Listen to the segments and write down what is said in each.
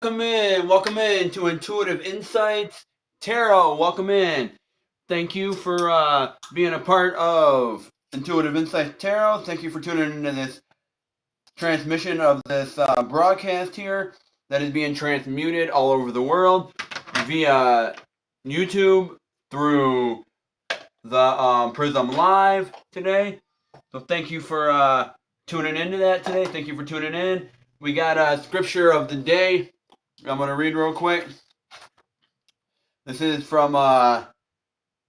Welcome in to Intuitive Insights Tarot. Welcome in. Thank you for being a part of Intuitive Insights Tarot. Thank you for tuning into this transmission of this broadcast here that is being transmuted all over the world via YouTube through the Prism Live today. So thank you for tuning into that today. Thank you for tuning in. We got a scripture of the day. I'm going to read real quick. This is from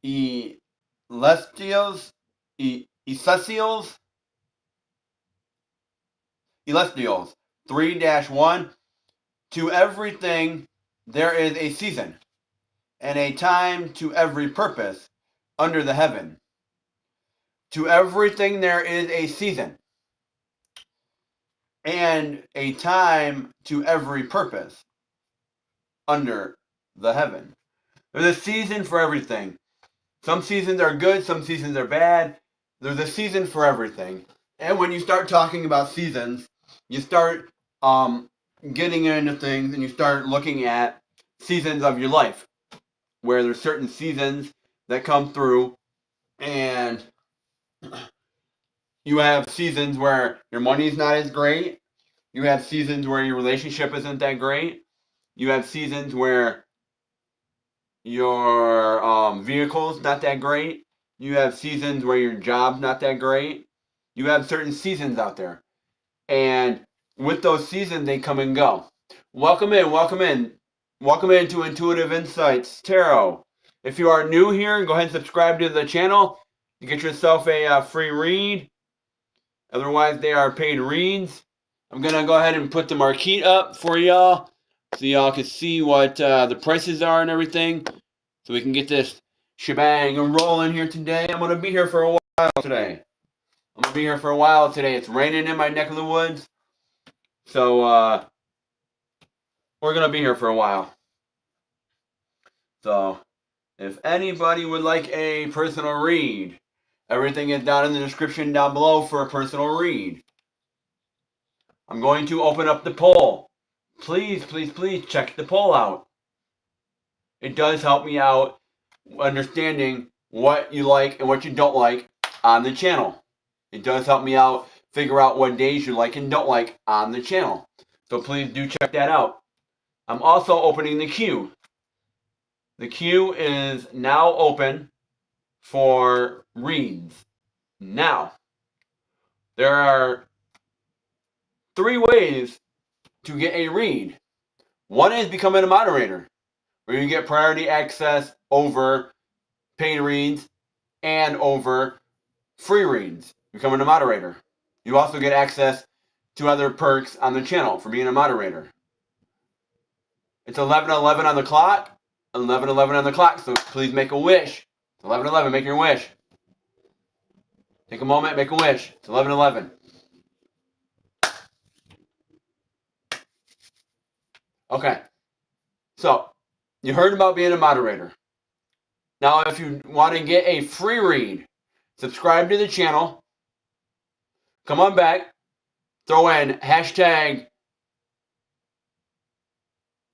Elestials 3-1. To everything there is a season, and a time to every purpose under the heaven. To everything there is a season, and a time to every purpose under the heaven. There's a season for everything. Some seasons are good, some seasons are bad. There's a season for everything. And when you start talking about seasons, you start getting into things and you start looking at seasons of your life, where there's certain seasons that come through, and you have seasons where your money's not as great. You have seasons where your relationship isn't that great. You have seasons where your vehicle's not that great. You have seasons where your job's not that great. You have certain seasons out there. And with those seasons, they come and go. Welcome in, welcome in. Welcome into Intuitive Insights Tarot. If you are new here, go ahead and subscribe to the channel to get yourself a free read. Otherwise, they are paid reads. I'm going to go ahead and put the marquee up for y'all so y'all can see what the prices are and everything, so we can get this shebang rolling here today. I'm going to be here for a while today. It's raining in my neck of the woods, so we're going to be here for a while. So if anybody would like a personal read, everything is down in the description down below for a personal read. I'm going to open up the poll. Please, please, please check the poll out. It does help me out understanding what you like and what you don't like on the channel. It does help me out figure out what days you like and don't like on the channel. So please do check that out. I'm also opening the queue. The queue is now open for reads. Now, there are 3 ways to get a read. One is becoming a moderator, where you get priority access over paid reads and over free reads, becoming a moderator. You also get access to other perks on the channel for being a moderator. It's 11:11 on the clock. 11:11 on the clock, so please make a wish. It's 11:11, make your wish. Take a moment, make a wish. It's 11:11. Okay, so you heard about being a moderator. Now, if you want to get a free read, subscribe to the channel. Come on back. Throw in hashtag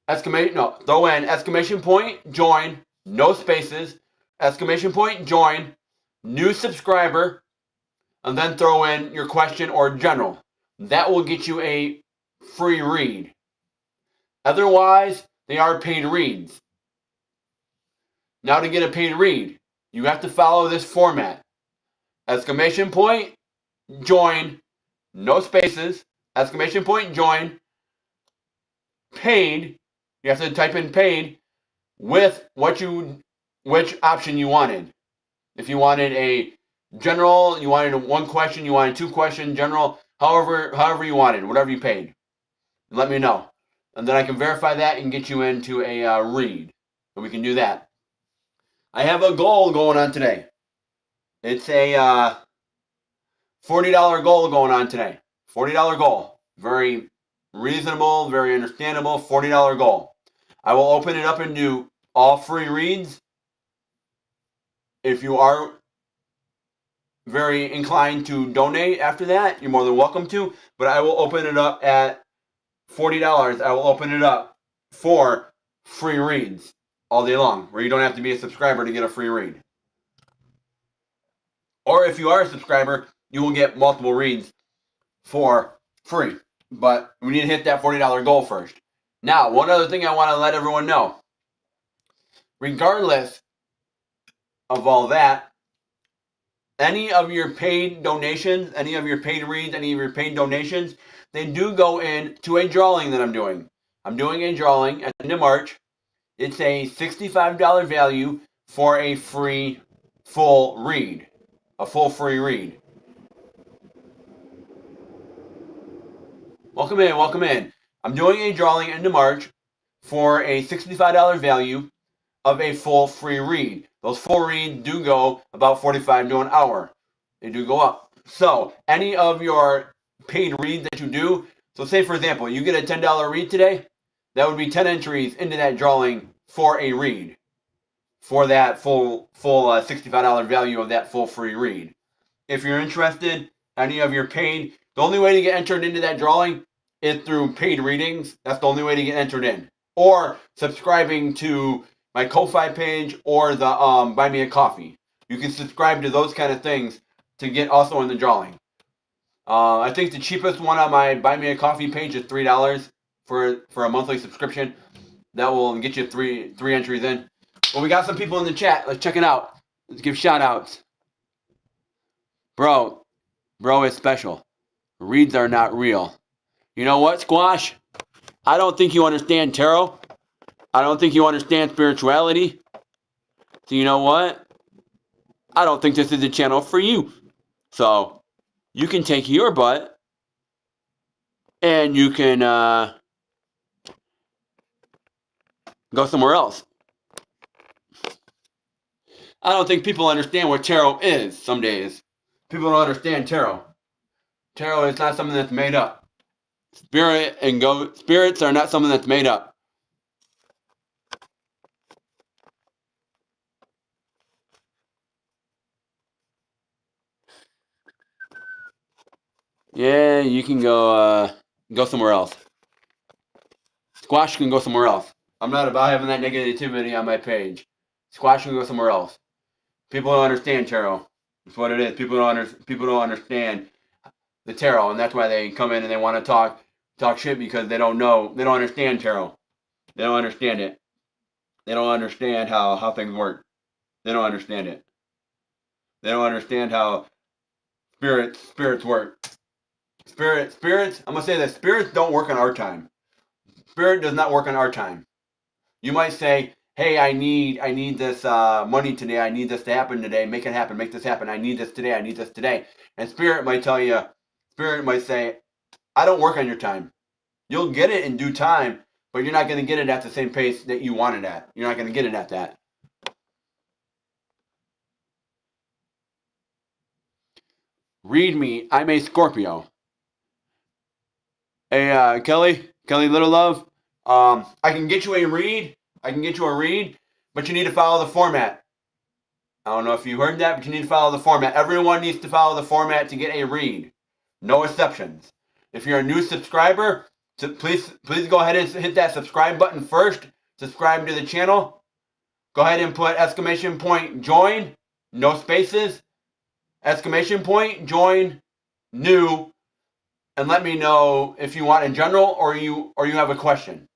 throw in exclamation point join, no spaces, exclamation point join, new subscriber, and then throw in your question or general. That will get you a free read. Otherwise, they are paid reads. Now, to get a paid read, you have to follow this format. Exclamation point join, no spaces, exclamation point join, paid. You have to type in paid with which option you wanted. If you wanted a general, you wanted 1 question, you wanted 2 questions, general, however you wanted, whatever you paid. Let me know. And then I can verify that and get you into a read. And we can do that. I have a goal going on today. It's a $40 goal going on today. $40 goal. Very reasonable, very understandable, $40 goal. I will open it up and do all free reads. If you are very inclined to donate after that, you're more than welcome to. But I will open it up at $40. I will open it up for free reads all day long, where you don't have to be a subscriber to get a free read. Or if you are a subscriber, you will get multiple reads for free. But we need to hit that $40 goal first. Now, one other thing I want to let everyone know. Regardless of all that, any of your paid donations, any of your paid reads, any of your paid donations, they do go into a drawing that I'm doing. I'm doing a drawing at the end of March. It's a $65 value for a free full read. A full free read. Welcome in, welcome in. I'm doing a drawing end of March for a $65 value of a full free read. Those full reads do go about 45 to an hour. They do go up. So any of your paid reads that you do, so say for example, you get a $10 read today, that would be 10 entries into that drawing for a read, for that full $65 value of that full free read. If you're interested, any of your paid, the only way to get entered into that drawing is through paid readings. That's the only way to get entered in. Or subscribing to my Ko-Fi page or the Buy Me a Coffee. You can subscribe to those kind of things to get also in the drawing. I think the cheapest one on my Buy Me a Coffee page is $3 for a monthly subscription. That will get you three entries in. Well, we got some people in the chat. Let's check it out. Let's give shout outs. Bro, it's special. Reads are not real. You know what, Squash? I don't think you understand tarot. I don't think you understand spirituality. So you know what? I don't think this is a channel for you. So you can take your butt and you can go somewhere else. I don't think people understand what tarot is some days. People don't understand tarot. Tarot is not something that's made up. Spirits are not something that's made up. Yeah, you can go somewhere else. Squash can go somewhere else. I'm not about having that negativity on my page. Squash can go somewhere else. People don't understand tarot. That's what it is. People don't understand the tarot, and that's why they come in and they want to talk shit, because they don't know. They don't understand tarot. They don't understand it. They don't understand how things work. They don't understand it. They don't understand how spirits work. Spirits, I'm gonna say that spirits don't work on our time. Spirit does not work on our time. You might say, hey, I need this money today. I need this to happen today. Make it happen. Make this happen. I need this today. I need this today. And Spirit might say, I don't work on your time. You'll get it in due time, but you're not going to get it at the same pace that you want it at. You're not going to get it at that. Read me. I'm a Scorpio. Hey, Kelly Little Love. I can get you a read. But you need to follow the format. I don't know if you heard that, but you need to follow the format. Everyone needs to follow the format to get a read. No exceptions. If you're a new subscriber, please go ahead and hit that subscribe button first. Subscribe to the channel. Go ahead and put exclamation point join, no spaces, exclamation point join, new, and let me know if you want in general or you have a question.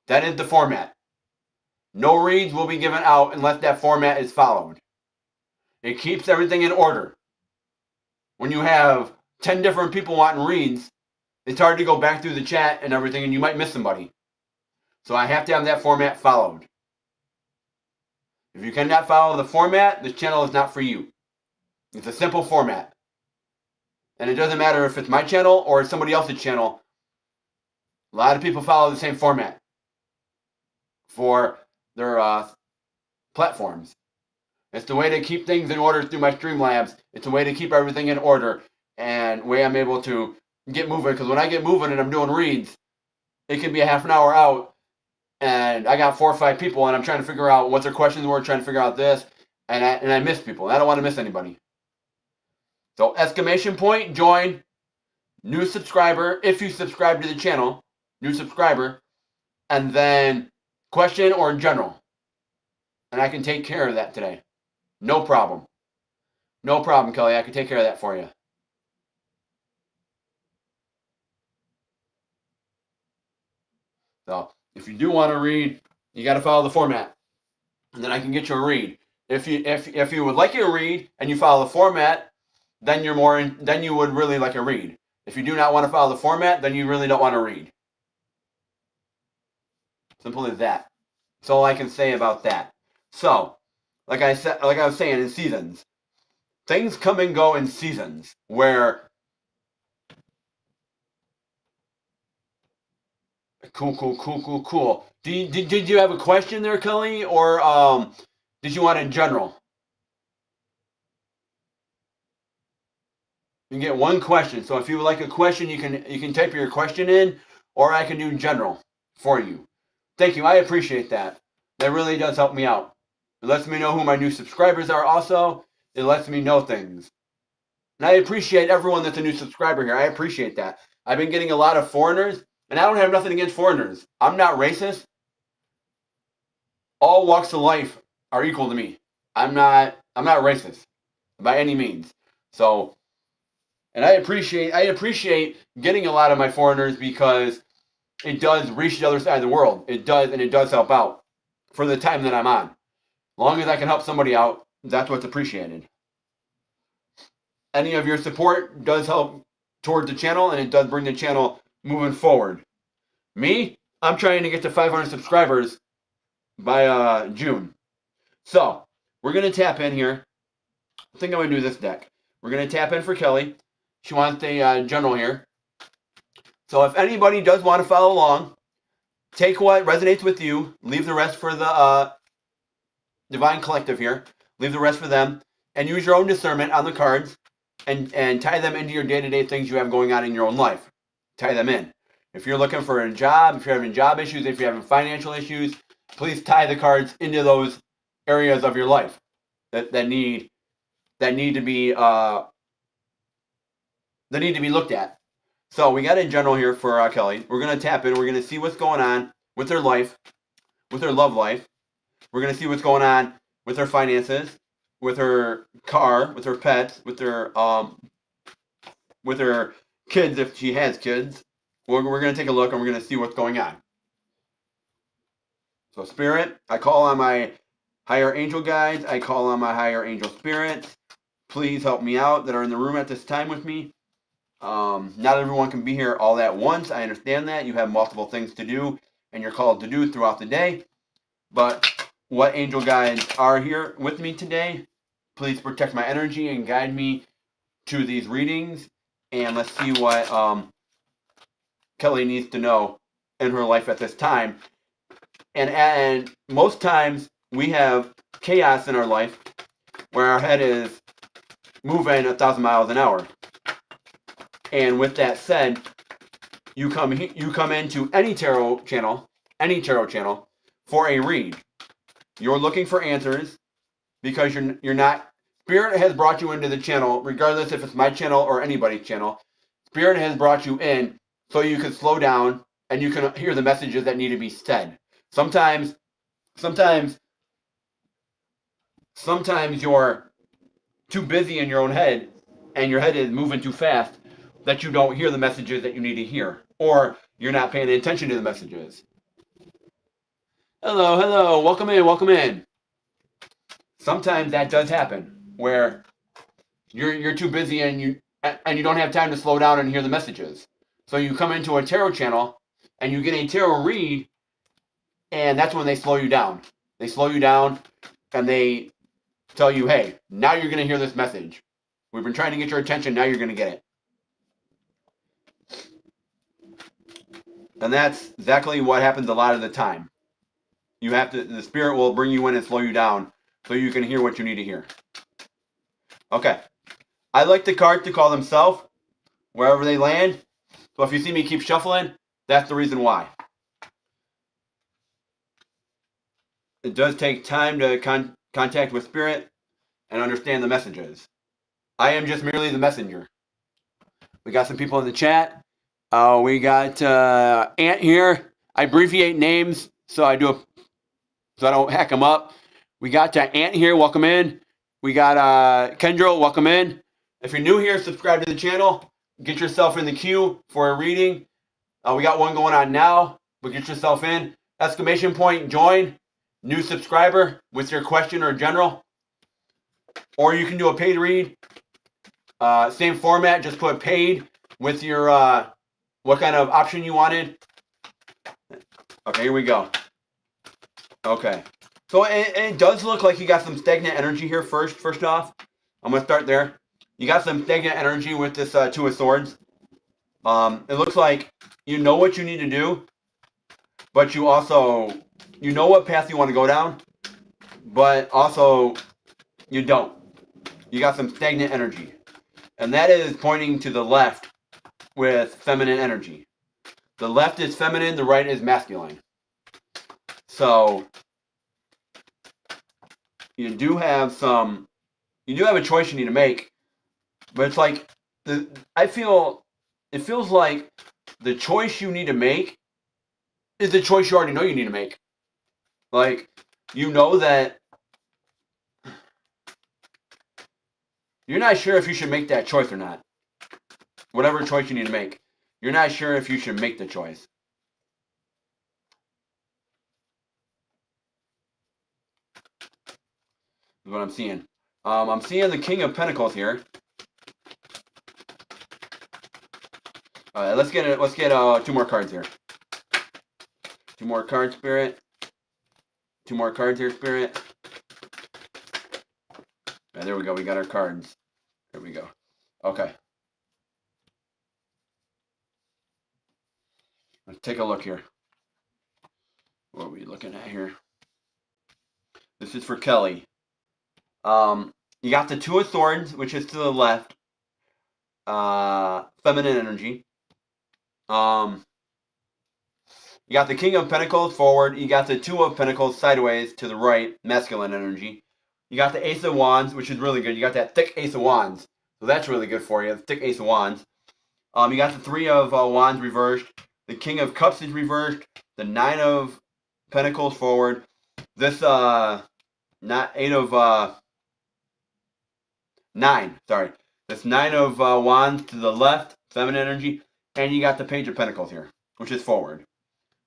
That is the format. No reads will be given out unless that format is followed. It keeps everything in order. When you have 10 different people wanting reads, it's hard to go back through the chat and everything, and you might miss somebody. So I have to have that format followed. If you cannot follow the format, this channel is not for you. It's a simple format. And it doesn't matter if it's my channel or it's somebody else's channel. A lot of people follow the same format for their platforms. It's the way to keep things in order through my Streamlabs. It's a way to keep everything in order, and way I'm able to get moving. Because when I get moving and I'm doing reads, it can be a half an hour out, and I got 4 or 5 people, and I'm trying to figure out what their questions were, trying to figure out this, and I miss people. And I don't want to miss anybody. So exclamation point, join, new subscriber. If you subscribe to the channel, new subscriber, and then question or general. And I can take care of that today. No problem. No problem, Kelly. I can take care of that for you. So if you do want to read, you got to follow the format, and then I can get you a read. If you would like a read and you follow the format, then then you would really like a read. If you do not want to follow the format, then you really don't want to read. Simple as that. That's all I can say about that. So, like I was saying, in seasons, things come and go in seasons. Where cool. Did you have a question there, Kelly, or did you want it in general? You can get one question. So if you would like a question, you can type your question in, or I can do general for you. Thank you. I appreciate that. That really does help me out. It lets me know who my new subscribers are also. It lets me know things. And I appreciate everyone that's a new subscriber here. I appreciate that. I've been getting a lot of foreigners, and I don't have nothing against foreigners. I'm not racist. All walks of life are equal to me. I'm not racist by any means. So, and I appreciate getting a lot of my foreigners because it does reach the other side of the world. It does, and it does help out for the time that I'm on. As long as I can help somebody out, that's what's appreciated. Any of your support does help toward the channel, and it does bring the channel moving forward. Me, I'm trying to get to 500 subscribers by June. So, we're going to tap in here. I think I'm going to do this deck. We're going to tap in for Kelly. She wants a general here. So if anybody does want to follow along, take what resonates with you. Leave the rest for the Divine Collective here. Leave the rest for them. And use your own discernment on the cards and tie them into your day-to-day things you have going on in your own life. Tie them in. If you're looking for a job, if you're having job issues, if you're having financial issues, please tie the cards into those areas of your life that need to be looked at. So we got a general here for Kelly. We're going to tap in. We're going to see what's going on with her life, with her love life. We're going to see what's going on with her finances, with her car, with her pets, with her kids if she has kids. We're going to take a look and we're going to see what's going on. So Spirit, I call on my higher angel guides. I call on my higher angel spirits. Please help me out that are in the room at this time with me. Not everyone can be here all at once. I understand that. You have multiple things to do and you're called to do throughout the day. But what angel guides are here with me today, please protect my energy and guide me to these readings. And let's see what Kelly needs to know in her life at this time. And most times we have chaos in our life where our head is moving 1,000 miles an hour. And with that said, you come into any tarot channel for a read. You're looking for answers because you're not. Spirit has brought you into the channel, regardless if it's my channel or anybody's channel. Spirit has brought you in so you can slow down and you can hear the messages that need to be said. Sometimes you're too busy in your own head and your head is moving too fast that you don't hear the messages that you need to hear, or you're not paying attention to the messages. Hello, welcome in. Sometimes that does happen where you're too busy and you don't have time to slow down and hear the messages. So you come into a tarot channel and you get a tarot read, and that's when they slow you down. They slow you down and they tell you, hey, now you're going to hear this message. We've been trying to get your attention, now you're going to get it. And that's exactly what happens a lot of the time. The Spirit will bring you in and slow you down so you can hear what you need to hear. Okay. I like the cards to call themselves wherever they land. So if you see me keep shuffling, that's the reason why. It does take time to contact with Spirit and understand the messages. I am just merely the messenger. We got some people in the chat. We got Ant here. I abbreviate names so I don't hack them up. We got Ant here, welcome in. We got Kendra, welcome in. If you're new here, subscribe to the channel. Get yourself in the queue for a reading. We got one going on now, but get yourself in. Exclamation point, join. New subscriber with your question or general. Or you can do a paid read. Same format, just put paid with your what kind of option you wanted. Okay, here we go. Okay. So it does look like you got some stagnant energy here first off. I'm going to start there. You got some stagnant energy with this Two of Swords. It looks like you know what you need to do, but you also, you know what path you want to go down, but also you don't. You got some stagnant energy. And that is pointing to the left with feminine energy. The left is feminine, the right is masculine. So you do have a choice you need to make, but it's like it feels like the choice you need to make is the choice you already know you need to make. Like, you know that you're not sure if you should make that choice or not. Whatever choice you need to make, you're not sure if you should make the choice. Is what I'm seeing. I'm seeing the King of Pentacles here. Let's get two more cards here. Two more cards, Spirit. Two more cards here, Spirit. There we go. We got our cards. There we go. Okay. Let's take a look here. What are we looking at here? This is for Kelly. You got the Two of Swords, which is to the left. Feminine energy. You got the King of Pentacles forward. You got the Two of Pentacles sideways to the right, masculine energy. You got the Ace of Wands, which is really good. You got that thick Ace of Wands. So that's really good for you, the thick Ace of Wands. You got the Three of Wands reversed. The King of Cups is reversed. The Nine of Pentacles forward. This, not Eight of, Nine, sorry. This Nine of Wands to the left, feminine energy. And you got the Page of Pentacles here, which is forward.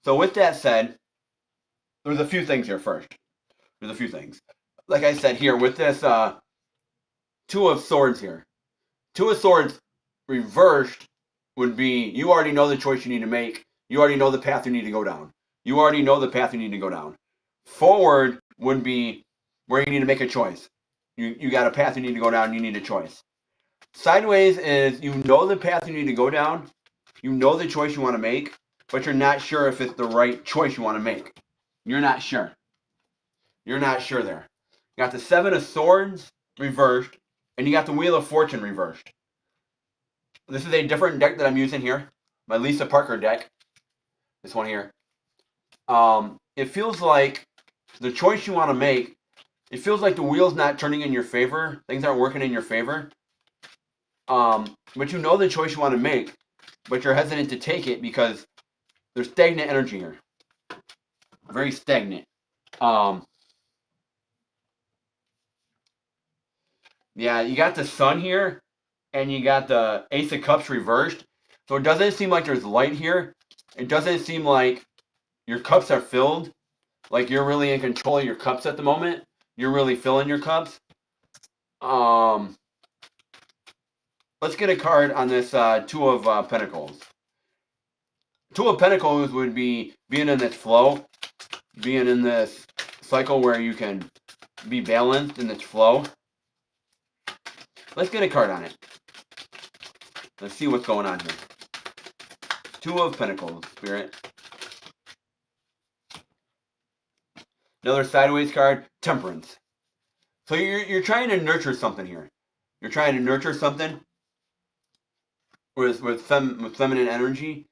So with that said, there's a few things here first. There's a few things. Like I said here, with this Two of Swords here. Two of Swords reversed would be, you already know the choice you need to make. You already know the path you need to go down. You already know the path you need to go down. Forward would be where you need to make a choice. You got a path you need to go down, you need a choice. Sideways is, you know the path you need to go down. You know the choice you want to make, but you're not sure if it's the right choice you want to make. You're not sure. You're not sure there. You got the Seven of Swords reversed, and you got the Wheel of Fortune reversed. This is a different deck that I'm using here. My Lisa Parker deck. This one here. It feels like the choice you want to make, it feels like the wheel's not turning in your favor. Things aren't working in your favor. But you know the choice you want to make, but you're hesitant to take it because there's stagnant energy here. Very stagnant. Yeah, you got the Sun here, and you got the Ace of Cups reversed. So it doesn't seem like there's light here. It doesn't seem like your cups are filled. Like you're really in control of your cups at the moment. You're really filling your cups. Let's get a card on this Two of Pentacles. Two of Pentacles would be being in this flow, being in this cycle where you can be balanced in this flow. Let's get a card on it. Let's see what's going on here. Two of Pentacles, Spirit. Another sideways card, Temperance. So you're trying to nurture something here. You're trying to nurture something with feminine energy.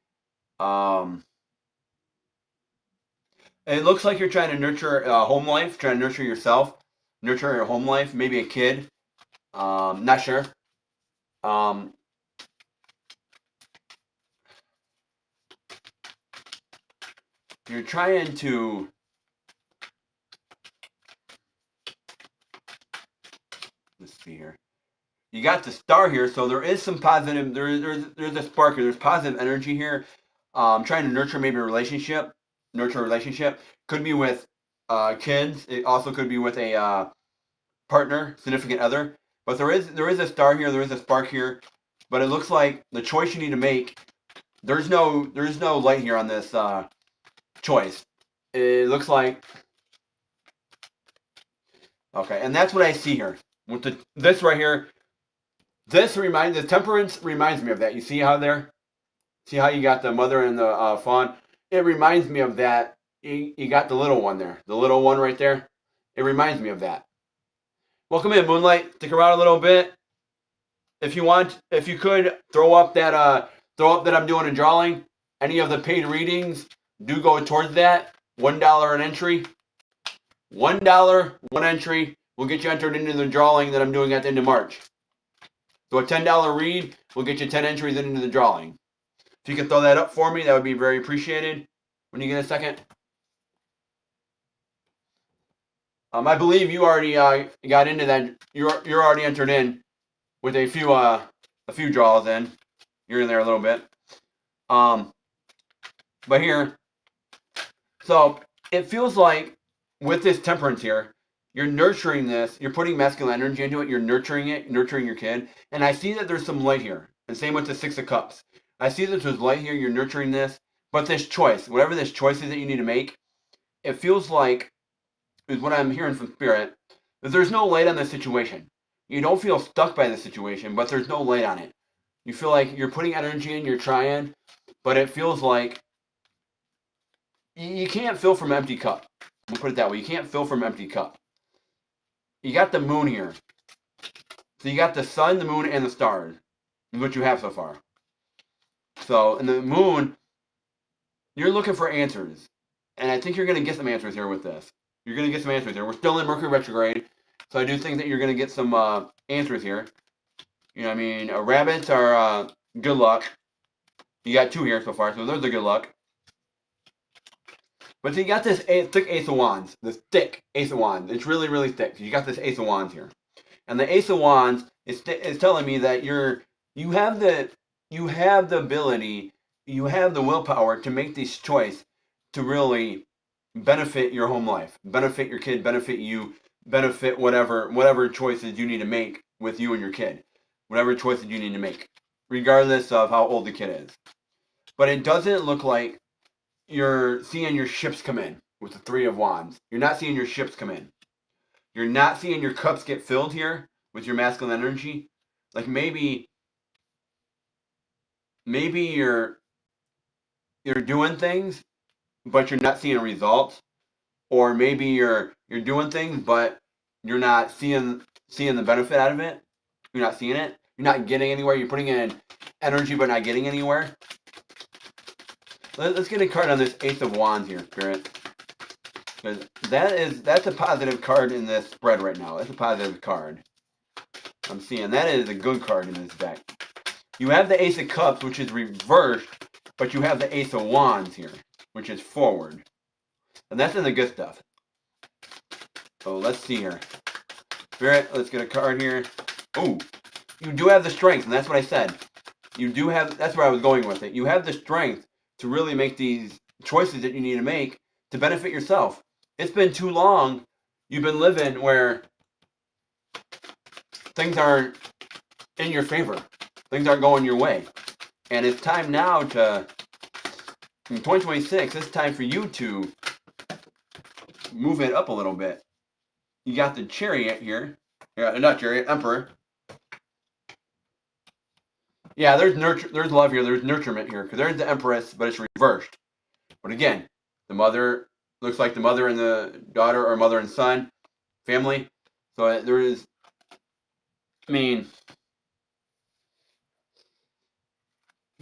It looks like you're trying to nurture a home life, trying to nurture yourself, nurture your home life, maybe a kid. Not sure. you're trying to let's see here. You got the star here, so there is some positive. There's a spark here. There's positive energy here. Trying to nurture maybe a relationship. Nurture a relationship could be with kids. It also could be with a partner, significant other. But there is a star here. There is a spark here. But it looks like the choice you need to make. There's no light here on this choice. It looks like okay, and that's what I see here with this right here. The temperance reminds me of that. You see how there? See how you got the mother and the fawn? It reminds me of that. You got the little one there. The little one right there. It reminds me of that. Welcome in, Moonlight. Stick around a little bit. If you want, if you could, throw up that I'm doing a drawing. Any of the paid readings do go towards that. $1 an entry. $1, one entry will get you entered into the drawing that I'm doing at the end of March. So a $10 read will get you 10 entries into the drawing. If you could throw that up for me, that would be very appreciated. When you get a second. I believe you already got into that. You're already entered in with a few draws in. You're in there a little bit. But here, so it feels like with this temperance here, you're nurturing this. You're putting masculine energy into it. You're nurturing it, nurturing your kid. And I see that there's some light here. And same with the Six of Cups. I see that there's light here. You're nurturing this. But this choice, whatever this choice is that you need to make, it feels like, is what I'm hearing from Spirit, that there's no light on the situation. You don't feel stuck by the situation, but there's no light on it. You feel like you're putting energy in, you're trying, but it feels like you can't fill from an empty cup. We'll put it that way. You can't fill from an empty cup. You got the moon here. So you got the sun, the moon, and the stars. Is what you have so far. So, in the moon, you're looking for answers. And I think you're going to get some answers here with this. You're going to get some answers here. We're still in Mercury retrograde. So I do think that you're going to get some answers here. You know what I mean? Rabbits are good luck. You got 2 here so far, so those are good luck. But you got this thick Ace of Wands. This thick Ace of Wands. It's really, really thick. You got this Ace of Wands here. And the Ace of Wands is telling me that you have the ability, you have the willpower to make this choice to really benefit your home life, benefit your kid, benefit you, benefit whatever choices you need to make with you and your kid, whatever choices you need to make, regardless of how old the kid is. But it doesn't look like you're seeing your ships come in with the 3 of Wands. You're not seeing your ships come in. You're not seeing your cups get filled here with your masculine energy. Like maybe you're doing things, but you're not seeing results. Or maybe you're doing things, but you're not seeing the benefit out of it. You're not seeing it. You're not getting anywhere. You're putting in energy, but not getting anywhere. Let's get a card on this Ace of Wands here, Spirit. Because that's a positive card in this spread right now. That's a positive card. I'm seeing that is a good card in this deck. You have the Ace of Cups, which is reversed, but you have the Ace of Wands here, which is forward. And that's in the good stuff. So let's see here. Spirit, let's get a card here. Oh, you do have the strength, and that's what I said. You do have, that's where I was going with it. You have the strength to really make these choices that you need to make to benefit yourself. It's been too long. You've been living where things aren't in your favor. Things aren't going your way. And it's time now to, in 2026, it's time for you to move it up a little bit. You got the Chariot here. Yeah, not Chariot, Emperor. Yeah, there's love here. There's nurturement here. Because there's the Empress, but it's reversed. But again, the mother, looks like the mother and the daughter, or mother and son, family. So there is, I mean,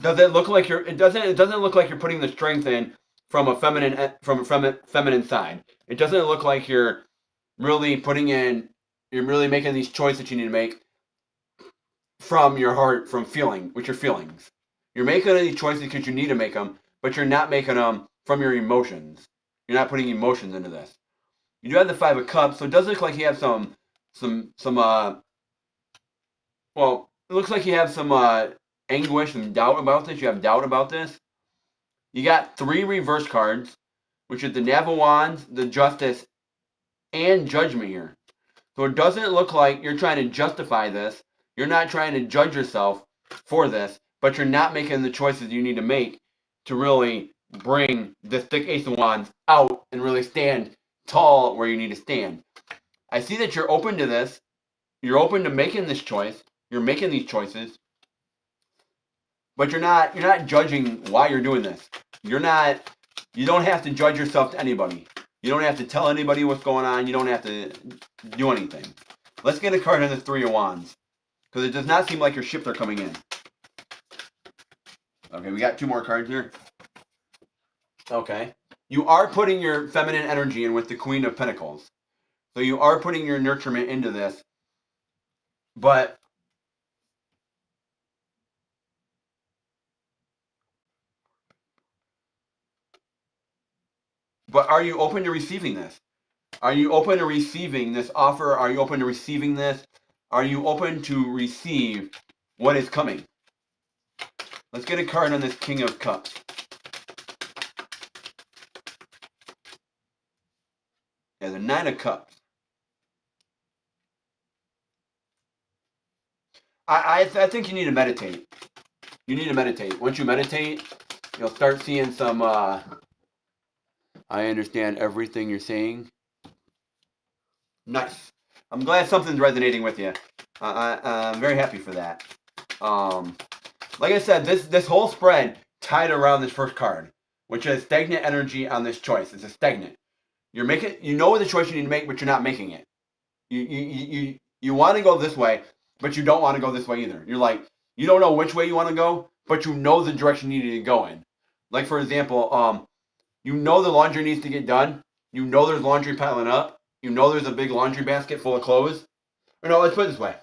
does it look like it doesn't look like you're putting the strength in from a feminine side. It doesn't look like you're really really making these choices that you need to make from your heart, with your feelings. You're making these choices because you need to make them, but you're not making them from your emotions. You're not putting emotions into this. You do have the Five of Cups, so it does look like you have well, it looks like you have some anguish and doubt about this. You have doubt about this. You got 3 reverse cards, which is the Knave of Wands, the Justice, and Judgment here. So it doesn't look like you're trying to justify this. You're not trying to judge yourself for this, but you're not making the choices you need to make to really bring this thick Ace of Wands out and really stand tall where you need to stand. I see that you're open to this. You're open to making this choice. You're making these choices, but you're not judging why you're doing this. You don't have to judge yourself to anybody. You don't have to tell anybody what's going on. You don't have to do anything. Let's get a card on the Three of Wands, because it does not seem like your ships are coming in. Okay, we got 2 more cards here. Okay. You are putting your feminine energy in with the Queen of Pentacles. So you are putting your nurturement into this. But are you open to receiving this? Are you open to receiving this offer? Are you open to receiving this? Are you open to receive what is coming? Let's get a card on this King of Cups. Yeah, the Nine of Cups. I think you need to meditate. You need to meditate. Once you meditate, you'll start seeing some, I understand everything you're saying. Nice. I'm glad something's resonating with you. I'm very happy for that. Like I said, this whole spread tied around this first card, which is stagnant energy on this choice. It's a stagnant. You know the choice you need to make, but you're not making it. You want to go this way, but you don't want to go this way either. You're like, you don't know which way you want to go, but you know the direction you need to go in. Like, for example, you know the laundry needs to get done. You know there's laundry piling up. You know there's a big laundry basket full of clothes. Or no, let's put it this way.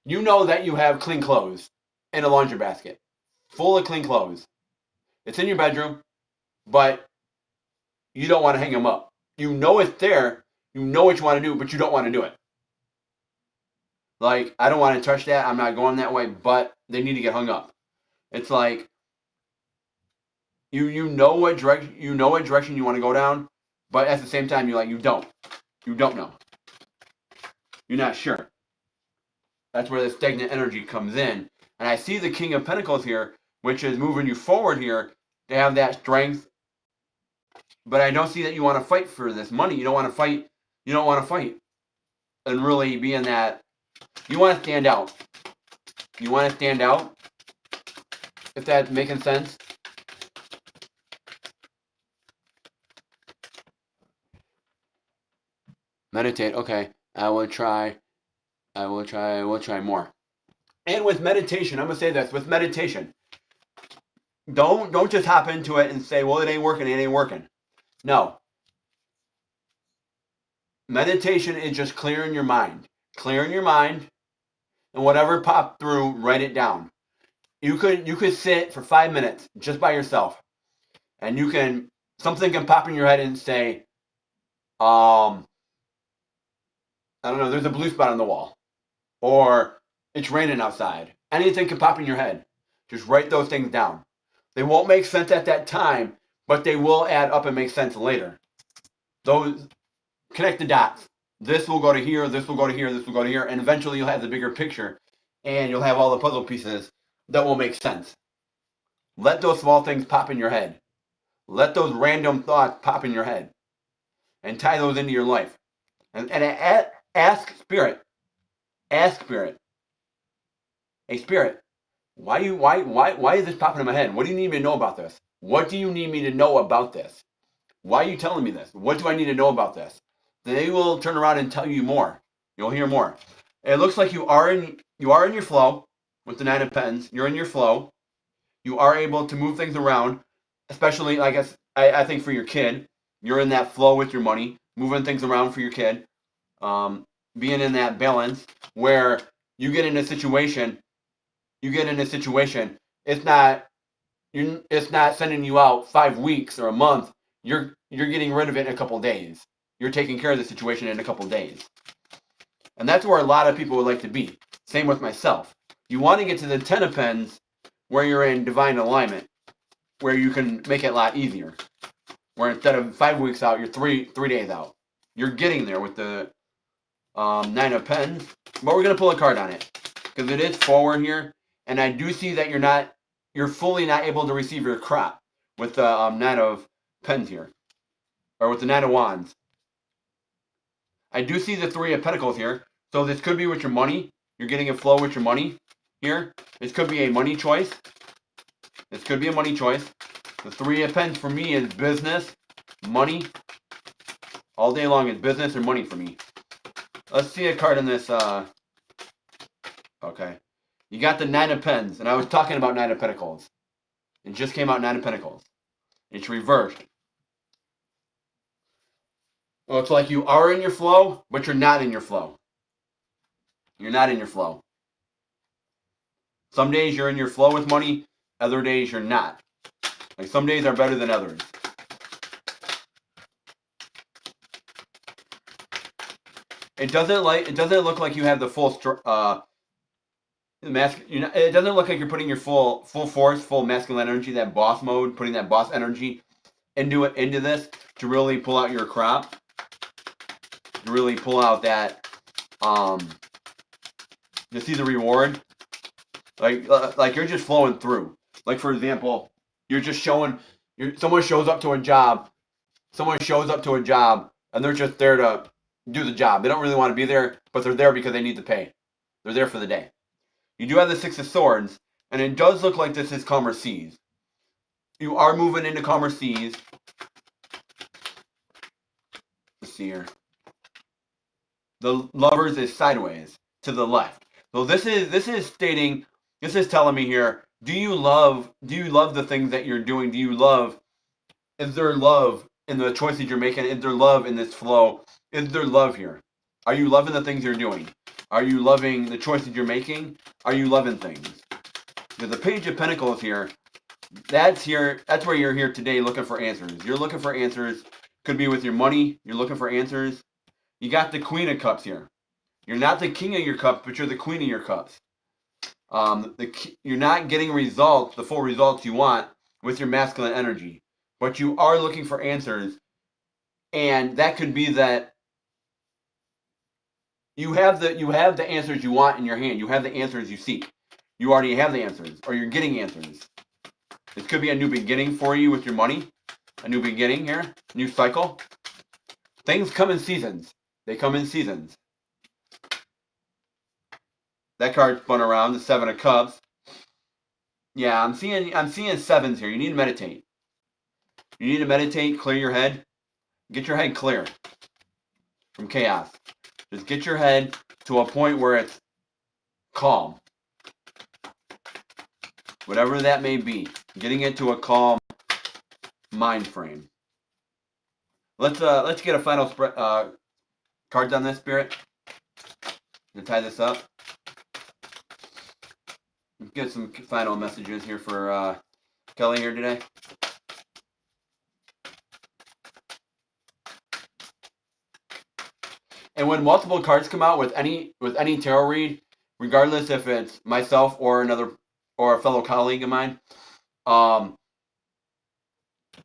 You know that you have clean clothes in a laundry basket full of clean clothes. It's in your bedroom, but you don't want to hang them up. You know it's there. You know what you want to do, but you don't want to do it. Like, I don't want to touch that. I'm not going that way, but they need to get hung up. It's like you know what direction you want to go down, but at the same time you don't know. You're not sure. That's where the stagnant energy comes in. And I see the King of Pentacles here, which is moving you forward here to have that strength. But I don't see that you want to fight for this money. You don't want to fight. You don't want to fight and really be in that. You want to stand out. You want to stand out. If that's making sense. Meditate. Okay. I will try more. And with meditation, I'm going to say this. With meditation, don't just hop into it and say, well, it ain't working. No. Meditation is just clearing your mind. Clearing your mind, and whatever popped through, write it down. You could sit for 5 minutes just by yourself, and something can pop in your head and say, I don't know, there's a blue spot on the wall, or it's raining outside. Anything can pop in your head. Just write those things down. They won't make sense at that time, but they will add up and make sense later. Those connect the dots. This will go to here, this will go to here, this will go to here, and eventually you'll have the bigger picture, and you'll have all the puzzle pieces that will make sense. Let those small things pop in your head. Let those random thoughts pop in your head, and tie those into your life. And ask Spirit. Ask Spirit. Hey, Spirit, why is this popping in my head? What do you need me to know about this? What do you need me to know about this? Why are you telling me this? What do I need to know about this? They will turn around and tell you more. You'll hear more. It looks like you are in your flow with the Nine of Pentacles. You're in your flow. You are able to move things around, especially, I think for your kid. You're in that flow with your money, moving things around for your kid. Being in that balance where you get in a situation, it's not, it's not sending you out 5 weeks or a month. You're getting rid of it in a couple days. You're taking care of the situation in a couple days. And that's where a lot of people would like to be. Same with myself. You want to get to the 10 of Pens where you're in divine alignment, where you can make it a lot easier. Where instead of 5 weeks out, you're three days out. You're getting there with the 9 of Pens. But we're going to pull a card on it. Because it is forward here. And I do see that you're fully not able to receive your crop with the 9 of Pens here. Or with the 9 of Wands. I do see the 3 of Pentacles here. So this could be with your money. You're getting a flow with your money here. This could be a money choice. This could be a money choice. The 3 of Pens for me is business, money. All day long is business or money for me. Let's see a card in this. Okay. You got the 9 of Pens. And I was talking about 9 of Pentacles. It just came out 9 of Pentacles. It's reversed. Well, it's like you are in your flow, but you're not in your flow. You're not in your flow. Some days you're in your flow with money, other days you're not. Like some days are better than others. It doesn't look like you have the full it doesn't look like you're putting your full force, full masculine energy, that boss mode, putting that boss energy into this to really pull out your crop. To really pull out that to see the reward. Like you're just flowing through. Like for example, you're just showing someone shows up to a job. Someone shows up to a job and they're just there to do the job. They don't really want to be there, but they're there because they need to pay. They're there for the day. You do have the 6 of Swords, and it does look like this is calmer seas. You are moving into calmer seas. Let's see here. The Lovers is sideways to the left. So this is telling me here, do you love the things that you're doing? Is there love in the choices you're making? Is there love in this flow? Is there love here? Are you loving the things you're doing? Are you loving the choices you're making? Are you loving things? There's the Page of Pentacles here. That's where you're here today looking for answers. You're looking for answers. Could be with your money. You're looking for answers. You got the Queen of Cups here. You're not the King of your cups, but you're the Queen of your cups. You're not getting results, the full results you want with your masculine energy, but you are looking for answers, and that could be that you have the answers you want in your hand. You have the answers you seek. You already have the answers, or you're getting answers. This could be a new beginning for you with your money, a new beginning here, new cycle. Things come in seasons. They come in seasons. That card spun around, the 7 of Cups. Yeah, I'm seeing 7s here. You need to meditate. You need to meditate, clear your head. Get your head clear from chaos. Just get your head to a point where it's calm. Whatever that may be. Getting it to a calm mind frame. Let's get a final cards on this, Spirit. To tie this up. Let's get some final messages here for Kelly here today. And when multiple cards come out with any tarot read, regardless if it's myself or a fellow colleague of mine,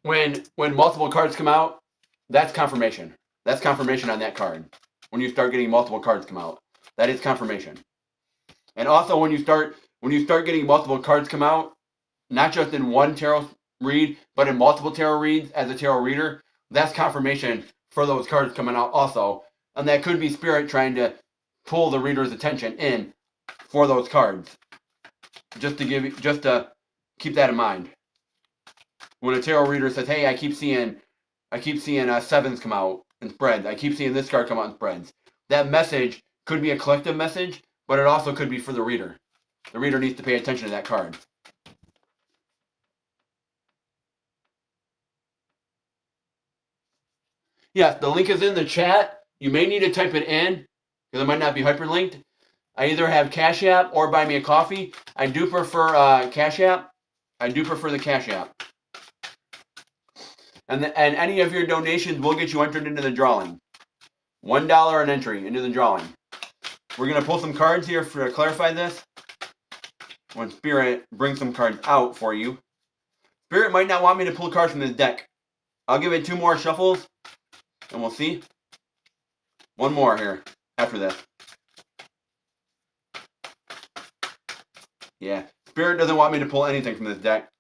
when multiple cards come out, that's confirmation. That's confirmation on that card. When you start getting multiple cards come out, that is confirmation. And also when you start getting multiple cards come out, not just in one tarot read, but in multiple tarot reads as a tarot reader, that's confirmation for those cards coming out also. And that could be Spirit trying to pull the reader's attention in for those cards. Just to keep that in mind. When a tarot reader says, "Hey, I keep seeing 7s come out in spreads. I keep seeing this card come out in spreads." That message could be a collective message, but it also could be for the reader. The reader needs to pay attention to that card. Yes, the link is in the chat. You may need to type it in because it might not be hyperlinked. I either have Cash App or Buy Me a Coffee. I do prefer Cash App. I do prefer the Cash App. And any of your donations will get you entered into the drawing. $1 an entry into the drawing. We're going to pull some cards here to clarify this. When Spirit brings some cards out for you. Spirit might not want me to pull cards from this deck. I'll give it 2 more shuffles, and we'll see. 1 more here after this. Yeah, Spirit doesn't want me to pull anything from this deck.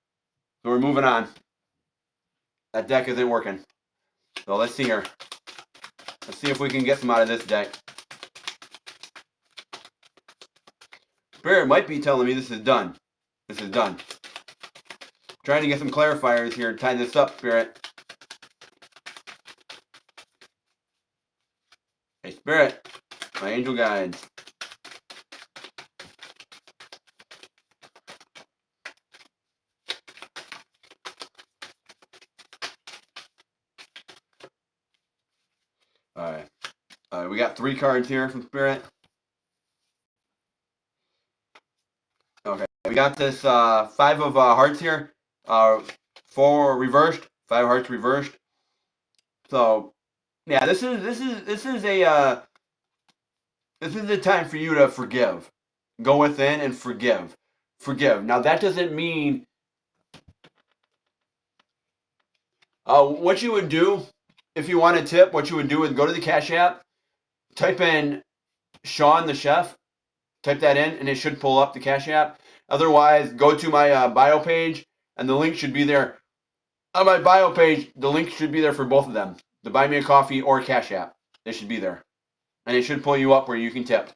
So we're moving on. That deck isn't working. So let's see here. Let's see if we can get some out of this deck. Spirit might be telling me this is done. This is done. Trying to get some clarifiers here and tie this up, Spirit. Hey, Spirit. My angel guides. Alright. We got 3 cards here from Spirit. Okay. We got this 5 of hearts here. 4 reversed. 5 hearts reversed. So, yeah, this is a time for you to forgive. Go within and forgive. Forgive. Now that doesn't mean what you would do if you want a tip. What you would do is go to the Cash App, type in Sean the Chef, type that in, and it should pull up the Cash App. Otherwise, go to my bio page, and the link should be there. On my bio page, the link should be there for both of them. The Buy Me a Coffee or Cash App. They should be there. And it should pull you up where you can tip.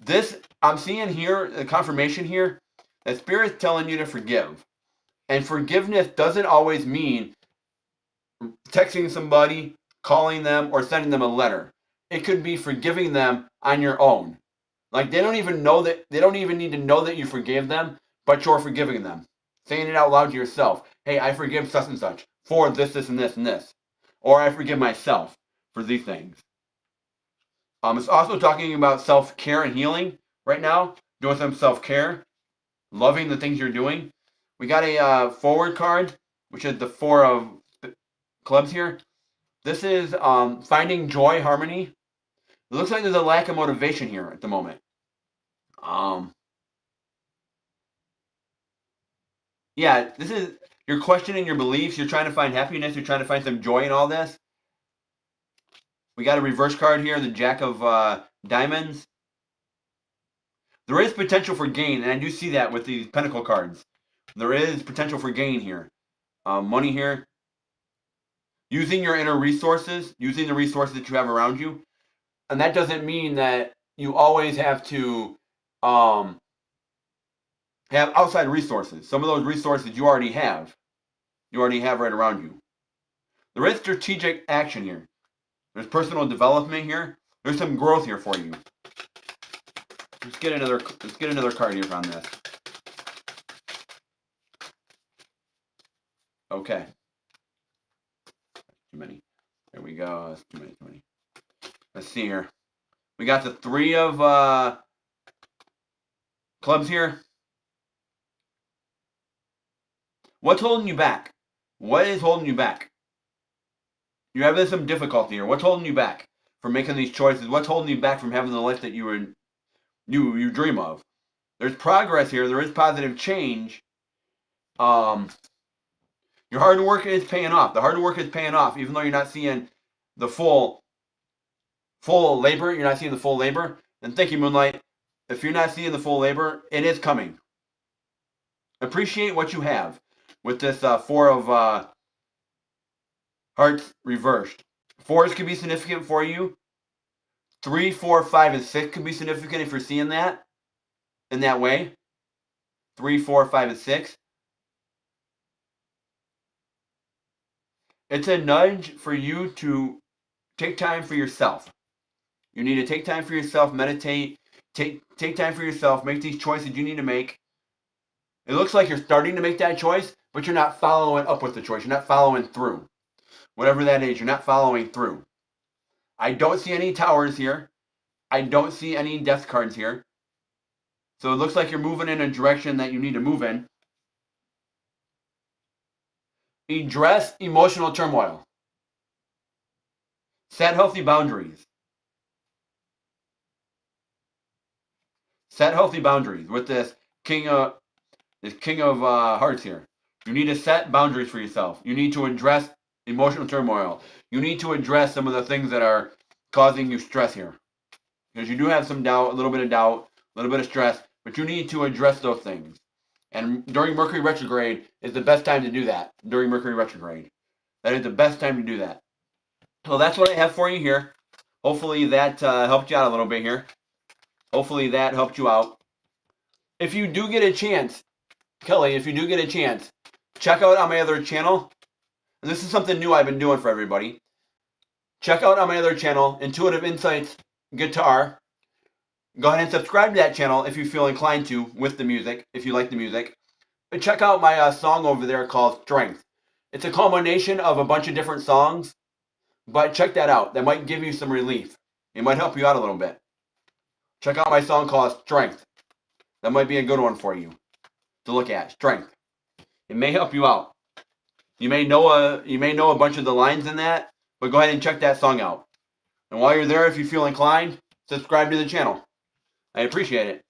This, I'm seeing here, the confirmation here, that Spirit's telling you to forgive. And forgiveness doesn't always mean texting somebody, calling them, or sending them a letter. It could be forgiving them on your own. Like they don't even need to know that you forgave them, but you're forgiving them. Saying it out loud to yourself. Hey, I forgive such and such for this, this, and this, and this. Or I forgive myself for these things. It's also talking about self-care and healing right now. Doing some self-care. Loving the things you're doing. We got a forward card, which is the 4 of clubs here. This is finding joy, harmony. It looks like there's a lack of motivation here at the moment. Yeah, this is, you're questioning your beliefs. You're trying to find happiness. You're trying to find some joy in all this. We got a reverse card here, the Jack of Diamonds. There is potential for gain, and I do see that with these Pentacle cards. There is potential for gain here. Money here. Using your inner resources, using the resources that you have around you. And that doesn't mean that you always have to have outside resources. Some of those resources you already have. You already have right around you. There is strategic action here. There's personal development here. There's some growth here for you. Let's get another card here on this. Okay. Too many. There we go. That's too many. Let's see here. We got the 3 of clubs here. What's holding you back? What is holding you back? You're having some difficulty here. What's holding you back from making these choices? What's holding you back from having the life that you dream of? There's progress here. There is positive change. Your hard work is paying off. The hard work is paying off, even though you're not seeing the full labor. You're not seeing the full labor. And thank you, Moonlight. If you're not seeing the full labor, it is coming. Appreciate what you have with this 4 of hearts reversed. 4s could be significant for you. 3, 4, 5, and 6 could be significant if you're seeing that in that way. 3, 4, 5, and 6. It's a nudge for you to take time for yourself. You need to take time for yourself, meditate, take time for yourself, make these choices you need to make. It looks like you're starting to make that choice, but you're not following up with the choice. You're not following through. Whatever that is, you're not following through. I don't see any towers here. I don't see any death cards here. So it looks like you're moving in a direction that you need to move in. Address emotional turmoil. Set healthy boundaries. Set healthy boundaries with this king of hearts here. You need to set boundaries for yourself. You need to address emotional turmoil. You need to address some of the things that are causing you stress here. Because you do have some doubt, a little bit of stress, but you need to address those things. And during Mercury retrograde is the best time to do that. During Mercury retrograde. That is the best time to do that. So that's what I have for you here. Hopefully that helped you out a little bit here. Hopefully that helped you out. If you do get a chance, Kelly, if you do get a chance, check out on my other channel. And this is something new I've been doing for everybody. Check out on my other channel, Intuitive Insights Guitar. Go ahead and subscribe to that channel if you feel inclined to with the music, if you like the music. But check out my song over there called Strength. It's a combination of a bunch of different songs, but check that out. That might give you some relief. It might help you out a little bit. Check out my song called Strength. That might be a good one for you to look at. Strength. It may help you out. You may know a bunch of the lines in that, but go ahead and check that song out. And while you're there, if you feel inclined, subscribe to the channel. I appreciate it.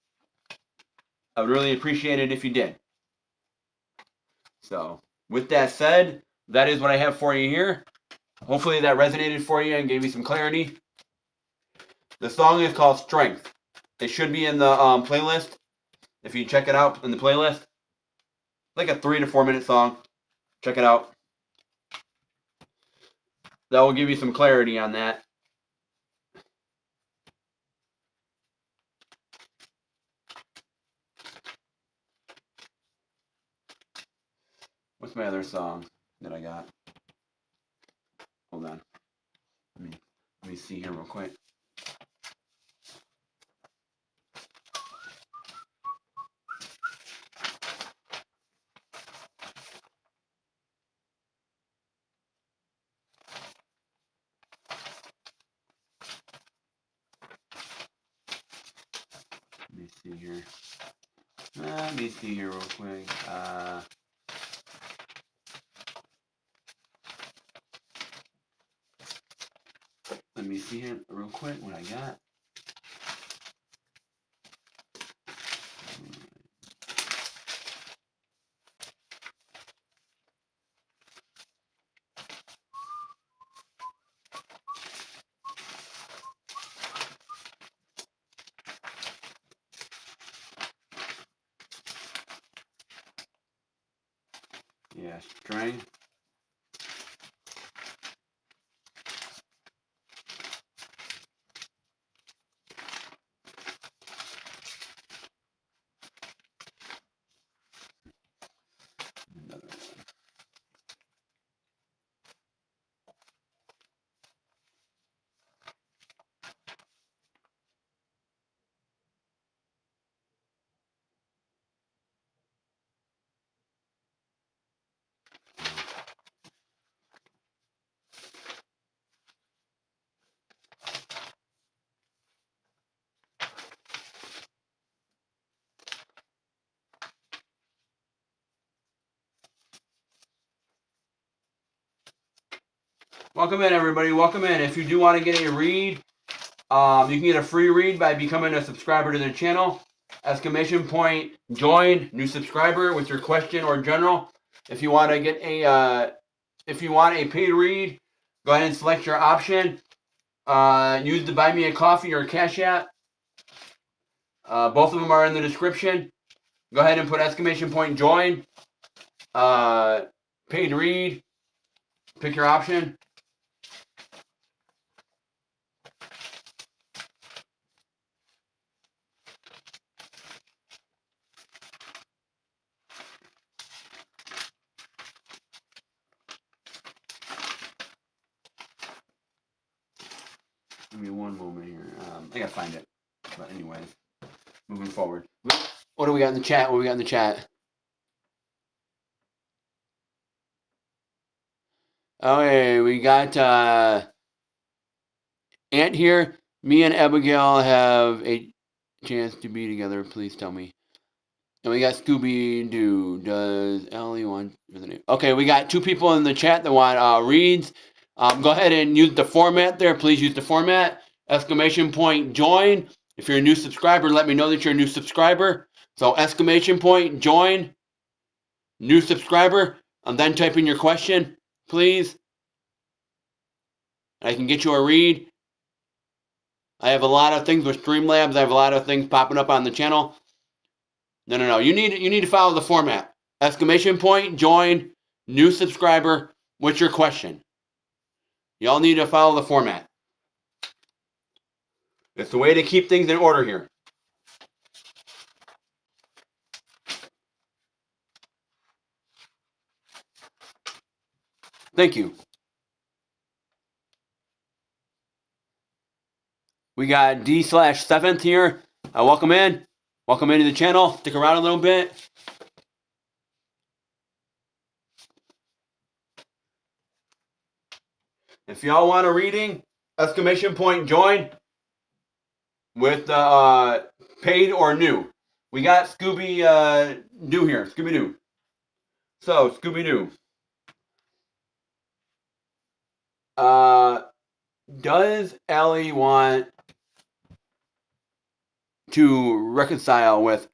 I would really appreciate it if you did. So, with that said, that is what I have for you here. Hopefully that resonated for you and gave you some clarity. The song is called Strength. It should be in the playlist. If you check it out in the playlist. Like a 3 to 4 minute song. Check it out. That will give you some clarity on that. What's my other song that I got? Hold on. Let me see here real quick. Let me see here. Let me see here real quick. Let me see here real quick what I got. Yeah, Strength. Another one. Welcome in, everybody. Welcome in. If you do want to get a read, you can get a free read by becoming a subscriber to the channel. Exclamation point join, new subscriber with your question or general. If you want to get if you want a paid read, go ahead and select your option. Use the Buy Me a Coffee or Cash App. Both of them are in the description. Go ahead and put exclamation point join. Paid read. Pick your option. Give me one moment here. I gotta find it. But anyways, moving forward. What do we got in the chat? What do we got in the chat? Okay, we got Ant here. Me and Abigail have a chance to be together. Please tell me. And we got Scooby-Doo. Does Ellie want the name? Okay, we got 2 people in the chat that want reads. Go ahead and use the format there. Please use the format. Exclamation point join. If you're a new subscriber, let me know that you're a new subscriber. So exclamation point join. New subscriber. And then type in your question, please. I can get you a read. I have a lot of things with Streamlabs. I have a lot of things popping up on the channel. No. You need to follow the format. Exclamation point, join, new subscriber. What's your question? Y'all need to follow the format. It's the way to keep things in order here. Thank you. We got D/7th here. Welcome in. Welcome into the channel. Stick around a little bit. If y'all want a reading, exclamation point join with paid or new. We got Scooby-Doo here. Scooby-Doo. So, Scooby-Doo. Does Ellie want to reconcile with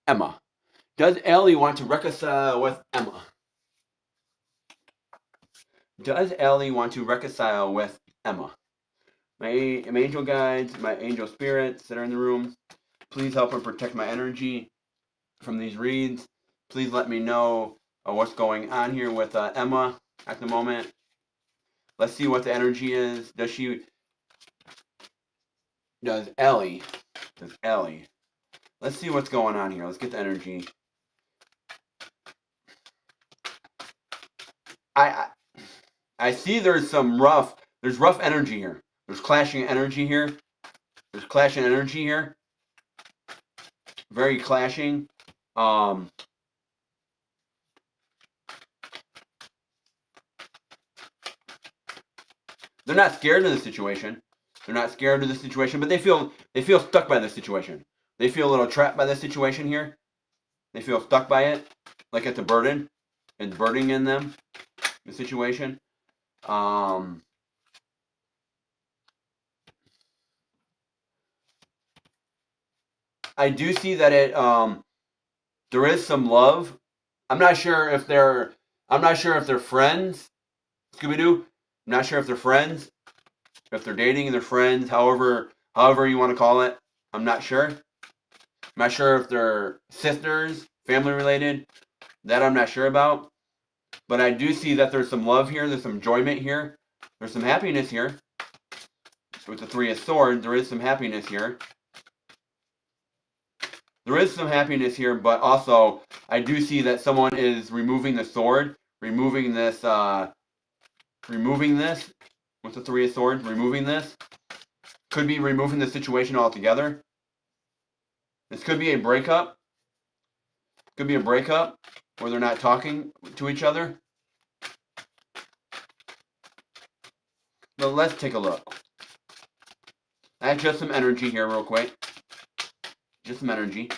Emma? Does Ellie want to reconcile with Emma? Does Ellie want to reconcile with Emma? My angel guides, my angel spirits that are in the room, please help and protect my energy from these reads. Please let me know what's going on here with Emma at the moment. Let's see what the energy is. Does Ellie, let's see what's going on here. Let's get the energy. I see there's rough energy here. There's clashing energy here. There's clashing energy here. Very clashing. They're not scared of the situation. They're not scared of the situation, but they feel stuck by the situation. They feel a little trapped by the situation here. They feel stuck by it, like it's a burden. It's burdening in them, the situation. I do see that there is some love. I'm not sure if they're friends. Scooby-Doo. I'm not sure if they're friends, if they're dating and they're friends. However you want to call it. I'm not sure. I'm not sure if they're sisters, family related. That I'm not sure about. But I do see that there's some love here. There's some enjoyment here. There's some happiness here. With the 3 of Swords, there is some happiness here. There is some happiness here, but also I do see that someone is removing the sword, removing this with the 3 of Swords, removing this. Could be removing the situation altogether. This could be a breakup. Could be a breakup where they're not talking to each other. But let's take a look. I have just some energy here real quick. Just some energy.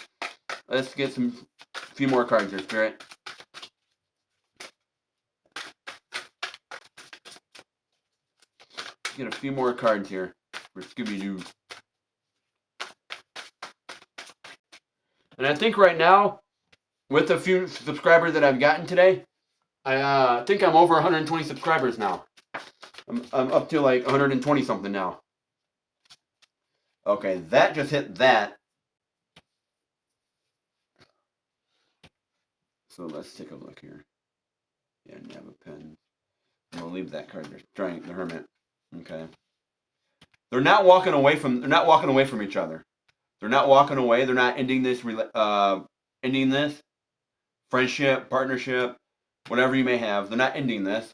Let's get a few more cards here, Spirit. Get a few more cards here for Scooby-Doo. And I think right now, with the few subscribers that I've gotten today, I think I'm over 120 subscribers now. I'm up to like 120 something now. Okay, that just hit that. So let's take a look here. Yeah, you have a pen. I'm gonna leave that card. There's the Hermit. Okay. They're not walking away from each other. They're not walking away. They're not ending this friendship, partnership, whatever you may have. They're not ending this.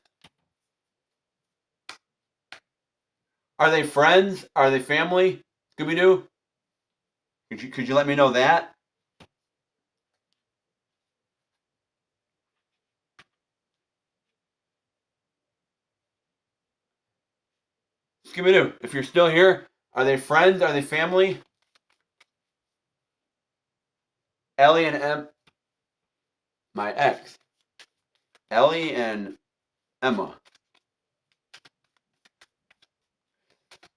Are they friends? Are they family? Scooby-Doo? Could you let me know that? Scooby-Doo, if you're still here, are they friends? Are they family? Ellie and My ex. Ellie and Emma.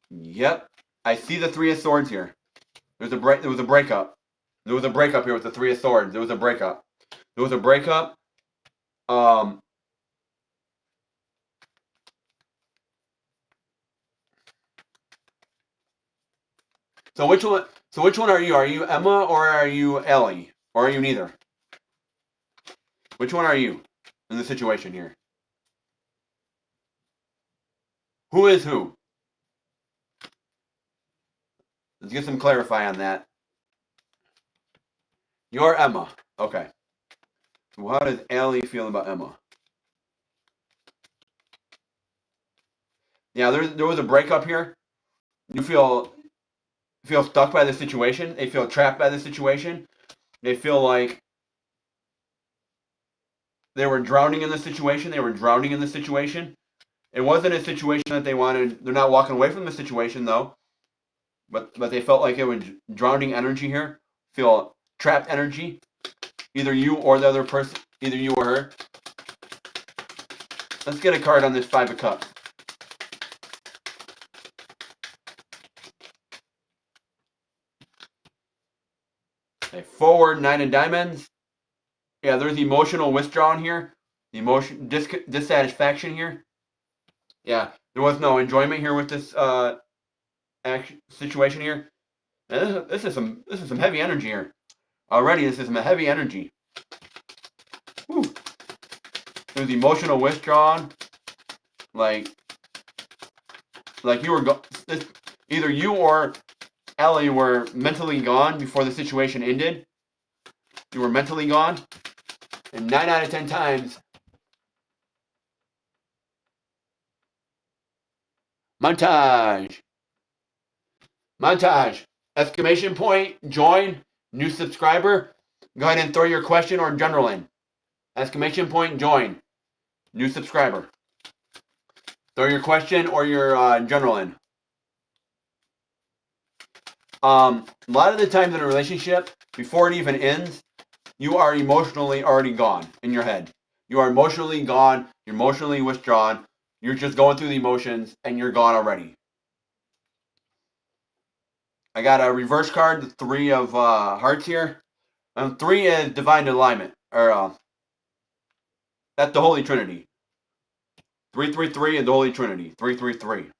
Yep. I see the Three of Swords here. There was a breakup. There was a breakup here with the Three of Swords. There was a breakup. There was a breakup. So which one? So which one are you? Are you Emma or are you Ellie? Or are you neither? Which one are you in the situation here? Who is who? Let's get some clarify on that. You're Emma. Okay. So how does Ellie feel about Emma? Yeah, there was a breakup here. You feel stuck by the situation. They feel trapped by the situation. They feel like they were drowning in the situation. They were drowning in the situation. It wasn't a situation that they wanted. They're not walking away from the situation though. But they felt like it was drowning energy here. Feel trapped energy. Either you or the other person. Either you or her. Let's get a card on this Five of Cups. A forward Nine of Diamonds. Yeah, there's emotional withdrawal here. Emotion dissatisfaction here. Yeah, there was no enjoyment here with this situation here. This is some heavy energy here. Already, this is some heavy energy. Whew. There's emotional withdrawal. Like you were either you or Ellie were mentally gone before the situation ended. You were mentally gone. And 9 out of 10 times, montage. Montage. Exclamation point, join, new subscriber. Go ahead and throw your question or general in. Exclamation point, join, new subscriber. Throw your question or your general in. A lot of the times in a relationship, before it even ends, you are emotionally already gone in your head. You are emotionally gone. You're emotionally withdrawn. You're just going through the emotions and you're gone already. I got a reverse card, the Three of Hearts here. 3 is divine alignment, or that's the Holy Trinity. 333 is the Holy Trinity. 333.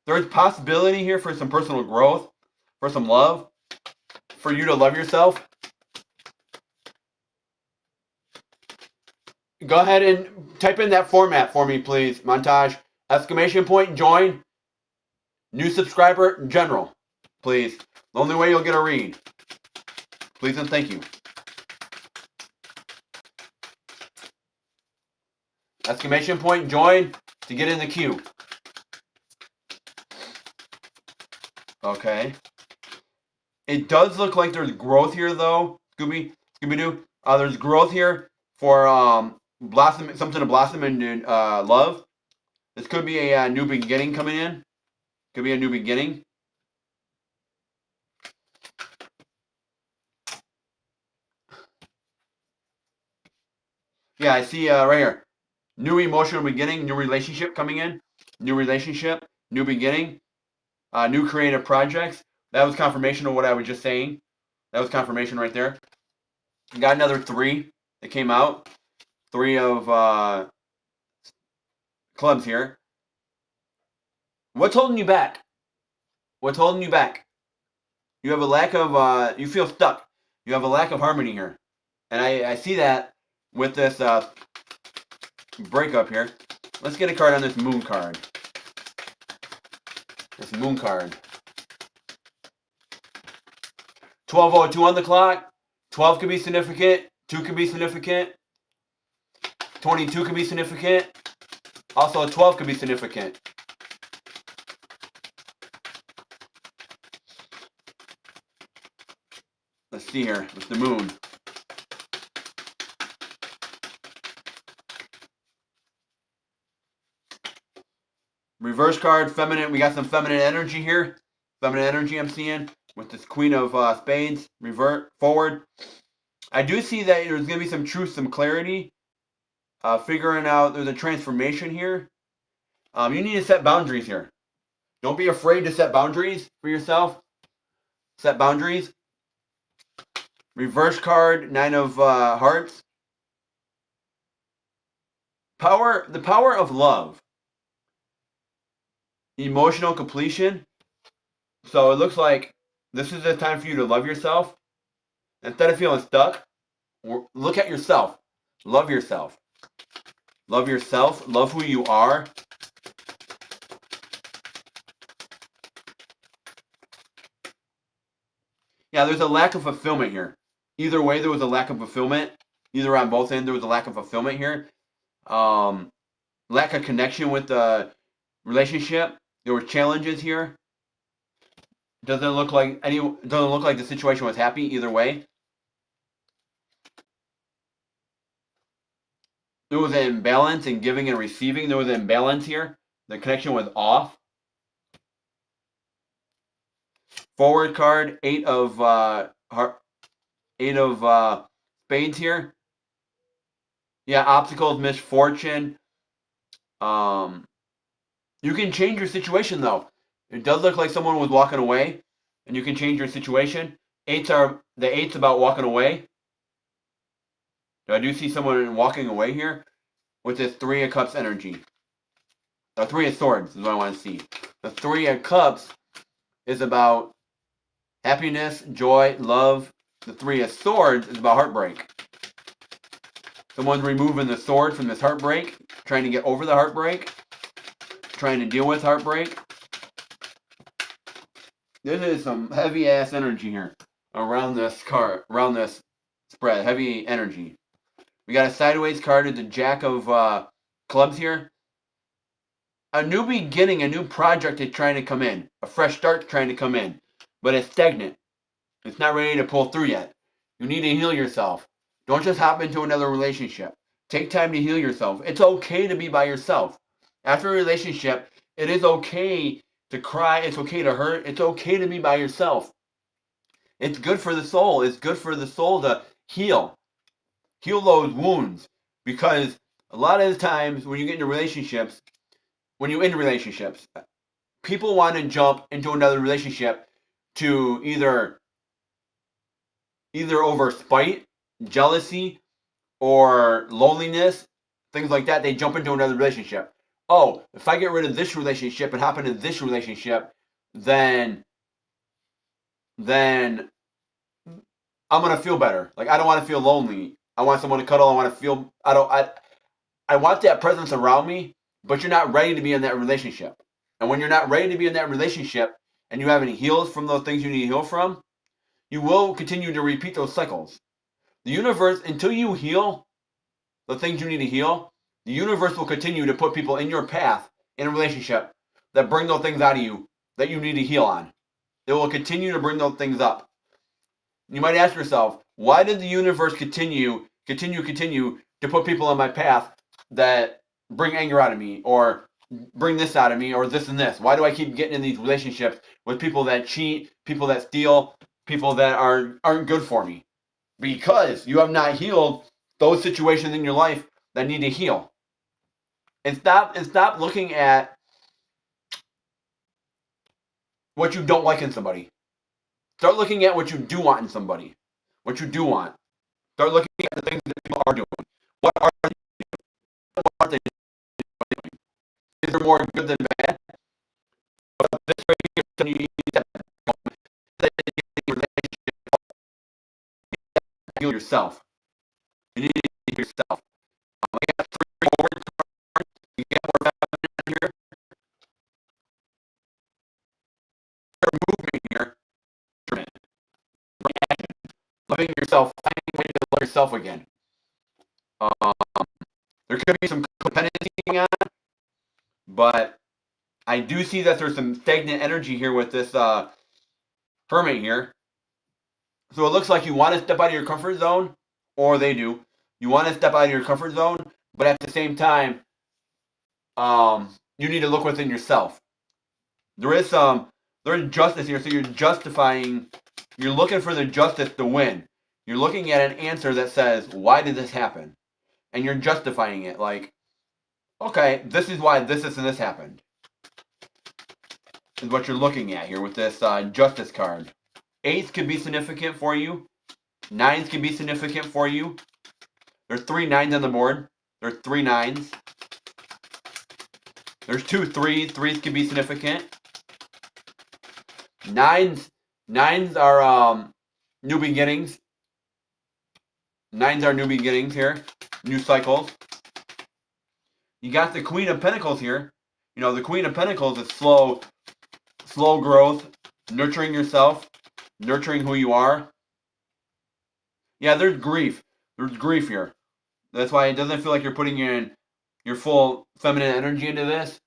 There's possibility here for some personal growth, for some love, for you to love yourself. Go ahead and type in that format for me, please. Montage. Exclamation point, join. New subscriber, general. Please. The only way you'll get a read. Please and thank you. Exclamation point, join to get in the queue. Okay. It does look like there's growth here, though. Scooby-Doo. There's growth here for something to blossom into love. This could be a new beginning coming in. Could be a new beginning. Yeah, I see right here. New emotional beginning, new relationship coming in. New relationship, new beginning, new creative projects. That was confirmation of what I was just saying. That was confirmation right there. Got another 3 that came out. 3 of clubs here. What's holding you back? What's holding you back? You have a lack of, you feel stuck. You have a lack of harmony here. And I see that with this breakup here. Let's get a card on this moon card. This moon card. 12:02 on the clock. 12 could be significant. 2 could be significant. 22 could be significant. Also, 12 could be significant. Let's see here with the moon. Reverse card, feminine. We got some feminine energy here. Feminine energy I'm seeing with this Queen of Spades. Revert forward. I do see that there's going to be some truth, some clarity. Figuring out there's a transformation here. You need to set boundaries here. Don't be afraid to set boundaries for yourself. Set boundaries. Reverse card, Nine of Hearts. The power of love. Emotional completion. So it looks like this is the time for you to love yourself. Instead of feeling stuck, look at yourself. Love yourself. Love yourself. Love who you are. Yeah, there's a lack of fulfillment here. Either way, there was a lack of fulfillment. Either on both ends, there was a lack of fulfillment here. Lack of connection with the relationship. There were challenges here. Doesn't look like the situation was happy either way. There was an imbalance in giving and receiving. There was an imbalance here. The connection was off. Forward card, Eight of Spades here. Yeah, obstacles, misfortune. You can change your situation though. It does look like someone was walking away, and you can change your situation. The eight's about walking away. I do see someone walking away here with this Three of Cups energy. The Three of Swords is what I want to see. The Three of Cups is about happiness, joy, love. The Three of Swords is about heartbreak. Someone's removing the sword from this heartbreak, trying to get over the heartbreak, trying to deal with heartbreak. This is some heavy ass energy here around this card, around this spread. Heavy energy. We got a sideways card at the Jack of Clubs here. A new beginning, a new project is trying to come in. A fresh start trying to come in. But it's stagnant. It's not ready to pull through yet. You need to heal yourself. Don't just hop into another relationship. Take time to heal yourself. It's okay to be by yourself. After a relationship, it is okay to cry. It's okay to hurt. It's okay to be by yourself. It's good for the soul. It's good for the soul to heal. Heal those wounds. Because a lot of the times when you get into relationships, people want to jump into another relationship to either over spite, jealousy, or loneliness, things like that. They jump into another relationship. Oh, if I get rid of this relationship and hop into this relationship, then I'm gonna feel better. Like, I don't want to feel lonely. I want someone to cuddle. I want that presence around me, but you're not ready to be in that relationship. And when you're not ready to be in that relationship and you haven't healed from those things you need to heal from, you will continue to repeat those cycles. The universe, until you heal the things you need to heal, the universe will continue to put people in your path in a relationship that bring those things out of you that you need to heal on. It will continue to bring those things up. You might ask yourself, why did the universe continue to put people on my path that bring anger out of me, or bring this out of me, or this and this? Why do I keep getting in these relationships with people that cheat, people that steal, people that aren't good for me? Because you have not healed those situations in your life that need to heal. And stop looking at what you don't like in somebody. Start looking at what you do want in somebody. What you do want. Start looking at the things that people are doing. What are they doing? Is there more good than bad? But this right here, you need to heal yourself. You need to heal yourself. We got three forward cards. We got more feminine here. Movement here. Loving yourself, finding a way to love yourself again. There could be some codependency going on, but I do see that there's some stagnant energy here with this Hermit here. So it looks like you want to step out of your comfort zone, or they do. You want to step out of your comfort zone, but at the same time, you need to look within yourself. There's justice here, so you're justifying, you're looking for the justice to win. You're looking at an answer that says, why did this happen? And you're justifying it, like, okay, this is why this and this happened. Is what you're looking at here with this justice card. 8s could be significant for you. 9s could be significant for you. There's 3 9s on the board. There's 3 9s. There's 2 3s. 3s could be significant. 9s are new beginnings. 9s are new beginnings here. New cycles. You got the Queen of Pentacles here. You know, the Queen of Pentacles is slow growth, nurturing yourself, nurturing who you are. Yeah, there's grief. There's grief here. That's why it doesn't feel like you're putting in your full feminine energy into this.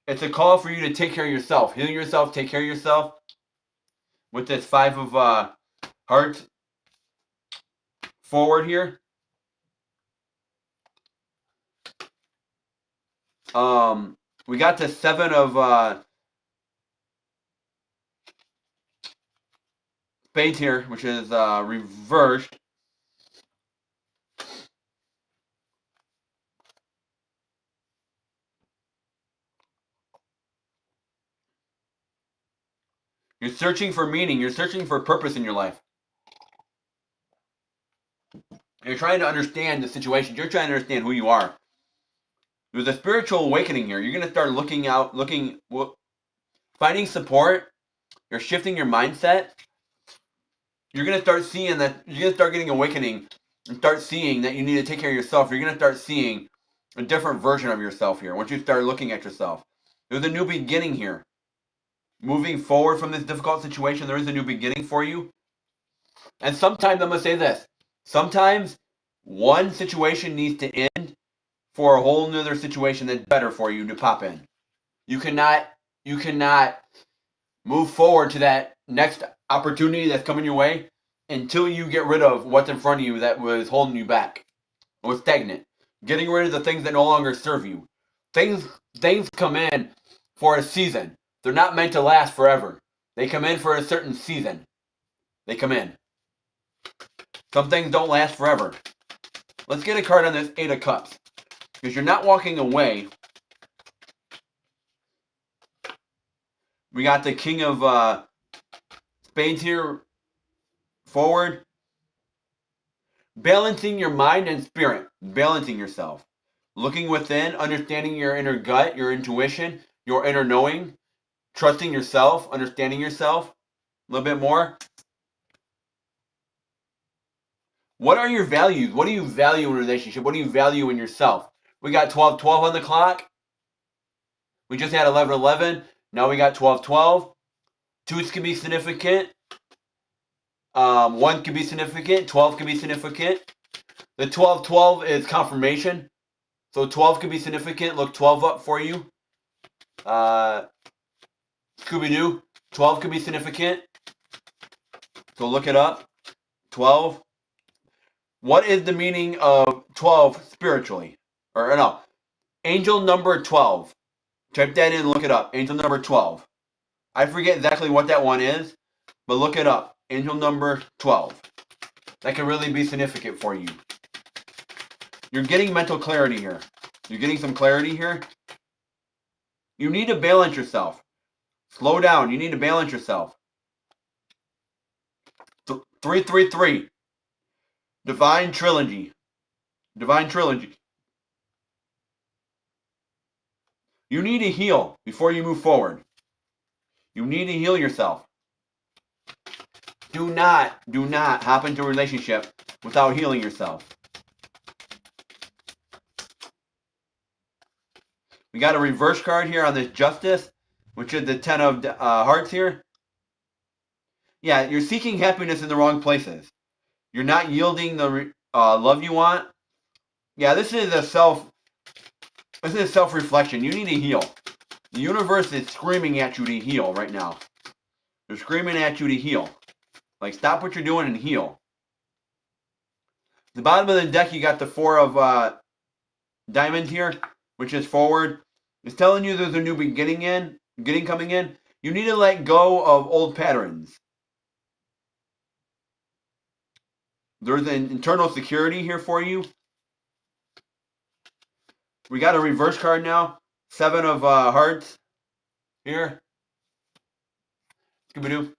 It's a call for you to take care of yourself. Heal yourself, take care of yourself. With this 5 of hearts forward here. We got the 7 of spades here, which is reversed. You're searching for meaning. You're searching for purpose in your life. You're trying to understand the situation. You're trying to understand who you are. There's a spiritual awakening here. You're going to start finding support. You're shifting your mindset. You're going to start seeing that, you're going to start getting awakening and start seeing that you need to take care of yourself. You're going to start seeing a different version of yourself here once you start looking at yourself. There's a new beginning here. Moving forward from this difficult situation, there is a new beginning for you. And sometimes, I'm going to say this, sometimes one situation needs to end for a whole nother situation that's better for you to pop in. You cannot move forward to that next opportunity that's coming your way until you get rid of what's in front of you that was holding you back, was stagnant. Getting rid of the things that no longer serve you. Things come in for a season. They're not meant to last forever. They come in for a certain season. They come in. Some things don't last forever. Let's get a card on this 8 of Cups. Because you're not walking away. We got the King of Spades here forward. Balancing your mind and spirit. Balancing yourself. Looking within, understanding your inner gut, your intuition, your inner knowing. Trusting yourself, understanding yourself a little bit more. What are your values? What do you value in a relationship? What do you value in yourself? We got 12-12 on the clock. We just had 11-11. Now we got 12-12. 2s can be significant. 1 can be significant. 12 can be significant. The 12-12 is confirmation. So 12 can be significant. Look 12 up for you. Scooby-Doo. 12 can be significant. So look it up. 12. What is the meaning of 12 spiritually? Or no. Angel number 12. Type that in and look it up. Angel number 12. I forget exactly what that one is, but look it up. Angel number 12. That can really be significant for you. You're getting mental clarity here. You're getting some clarity here. You need to balance yourself. Slow down. You need to balance yourself. 333. Divine Trilogy. Divine Trilogy. You need to heal before you move forward. You need to heal yourself. Do not hop into a relationship without healing yourself. We got a reverse card here on this Justice, which is the 10 of Hearts here. Yeah, you're seeking happiness in the wrong places. You're not yielding the love you want. Yeah, this is a self-reflection. You need to heal. The universe is screaming at you to heal right now. They're screaming at you to heal. Like, stop what you're doing and heal. The bottom of the deck, you got the 4 of Diamonds here. which is forward. It's telling you there's a new beginning coming in. You need to let go of old patterns. There's an internal security here for you. We got a reverse card now. 7 of hearts here. Scooby-Doo.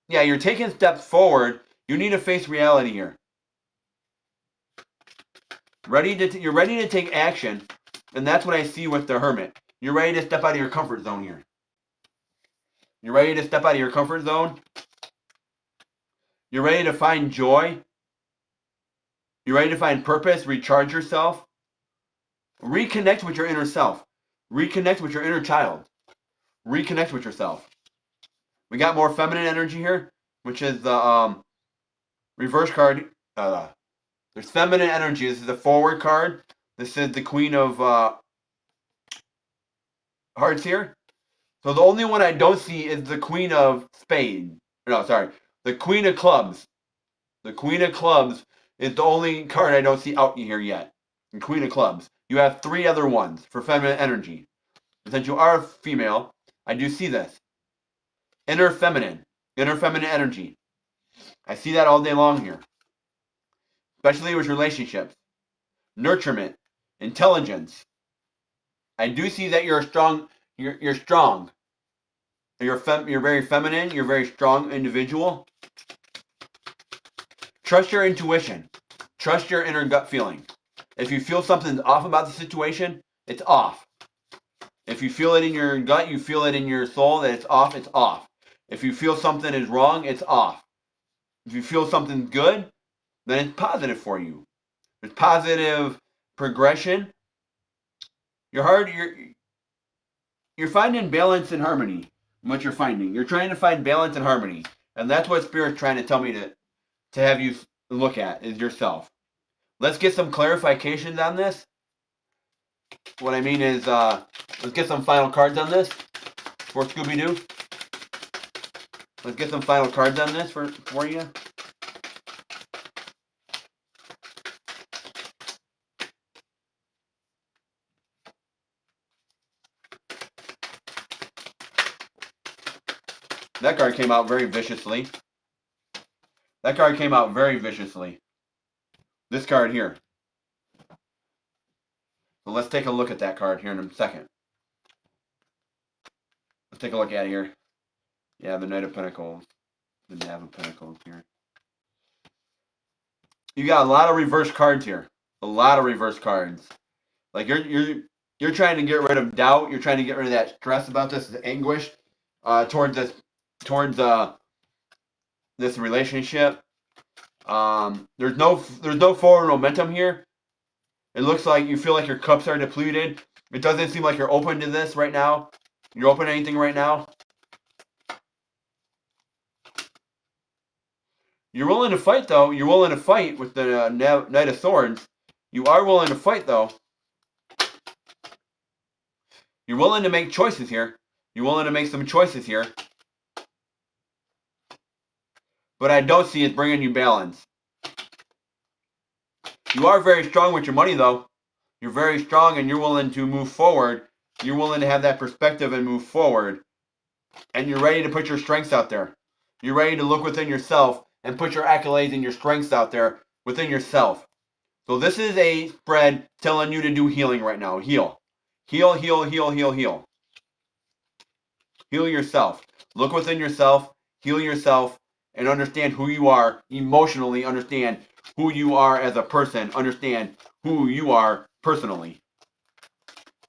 Yeah, you're taking steps forward. You need to face reality here. You're ready to take action, and that's what I see with the Hermit. You're ready to step out of your comfort zone here. You're ready to step out of your comfort zone. You're ready to find joy. You're ready to find purpose, recharge yourself. Reconnect with your inner self. Reconnect with your inner child. Reconnect with yourself. We got more feminine energy here, which is the reverse card. There's feminine energy. This is the forward card. This is the Queen of Hearts here. So the only one I don't see is the Queen of Spades. No, sorry. The Queen of Clubs. The Queen of Clubs is the only card I don't see out here yet. The Queen of Clubs. You have 3 other ones for feminine energy. And since you are a female, I do see this. Inner feminine energy. I see that all day long here. Especially with relationships. Nurturement. Intelligence. I do see that you're strong. You're strong. You're very feminine. You're a very strong individual. Trust your intuition. Trust your inner gut feeling. If you feel something's off about the situation, it's off. If you feel it in your gut, you feel it in your soul that it's off, it's off. If you feel something is wrong, it's off. If you feel something's good, then it's positive for you. There's positive progression. You're finding balance and harmony. What you're finding. You're trying to find balance and harmony. And that's what Spirit's trying to tell me to have you look at, is yourself. Let's get some clarifications on this. What I mean is, let's get some final cards on this for Scooby-Doo. Let's get some final cards on this for you. That card came out very viciously. That card came out very viciously. This card here. So let's take a look at that card here in a second. Let's take a look at it here. Yeah, the Knight of Pentacles. The Knave of Pentacles here. You got a lot of reverse cards here. A lot of reverse cards. Like you're trying to get rid of doubt. You're trying to get rid of that stress about this, the anguish towards this relationship. There's no forward momentum here. It looks like you feel like your cups are depleted. It doesn't seem like you're open to this right now. You're open to anything right now. You're willing to fight, though. You're willing to fight with the Knight of Swords. You are willing to fight, though. You're willing to make choices here. You're willing to make some choices here. But I don't see it bringing you balance. You are very strong with your money, though. You're very strong and you're willing to move forward. You're willing to have that perspective and move forward. And you're ready to put your strengths out there. You're ready to look within yourself and put your accolades and your strengths out there within yourself. So this is a spread telling you to do healing right now. Heal. Heal, heal, heal, heal, heal. Heal yourself. Look within yourself. Heal yourself. And understand who you are. Emotionally understand who you are as a person. Understand who you are personally.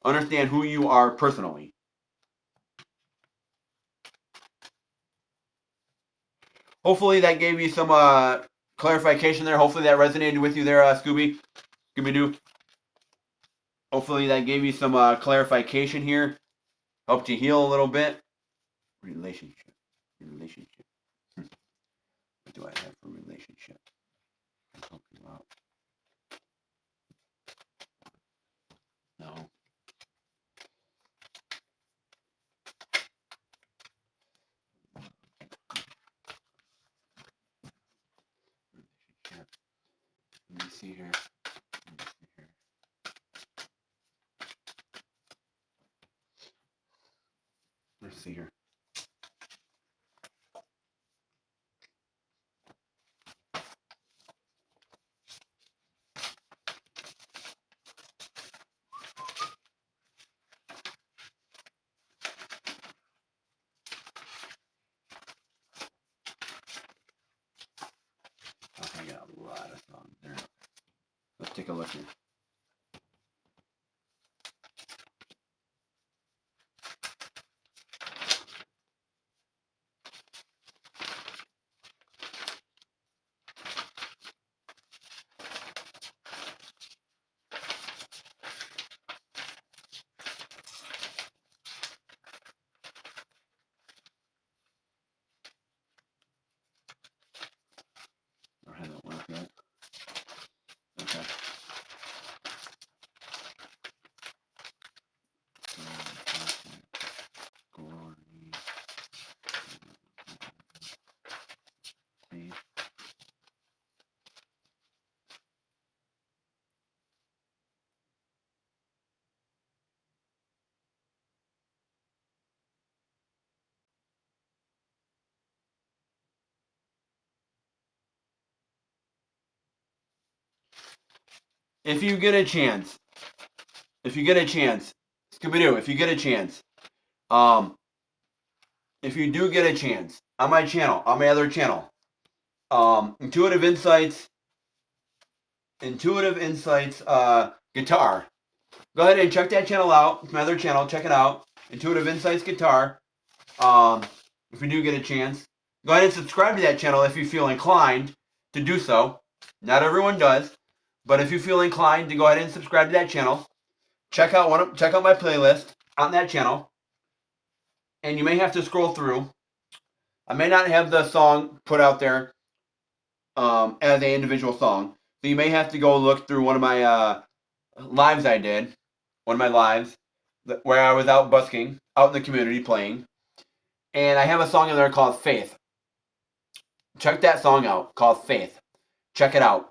Understand who you are personally. Hopefully that gave you some clarification there. Hopefully that resonated with you there, Scooby-Doo. Hopefully that gave you some clarification here. Helped you heal a little bit. Relationship. What do I have for relationship? I'll help you out. No. Relationship. Let me see here. Let's see here. I got a lot of songs there. Let's take a look here. Or hasn't worked yet. Okay. If you get a chance, Scooby-Doo, if you get a chance, if you do get a chance, on my channel, on my other channel, Intuitive Insights, Guitar. Go ahead and check that channel out. It's my other channel. Check it out. Intuitive Insights Guitar. If you do get a chance, go ahead and subscribe to that channel if you feel inclined to do so. Not everyone does, but if you feel inclined to go ahead and subscribe to that channel, check out my playlist on that channel, and you may have to scroll through. I may not have the song put out there as an individual song, so you may have to go look through one of my lives I did, one of my lives where I was out busking, out in the community playing, and I have a song in there called Faith. Check that song out, called Faith. Check it out.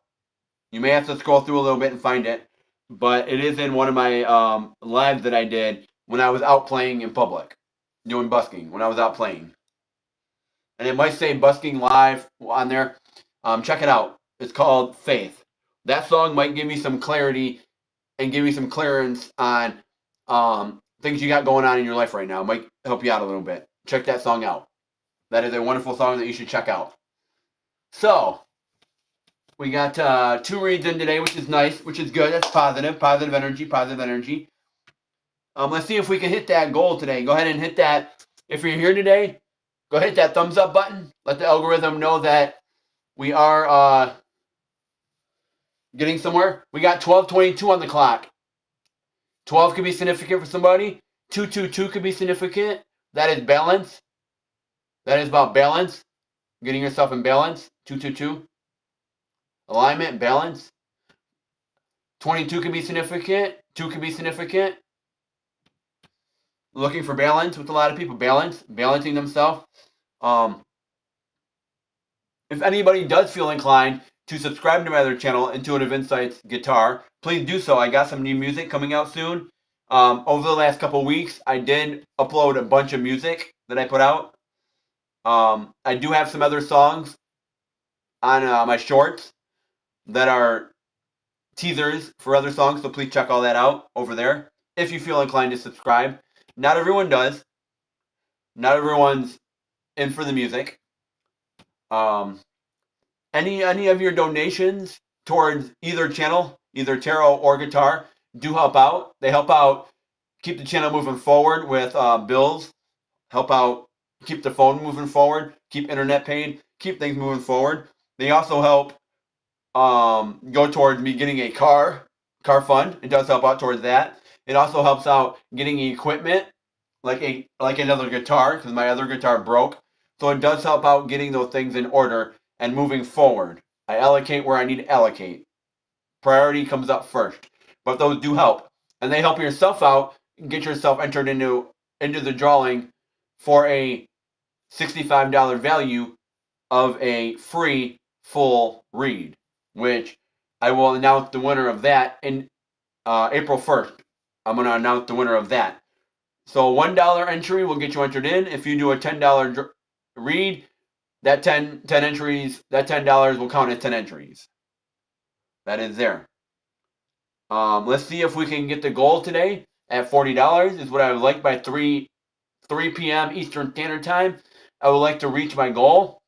You may have to scroll through a little bit and find it, but it is in one of my lives that I did when I was out playing in public, doing busking, when I was out playing. And it might say busking live on there. Check it out. It's called Faith. That song might give me some clarity and give you some clearance on things you got going on in your life right now. It might help you out a little bit. Check that song out. That is a wonderful song that you should check out. So, we got 2 reads in today, which is nice, which is good. That's positive. Positive energy, positive energy. Let's see if we can hit that goal today. Go ahead and hit that. If you're here today, go hit that thumbs up button. Let the algorithm know that we are getting somewhere. We got 12:22 on the clock. 12 could be significant for somebody. 222 could be significant. That is balance. That is about balance. Getting yourself in balance. 222. Alignment, balance. 22 could be significant. 2 could be significant. Looking for balance with a lot of people. Balancing themselves. If anybody does feel inclined to subscribe to my other channel, Intuitive Insights Guitar, please do so. I got some new music coming out soon. Over the last couple weeks, I did upload a bunch of music that I put out. I do have some other songs on my shorts that are teasers for other songs, so please check all that out over there if you feel inclined to subscribe. Not everyone does. Not everyone's in for the music. Any of your donations towards either channel, either tarot or guitar, do help out. They help out keep the channel moving forward with bills, help out keep the phone moving forward, keep internet paid, keep things moving forward. They also help go towards me getting a car fund. It does help out towards that. It also helps out getting equipment like another guitar, because my other guitar broke. So it does help out getting those things in order and moving forward. I allocate where I need to allocate. Priority comes up first. But those do help. And they help yourself out and get yourself entered into the drawing for a $65 value of a free full read, which I will announce the winner of that in April 1st. I'm going to announce the winner of that. So $1 entry will get you entered in. If you do a $10 read, that 10 entries, that $10 will count as 10 entries. That is there. Let's see if we can get the goal today at $40 is what I would like by 3 p.m. Eastern Standard Time. I would like to reach my goal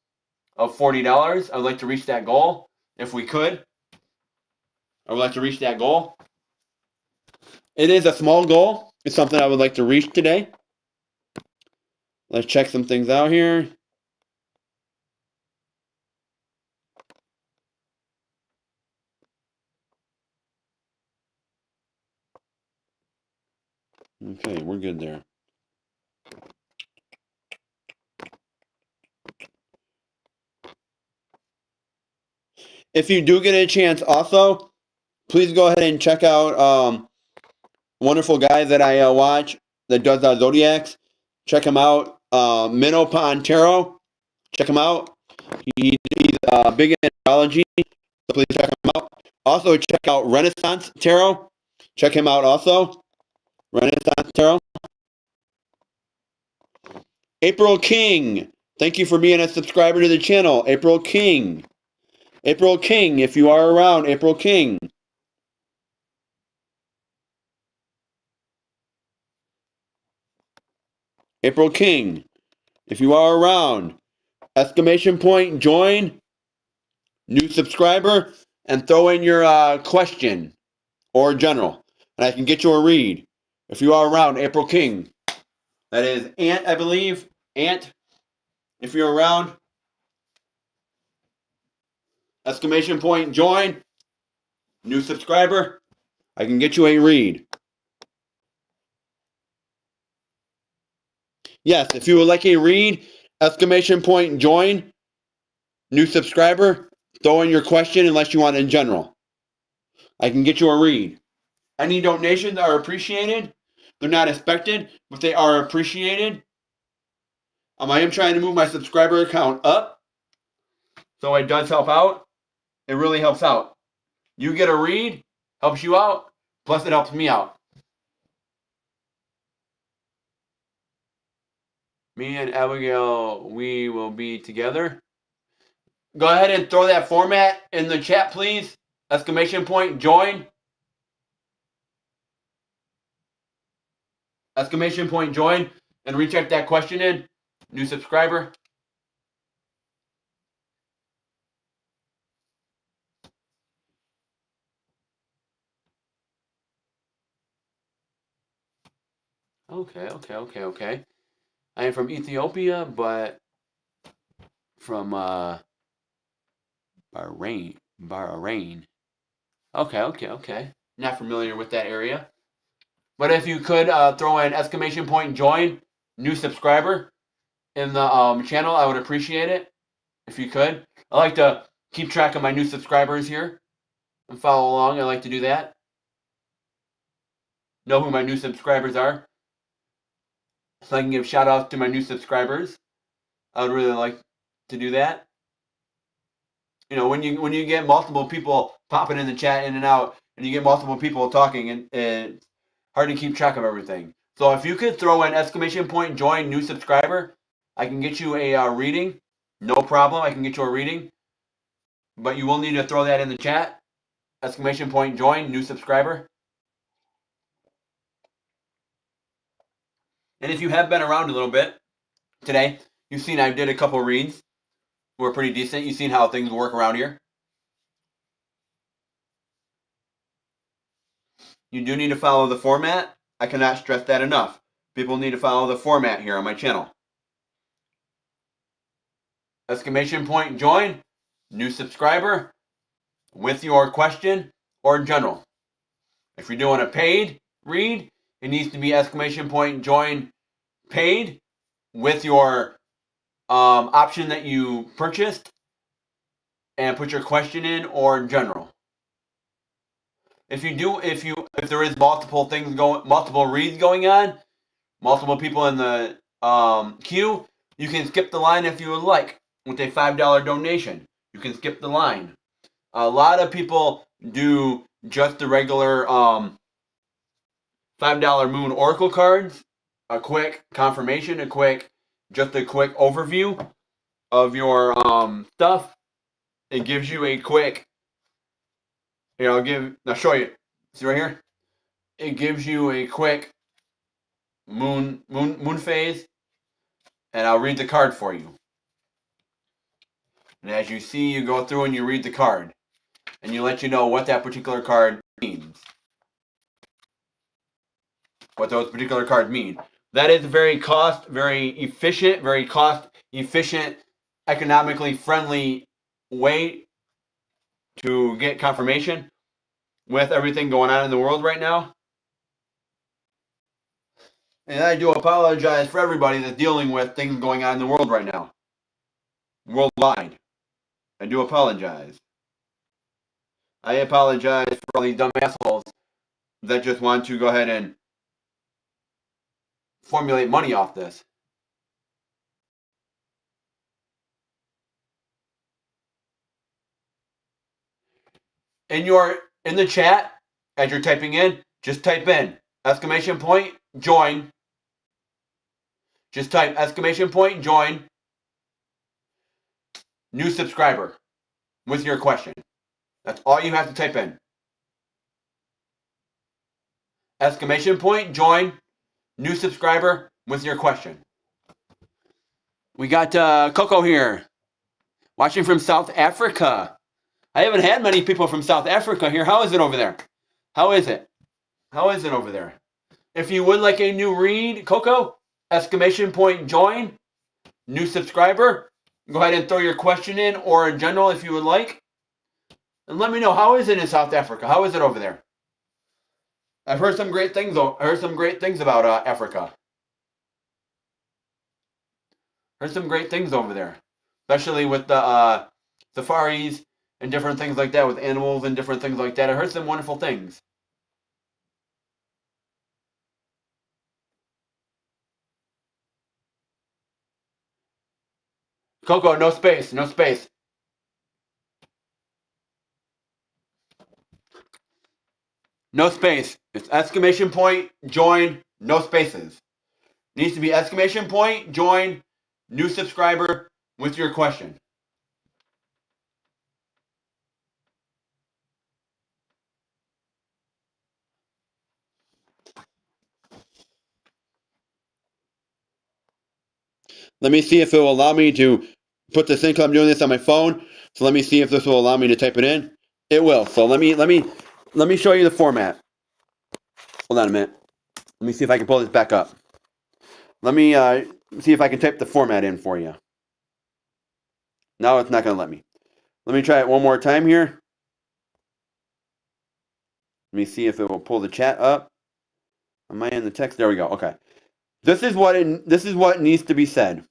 of $40. I would like to reach that goal if we could. I would like to reach that goal. It is a small goal. It's something I would like to reach today. Let's check some things out here. Okay, we're good there. If you do get a chance, also, please go ahead and check out wonderful guy that I watch that does Zodiacs. Check him out. Minnow Pond Tarot. Check him out. He's big in astrology, so please check him out. Also, check out Renaissance Tarot. Check him out also. Renaissance Tarot. April King. Thank you for being a subscriber to the channel. April King. April King, if you are around, April King. April King, if you are around, exclamation point, join, new subscriber, and throw in your question or general, and I can get you a read. If you are around, April King. That is Ant, I believe. Ant, if you're around, exclamation point, join, new subscriber, I can get you a read. Yes, if you would like a read, exclamation point, join, new subscriber, throw in your question unless you want it in general. I can get you a read. Any donations are appreciated. They're not expected, but they are appreciated. I am trying to move my subscriber count up, so it does help out. It really helps out. You get a read, helps you out, plus it helps me out. Me and Abigail, we will be together. Go ahead and throw that format in the chat, please. Exclamation point, join. Exclamation point, join, and recheck that question in. New subscriber. Okay. I am from Ethiopia, but from Bahrain. Okay. Not familiar with that area. But if you could throw in exclamation point, join, new subscriber in the channel, I would appreciate it. If you could. I like to keep track of my new subscribers here and follow along. I like to do that. Know who my new subscribers are, so I can give shout outs to my new subscribers. I would really like to do that. You know, when you get multiple people popping in the chat in and out, and you get multiple people talking, and it's hard to keep track of everything. So if you could throw an exclamation point, join, new subscriber, I can get you a reading. No problem, I can get you a reading. But you will need to throw that in the chat. Exclamation point, join, new subscriber. And if you have been around a little bit today, you've seen I did a couple reads. Were pretty decent. You've seen how things work around here. You do need to follow the format. I cannot stress that enough. People need to follow the format here on my channel. Exclamation point, join, new subscriber, with your question or general. If you're doing a paid read, it needs to be exclamation point, join, paid, with your option that you purchased, and put your question in or general. If there is multiple reads going on, multiple people in the queue, you can skip the line if you would like with a $5 donation. You can skip the line. A lot of people do just the regular $5 Moon Oracle cards, a quick confirmation, just a quick overview of your stuff. It gives you a quick, I'll show you. See right here? It gives you a quick moon phase, and I'll read the card for you. And as you see, you go through and you read the card, and you let you know what that particular card means. What those particular cards mean. That is a very cost efficient, economically friendly way to get confirmation with everything going on in the world right now. And I do apologize for everybody that's dealing with things going on in the world right now. Worldwide. I do apologize. I apologize for all these dumb assholes that just want to go ahead and formulate money off this. In the chat, as you're typing in, just type in !join. Just type !join. New subscriber with your question. That's all you have to type in. !join. New subscriber with your question. We got Coco here, watching from South Africa. I haven't had many people from South Africa here. How is it over there? How is it? How is it over there? If you would like a new read, Coco, !join. New subscriber. Go ahead and throw your question in, or in general if you would like. And let me know, how is it in South Africa? How is it over there? I've heard some great things. I heard some great things about Africa. Heard some great things over there, especially with the safaris and different things like that, with animals and different things like that. I heard some wonderful things. Coco, no space, no space. No space. It's !join, no spaces. Needs to be !join, new subscriber with your question. Let me see if it will allow me to put this in, because I'm doing this on my phone. So let me see if this will allow me to type it in. It will. So let me show you the format. Hold on a minute. Let me see if I can pull this back up. Let me see if I can type the format in for you. No, it's not going to let me. Let me try it one more time here. Let me see if it will pull the chat up. Am I in the text? There we go. Okay. This is what needs to be said.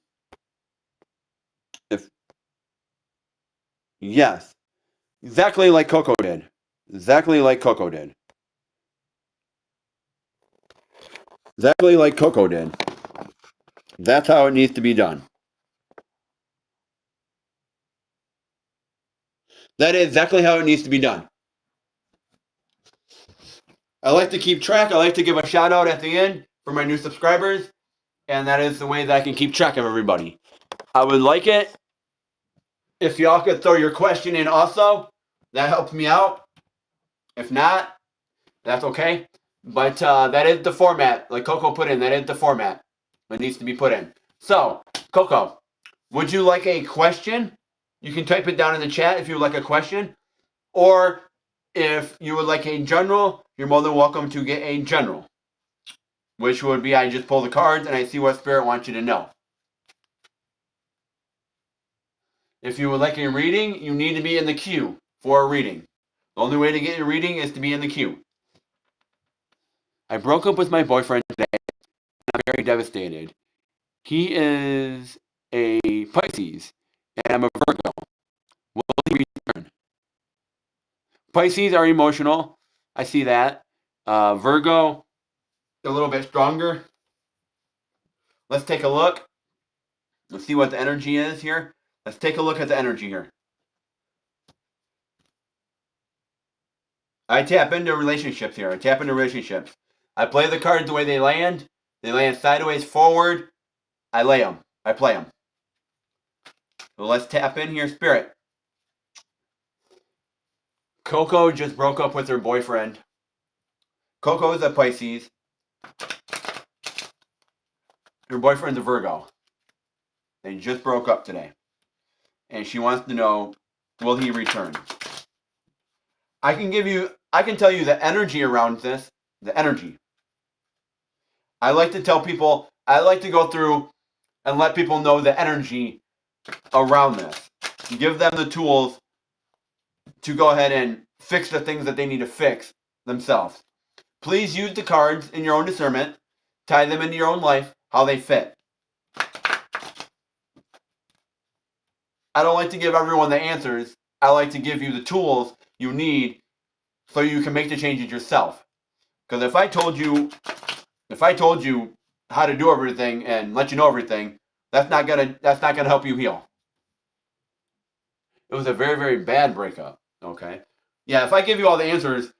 Yes. Exactly like Coco did. Exactly like Coco did. Exactly like Coco did. That's how it needs to be done. That is exactly how it needs to be done. I like to keep track. I like to give a shout out at the end for my new subscribers. And that is the way that I can keep track of everybody. I would like it if y'all could throw your question in also. That helps me out. If not, that's okay. But that is the format, like Coco put in. That is the format that needs to be put in. So, Coco, would you like a question? You can type it down in the chat if you would like a question. Or if you would like a general, you're more than welcome to get a general. Which would be, I just pull the cards and I see what Spirit wants you to know. If you would like a reading, you need to be in the queue for a reading. The only way to get a reading is to be in the queue. I broke up with my boyfriend today, and I'm very devastated. He is a Pisces, and I'm a Virgo. Will he return? Pisces are emotional. I see that. Virgo, a little bit stronger. Let's take a look. Let's see what the energy is here. Let's take a look at the energy here. I tap into relationships here. I tap into relationships. I play the cards the way they land. They land sideways forward. I lay them. I play them. So let's tap in here, Spirit. Coco just broke up with her boyfriend. Coco is a Pisces. Her boyfriend's a Virgo. They just broke up today. And she wants to know, will he return? I can tell you the energy around this, the energy. I like to tell people, I like to go through and let people know the energy around this. Give them the tools to go ahead and fix the things that they need to fix themselves. Please use the cards in your own discernment. Tie them into your own life, how they fit. I don't like to give everyone the answers. I like to give you the tools you need so you can make the changes yourself. Because if I told you how to do everything and let you know everything, that's not gonna help you heal. It was a very, very bad breakup. Okay? Yeah, if I give you all the answers,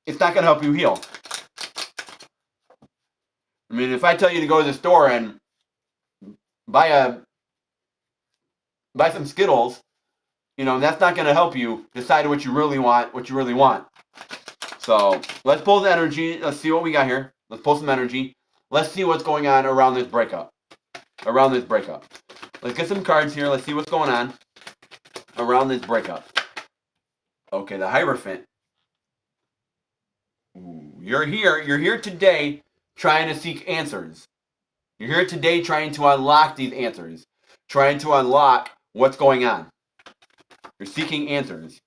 it's not gonna help you heal. I mean, if I tell you to go to the store and buy some Skittles, that's not gonna help you decide what you really want. So let's pull the energy. Let's see what we got here. Let's pull some energy. Let's see what's going on around this breakup. Let's get some cards here. Let's see what's going on around this breakup. Okay, the Hierophant. Ooh, you're here today trying to seek answers. You're here today trying to unlock these answers. Trying to unlock what's going on. You're seeking answers.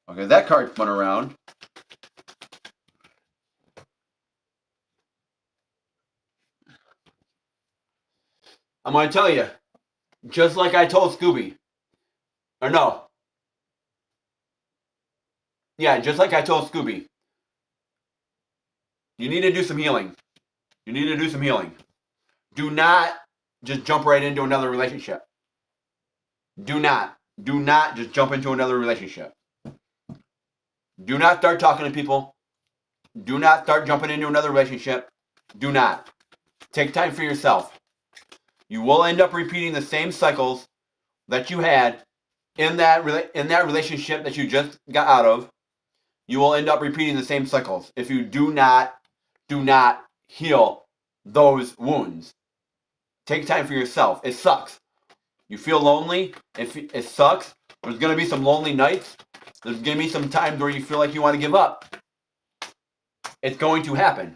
Okay, that card spun around. I'm going to tell you, just like I told Scooby, or no, yeah, just like I told Scooby, you need to do some healing. Do not just jump right into another relationship. Do not just jump into another relationship. Do not start talking to people. Do not start jumping into another relationship. Do not. Take time for yourself. You will end up repeating the same cycles that you had in that relationship that you just got out of. You will end up repeating the same cycles if you do not heal those wounds. Take time for yourself. It sucks. You feel lonely. It sucks. There's going to be some lonely nights. There's going to be some times where you feel like you want to give up. It's going to happen.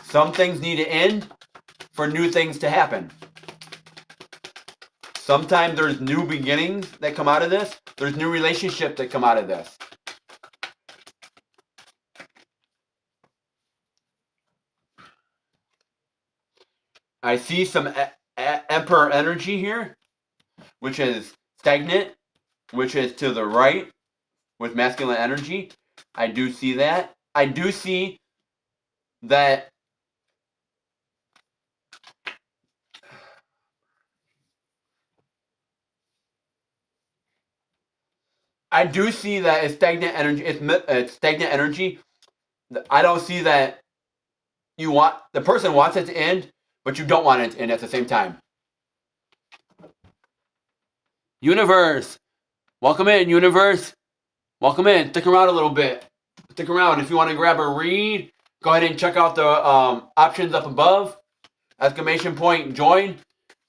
Some things need to end for new things to happen. Sometimes there's new beginnings that come out of this. There's new relationships that come out of this. I see some Emperor energy here, which is stagnant, which is to the right with masculine energy. I do see that. I do see that it's stagnant energy. It's stagnant energy. I don't see that the person wants it to end, but you don't want it to end at the same time. Universe, welcome in, universe. Welcome in. Stick around a little bit. Stick around. If you want to grab a read, go ahead and check out the options up above. Exclamation point join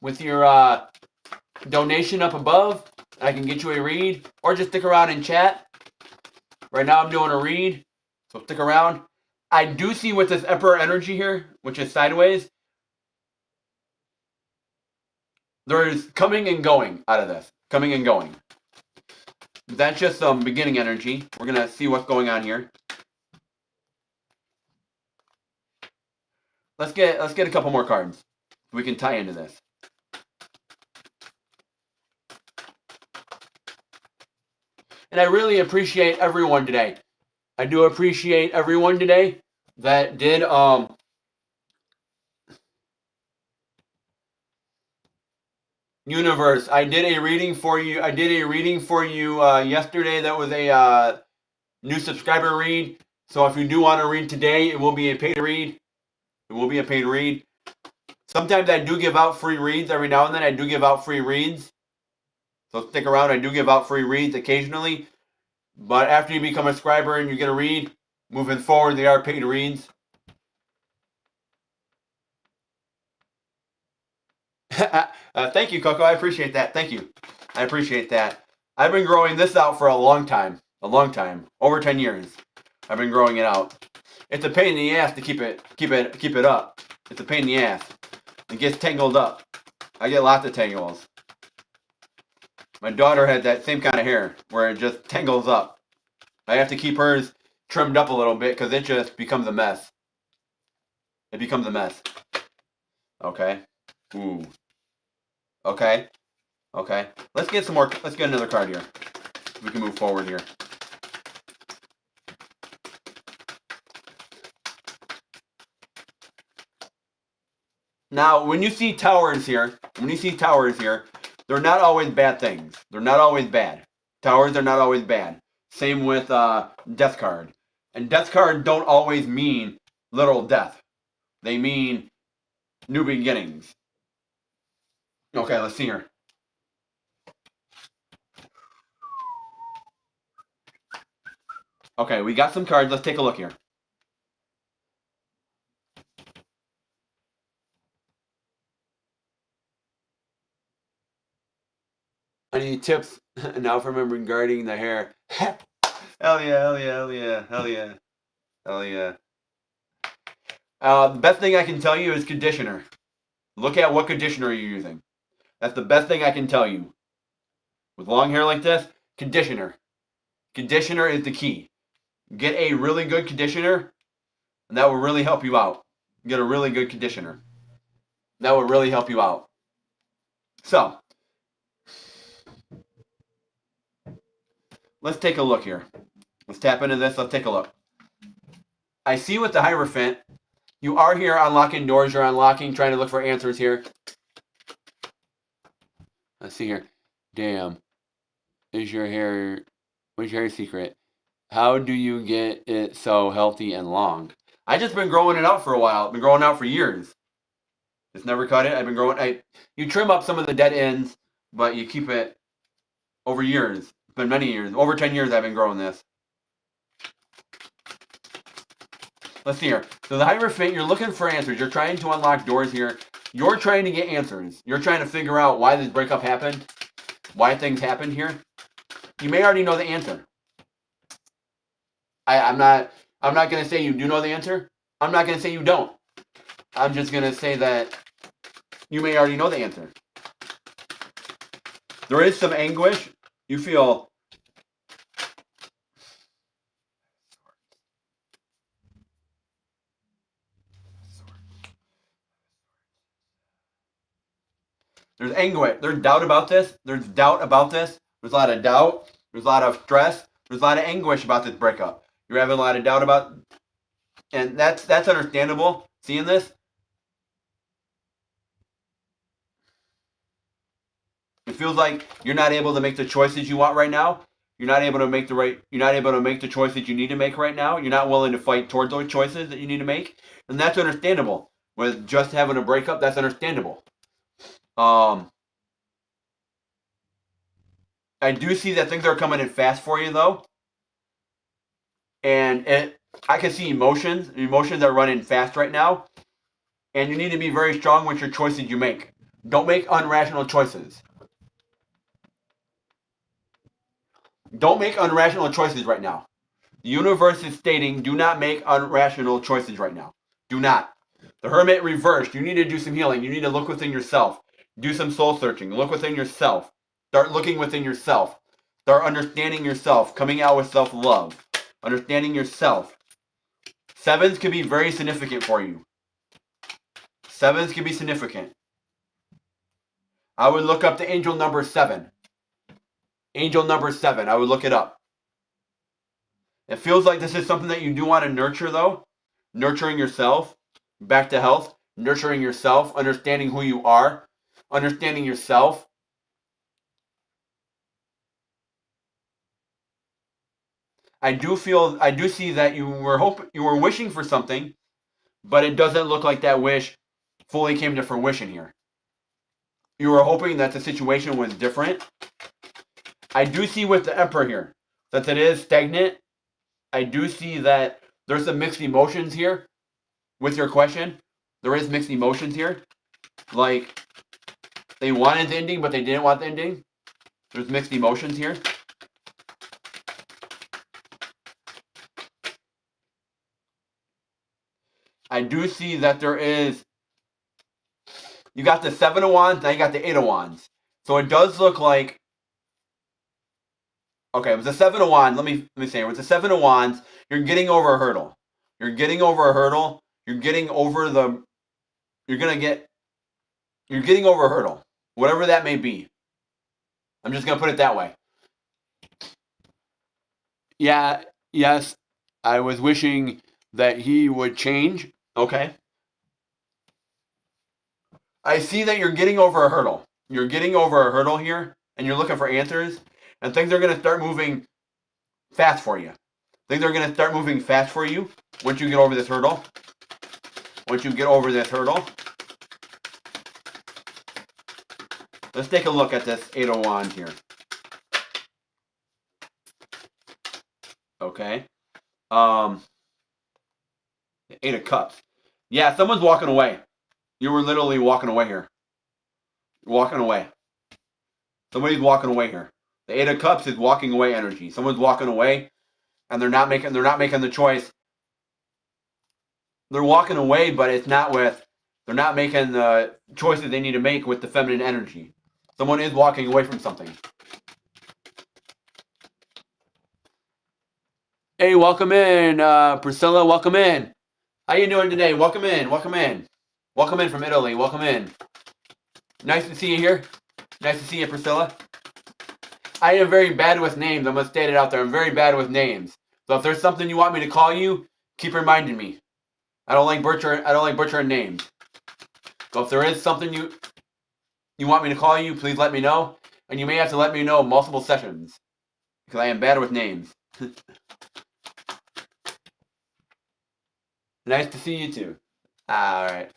with your donation up above. I can get you a read, or just stick around and chat. Right now I'm doing a read, so stick around. I do see with this Emperor energy here, which is sideways, there's coming and going out of this. Coming and going. That's just some beginning energy. We're going to see what's going on here. Let's get a couple more cards. We can tie into this. And I really appreciate everyone today. I do appreciate everyone today that did Universe. I did a reading for you. Yesterday. That was a new subscriber read. So if you do want to read today, it will be a paid read. It will be a paid read. Sometimes I do give out free reads. Every now and then I do give out free reads. So stick around. I do give out free reads occasionally. But after you become a subscriber and you get a read, moving forward, they are paid reads. Thank you, Coco. I appreciate that. Thank you. I appreciate that. I've been growing this out for a long time. Over 10 years. I've been growing it out. It's a pain in the ass to keep it up. It's a pain in the ass. It gets tangled up. I get lots of tangles. My daughter had that same kind of hair where it just tangles up. I have to keep hers trimmed up a little bit because it just becomes a mess. It becomes a mess. Okay. Ooh. Okay. Okay. Let's get some more. Let's get another card here. We can move forward here. Now, when you see towers here, they're not always bad things. They're not always bad. Towers are not always bad. Same with death card. And death card don't always mean literal death. They mean new beginnings. Okay, let's see here. Okay, we got some cards. Let's take a look here. Any tips now from regarding the hair? Hell yeah, hell yeah, hell yeah, hell yeah, hell yeah. The best thing I can tell you is conditioner. Look at what conditioner you're using. That's the best thing I can tell you. With long hair like this, conditioner. Conditioner is the key. Get a really good conditioner, and that will really help you out. Get a really good conditioner. That will really help you out. So, let's take a look here. Let's tap into this. Let's take a look. I see with the Hierophant, you are here unlocking doors. You're unlocking, trying to look for answers here. Let's see here. Damn. What's your hair secret? How do you get it so healthy and long? I just been growing it out for a while. I've been growing out for years. Just never cut it. I've been growing. You trim up some of the dead ends, but you keep it over years. It's been many years. Over 10 years I've been growing this. Let's see here. So the Hierophant, you're looking for answers. You're trying to unlock doors here. You're trying to get answers. You're trying to figure out why this breakup happened, why things happened here. You may already know the answer. I'm not going to say you do know the answer. I'm not going to say you don't. I'm just going to say that you may already know the answer. There is some anguish. You feel there's anguish. There's doubt about this. There's doubt about this. There's a lot of doubt. There's a lot of stress. There's a lot of anguish about this breakup. You're having a lot of doubt about, and that's understandable. Seeing this, it feels like you're not able to make the choices you want right now. You're not able to make the choices you need to make right now. You're not willing to fight towards those choices that you need to make, and that's understandable. With just having a breakup, that's understandable. I do see that things are coming in fast for you though, and I can see emotions. Emotions are running fast right now, and you need to be very strong with your choices you make. Don't make irrational choices. Don't make irrational choices right now. The universe is stating, do not make irrational choices right now. Do not. The Hermit reversed. You need to do some healing. You need to look within yourself. Do some soul searching. Look within yourself. Start looking within yourself. Start understanding yourself. Coming out with self-love. Understanding yourself. Sevens can be very significant for you. Sevens can be significant. I would look up the angel number 7. Angel number 7. I would look it up. It feels like this is something that you do want to nurture, though. Nurturing yourself. Back to health. Nurturing yourself. Understanding who you are. Understanding yourself. I do see that you were wishing for something, but it doesn't look like that wish fully came to fruition here. You were hoping that the situation was different. I do see with the Emperor here that it is stagnant. I do see that there's some mixed emotions here with your question. There is mixed emotions here. Like, they wanted the ending, but they didn't want the ending. There's mixed emotions here. I do see that there is, you got the 7 of Wands, now you got the 8 of Wands. So it does look like, okay, it was a 7 of Wands. Let me say, it was a 7 of Wands. You're getting over a hurdle. You're getting over a hurdle. You're getting over the, you're getting over a hurdle. Whatever that may be. I'm just going to put it that way. Yeah, yes, I was wishing that he would change. Okay. I see that you're getting over a hurdle. You're getting over a hurdle here, and you're looking for answers, and things are going to start moving fast for you. Things are going to start moving fast for you once you get over this hurdle. Once you get over this hurdle. Let's take a look at this 8 of Wands here. Okay. The 8 of Cups. Yeah, someone's walking away. You were literally walking away here. Walking away. Somebody's walking away here. The 8 of Cups is walking away energy. Someone's walking away, and they're not making the choice. They're walking away, but it's not with. They're not making the choices they need to make with the feminine energy. Someone is walking away from something. Hey, welcome in, Priscilla. Welcome in. How you doing today? Welcome in. Welcome in. Welcome in from Italy. Welcome in. Nice to see you here. Nice to see you, Priscilla. I am very bad with names. I'm gonna state it out there. I'm very bad with names. So if there's something you want me to call you, keep reminding me. I don't like butchering names. So if there is something you want me to call you, please let me know. And you may have to let me know multiple sessions. Because I am bad with names. Nice to see you too. Alright.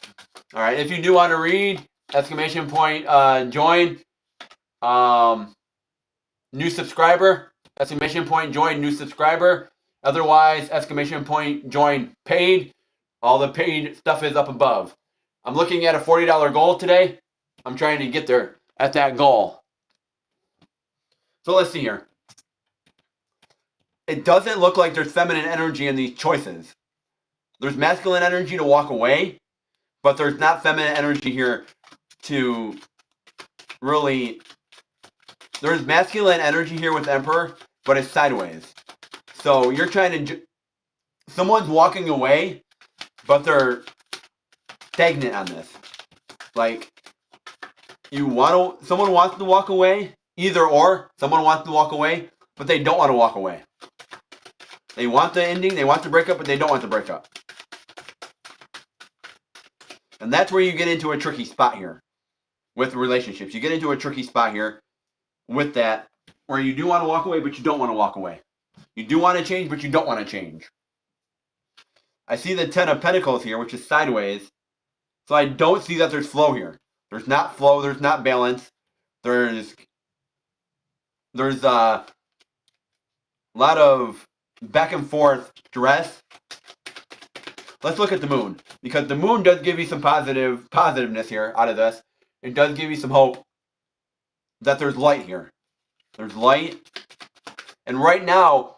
Alright, if you do want to read, exclamation point, join. New subscriber, exclamation point, join, new subscriber. Otherwise, exclamation point, join, paid. All the paid stuff is up above. I'm looking at a $40 goal today. I'm trying to get there at that goal. So let's see here. It doesn't look like there's feminine energy in these choices. There's masculine energy to walk away, but there's not feminine energy here to really. There's masculine energy here with Emperor, but it's sideways. So you're trying to. Someone's walking away, but they're stagnant on this. Like, someone wants to walk away, either or. Someone wants to walk away, but they don't want to walk away. They want the ending, they want to break up, but they don't want to break up. And that's where you get into a tricky spot here with relationships. You get into a tricky spot here with that, where you do want to walk away, but you don't want to walk away. You do want to change, but you don't want to change. I see the 10 of Pentacles here, which is sideways. So I don't see that there's flow here. There's not flow, there's not balance. There's a lot of back and forth stress. Let's look at the moon, because the moon does give you some positiveness here out of this. It does give you some hope that there's light here. There's light. And right now,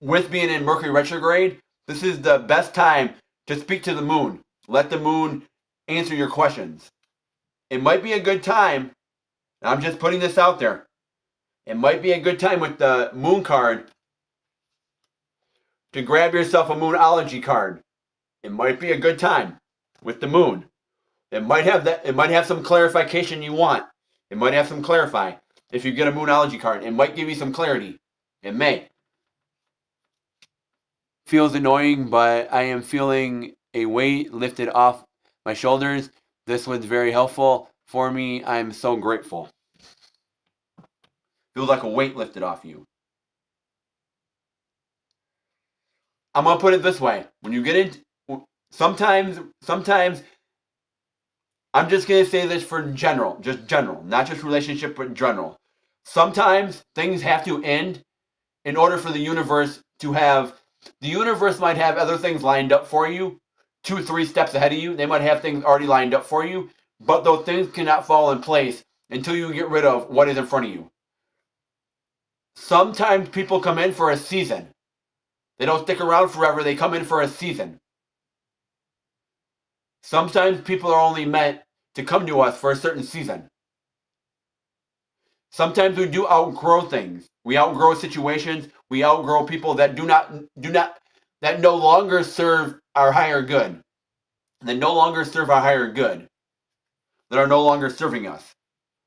with being in Mercury retrograde, this is the best time to speak to the moon. Let the moon answer your questions. It might be a good time, and I'm just putting this out there. It might be a good time with the moon card to grab yourself a moonology card. It might be a good time with the moon. It might have some clarification you want. It might have some clarify. If you get a moonology card, it might give you some clarity. It may. Feels annoying, but I am feeling a weight lifted off my shoulders. This was very helpful for me. I'm so grateful. Feels like a weight lifted off you. I'm going to put it this way. When you get into, sometimes, I'm just going to say this for general, just general, not just relationship, but general. Sometimes things have to end in order for the universe might have other things lined up for you, 2-3 steps ahead of you. They might have things already lined up for you, but those things cannot fall in place until you get rid of what is in front of you. Sometimes people come in for a season. They don't stick around forever. They come in for a season. Sometimes people are only meant to come to us for a certain season. Sometimes we do outgrow things. We outgrow situations. We outgrow people that that no longer serve our higher good. That no longer serve our higher good. That are no longer serving us.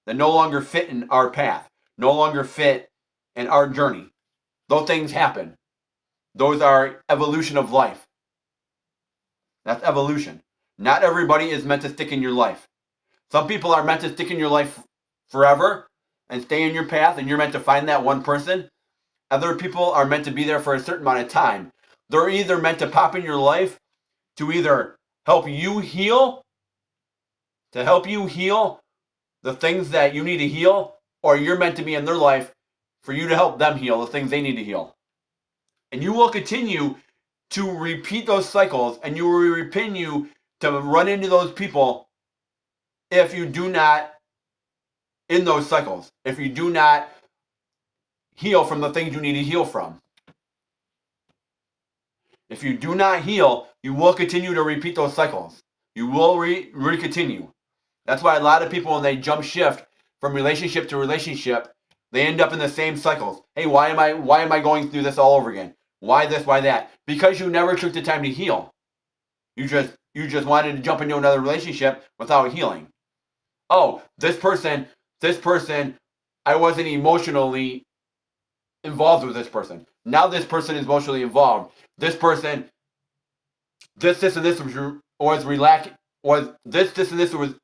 That no longer fit in our path. No longer fit in our journey. Those things happen. Those are evolution of life. That's evolution. Not everybody is meant to stick in your life. Some people are meant to stick in your life forever and stay in your path, and you're meant to find that one person. Other people are meant to be there for a certain amount of time. They're either meant to pop in your life to either help you heal, the things that you need to heal, or you're meant to be in their life for you to help them heal the things they need to heal. And you will continue to repeat those cycles, and you will continue to run into those people if you do not, in those cycles, if you do not heal from the things you need to heal from. If you do not heal, you will continue to repeat those cycles. You will continue. That's why a lot of people, when they jump shift from relationship to relationship, they end up in the same cycles. Hey, why am I going through this all over again? Why this, why that? Because you never took the time to heal. You just wanted to jump into another relationship without healing. Oh, this person, I wasn't emotionally involved with this person. Now this person is emotionally involved. This person, this and this was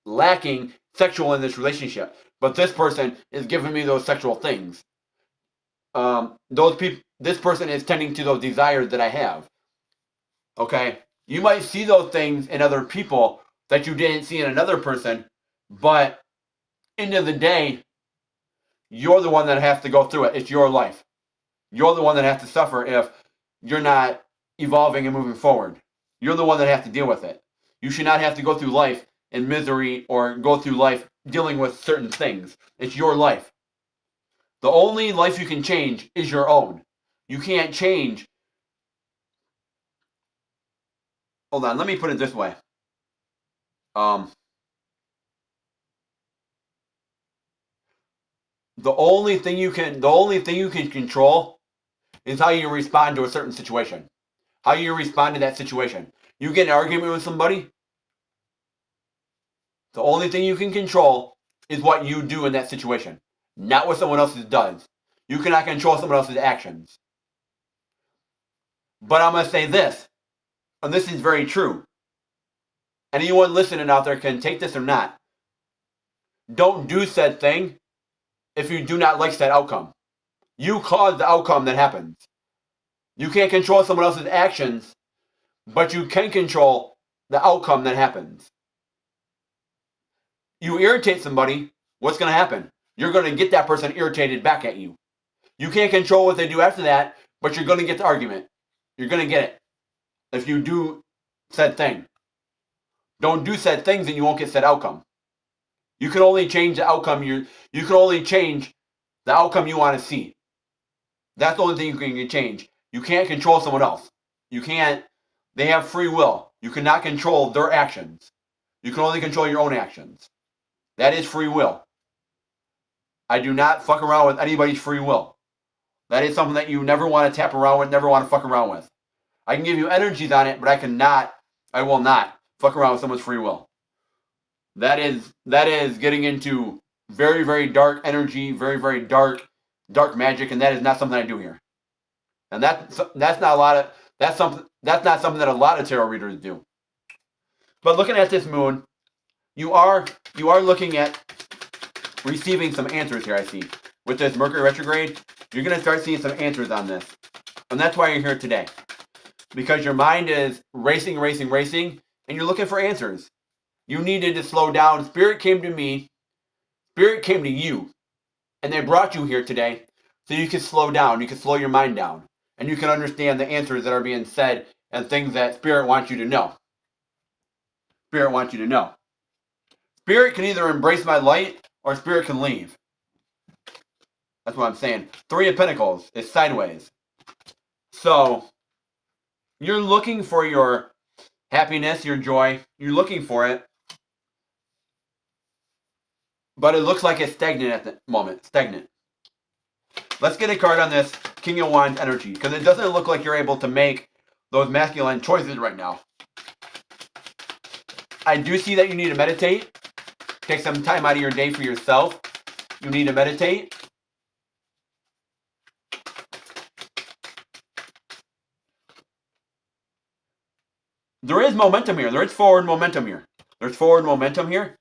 lacking sexual in this relationship. But this person is giving me those sexual things. This person is tending to those desires that I have. Okay? You might see those things in other people that you didn't see in another person, but end of the day, you're the one that has to go through it. It's your life. You're the one that has to suffer if you're not evolving and moving forward. You're the one that has to deal with it. You should not have to go through life in misery or go through life dealing with certain things. It's your life. The only life you can change is your own. You can't change. Hold on, let me put it this way. The only thing you can control is how you respond to a certain situation. How you respond to that situation. You get in an argument with somebody, the only thing you can control is what you do in that situation, not what someone else does. You cannot control someone else's actions. But I'm going to say this, and this is very true. Anyone listening out there can take this or not. Don't do said thing if you do not like said outcome. You cause the outcome that happens. You can't control someone else's actions, but you can control the outcome that happens. You irritate somebody, what's going to happen? You're going to get that person irritated back at you. You can't control what they do after that, but you're going to get the argument. You're going to get it if you do said thing. Don't do said things and you won't get said outcome. You can only change the outcome. You can only change the outcome you want to see. That's the only thing you can change. You can't control someone else. You can't. They have free will. You cannot control their actions. You can only control your own actions. That is free will. I do not fuck around with anybody's free will. That is something that you never want to tap around with, never want to fuck around with. I can give you energies on it, but I will not fuck around with someone's free will. That is getting into very, very dark energy, very, very dark magic, and that is not something I do here. And that's not something that a lot of tarot readers do. But looking at this moon, you are looking at receiving some answers here, I see. With this Mercury retrograde, you're going to start seeing some answers on this. And that's why you're here today. because your mind is racing, and you're looking for answers. You needed to slow down. Spirit came to me. Spirit came to you. And they brought you here today so you can slow down. You can slow your mind down. And you can understand the answers that are being said and things that Spirit wants you to know. Spirit wants you to know. Spirit can either embrace my light or Spirit can leave. That's what I'm saying. Three of Pentacles is sideways. So, you're looking for your happiness, your joy. You're looking for it. But it looks like it's stagnant at the moment. Stagnant. Let's get a card on this King of Wands energy, because it doesn't look like you're able to make those masculine choices right now. I do see that you need to meditate. Take some time out of your day for yourself. You need to meditate. There is momentum here. There is forward momentum here. There's forward momentum here.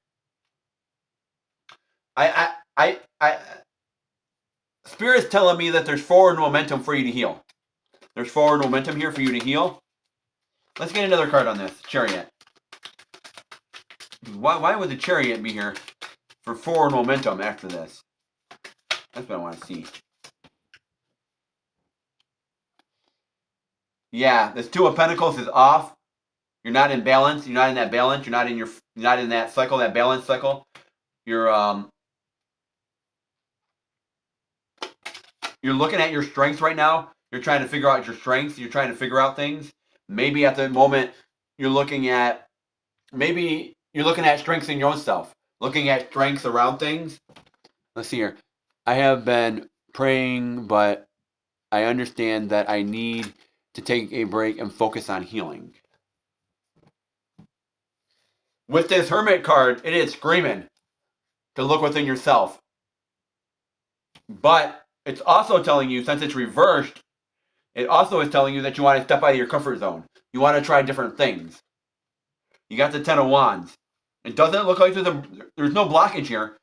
Spirit's telling me that there's forward momentum for you to heal. There's forward momentum here for you to heal. Let's get another card on this. Chariot. Why would the Chariot be here for forward momentum after this? That's what I want to see. Yeah, this Two of Pentacles is off. You're not in balance. You're not in that balance. You're not in that cycle, that balance cycle. You're looking at your strengths right now. You're trying to figure out your strengths. You're trying to figure out things. Maybe at the moment you're looking at strengths in your own self. Looking at strengths around things. Let's see here. I have been praying, but I understand that I need to take a break and focus on healing. With this Hermit card, it is screaming to look within yourself. But it's also telling you, since it's reversed, it also is telling you that you want to step out of your comfort zone. You want to try different things. You got the Ten of Wands. It doesn't look like there's no blockage here.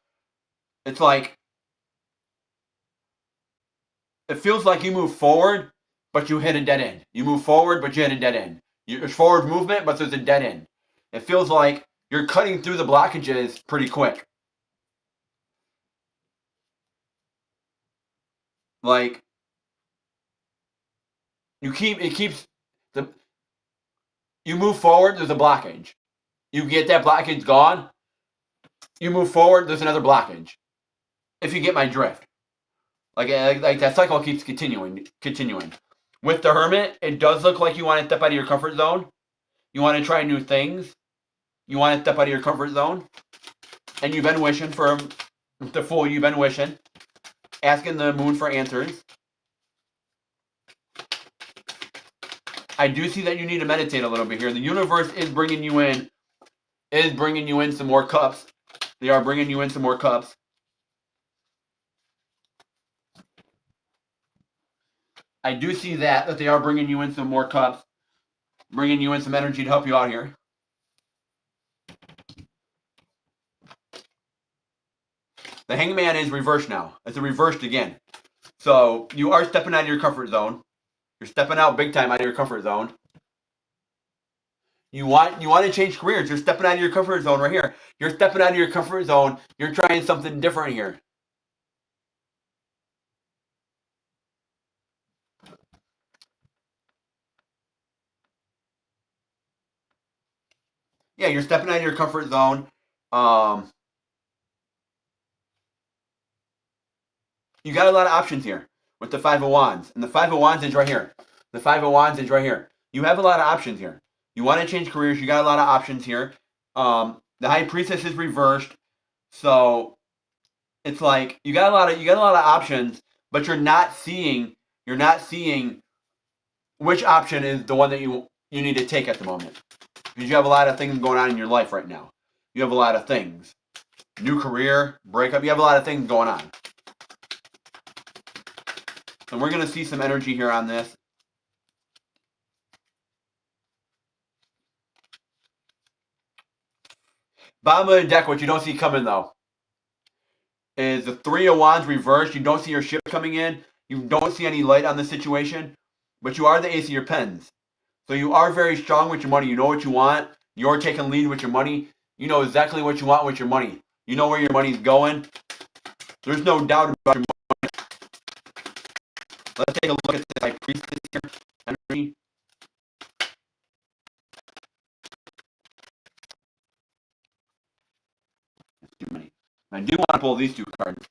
It's like, it feels like you move forward, but you hit a dead end. You move forward, but you hit a dead end. There's forward movement, but there's a dead end. It feels like you're cutting through the blockages pretty quick. Like, you move forward, there's a blockage. You get that blockage gone, you move forward, there's another blockage. If you get my drift. Like that cycle keeps continuing. With the Hermit, it does look like you want to step out of your comfort zone. You want to try new things. You want to step out of your comfort zone. And you've been wishing for the Fool. You've been wishing. Asking the Moon for answers. I do see that you need to meditate a little bit here. The universe is bringing you in some more cups. They are bringing you in some more cups. I do see that they are bringing you in some more cups. Bringing you in some energy to help you out here. The Hangman is reversed now. It's reversed again. So you are stepping out of your comfort zone. You're stepping out big time out of your comfort zone. You want to change careers. You're stepping out of your comfort zone right here. You're stepping out of your comfort zone. You're trying something different here. Yeah, you're stepping out of your comfort zone. You got a lot of options here with the Five of Wands. And the Five of Wands is right here. The Five of Wands is right here. You have a lot of options here. You want to change careers. You got a lot of options here. The High Priestess is reversed. So it's like you got a lot of options, but you're not seeing which option is the one that you need to take at the moment. Because you have a lot of things going on in your life right now. You have a lot of things. New career, breakup. You have a lot of things going on. And we're going to see some energy here on this. Bottom of the deck, what you don't see coming, though, is the Three of Wands reversed. You don't see your ship coming in. You don't see any light on the situation. But you are the Ace of your Pens. So you are very strong with your money. You know what you want. You're taking lead with your money. You know exactly what you want with your money. You know where your money's going. There's no doubt about your money. Let's take a look at this High Priestess here. Energy. That's too many. I do want to pull these two cards.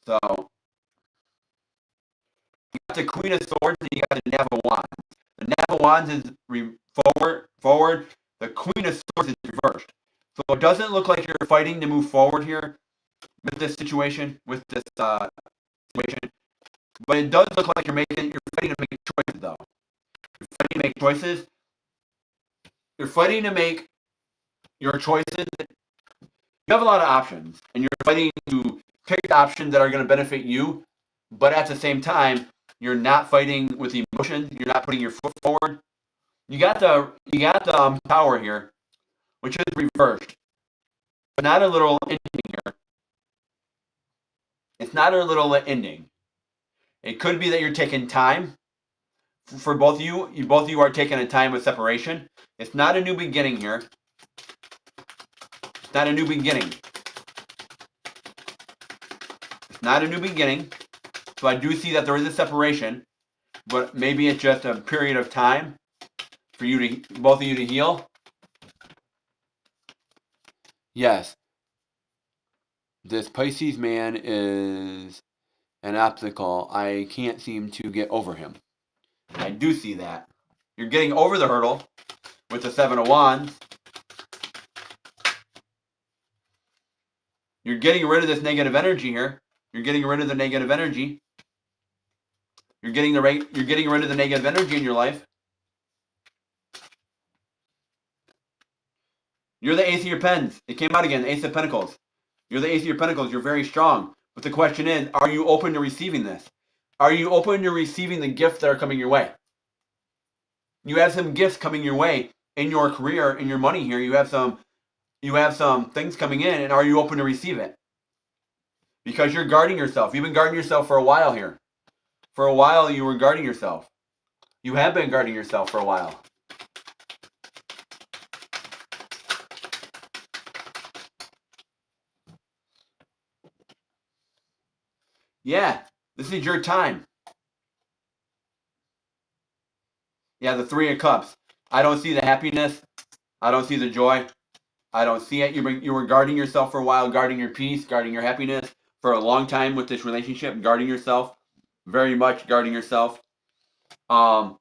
So you got the Queen of Swords and you got the Knave of Wands. The Knave of Wands is forward. The Queen of Swords is reversed. So it doesn't look like you're fighting to move forward here with this situation, situation. But it does look like you're fighting to make choices, though. You're fighting to make choices. You're fighting to make your choices. You have a lot of options, and you're fighting to pick options that are going to benefit you. But at the same time, you're not fighting with emotions. You're not putting your foot forward. You got the Tower here, which is reversed. But not a little ending here. It's not a little ending. It could be that you're taking time. For both of you, both of you are taking a time of separation. It's not a new beginning here. It's not a new beginning. It's not a new beginning. So I do see that there is a separation, but maybe it's just a period of time for both of you to heal. Yes. This Pisces man is an obstacle. I can't seem to get over him. I do see that. You're getting over the hurdle with the Seven of Wands. You're getting rid of this negative energy here. You're getting rid of the negative energy. You're getting rid of the negative energy in your life. You're the Ace of your Pens. It came out again, Ace of Pentacles. You're the Ace of your Pentacles. You're very strong. But the question is, are you open to receiving this? Are you open to receiving the gifts that are coming your way? You have some gifts coming your way in your career, in your money here. You have some things coming in, and are you open to receive it? Because you're guarding yourself. You've been guarding yourself for a while here. For a while, you were guarding yourself. You have been guarding yourself for a while. Yeah, this is your time. Yeah, the Three of Cups. I don't see the happiness. I don't see the joy. I don't see it. You were guarding yourself for a while, guarding your peace, guarding your happiness for a long time with this relationship, guarding yourself, very much guarding yourself. You're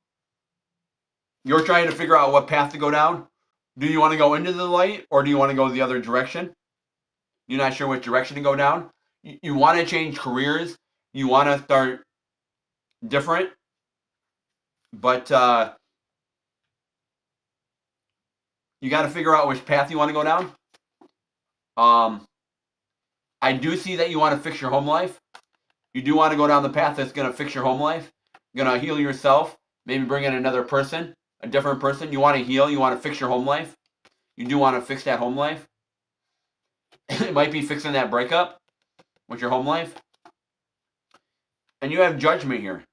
trying to figure out what path to go down. Do you want to go into the light or do you want to go the other direction? You're not sure which direction to go down. You want to change careers. You want to start different. But you got to figure out which path you want to go down. I do see that you want to fix your home life. You do want to go down the path that's going to fix your home life. You're going to heal yourself. Maybe bring in another person, a different person. You want to heal. You want to fix your home life. You do want to fix that home life. It might be fixing that breakup with your home life. And you have Judgment here.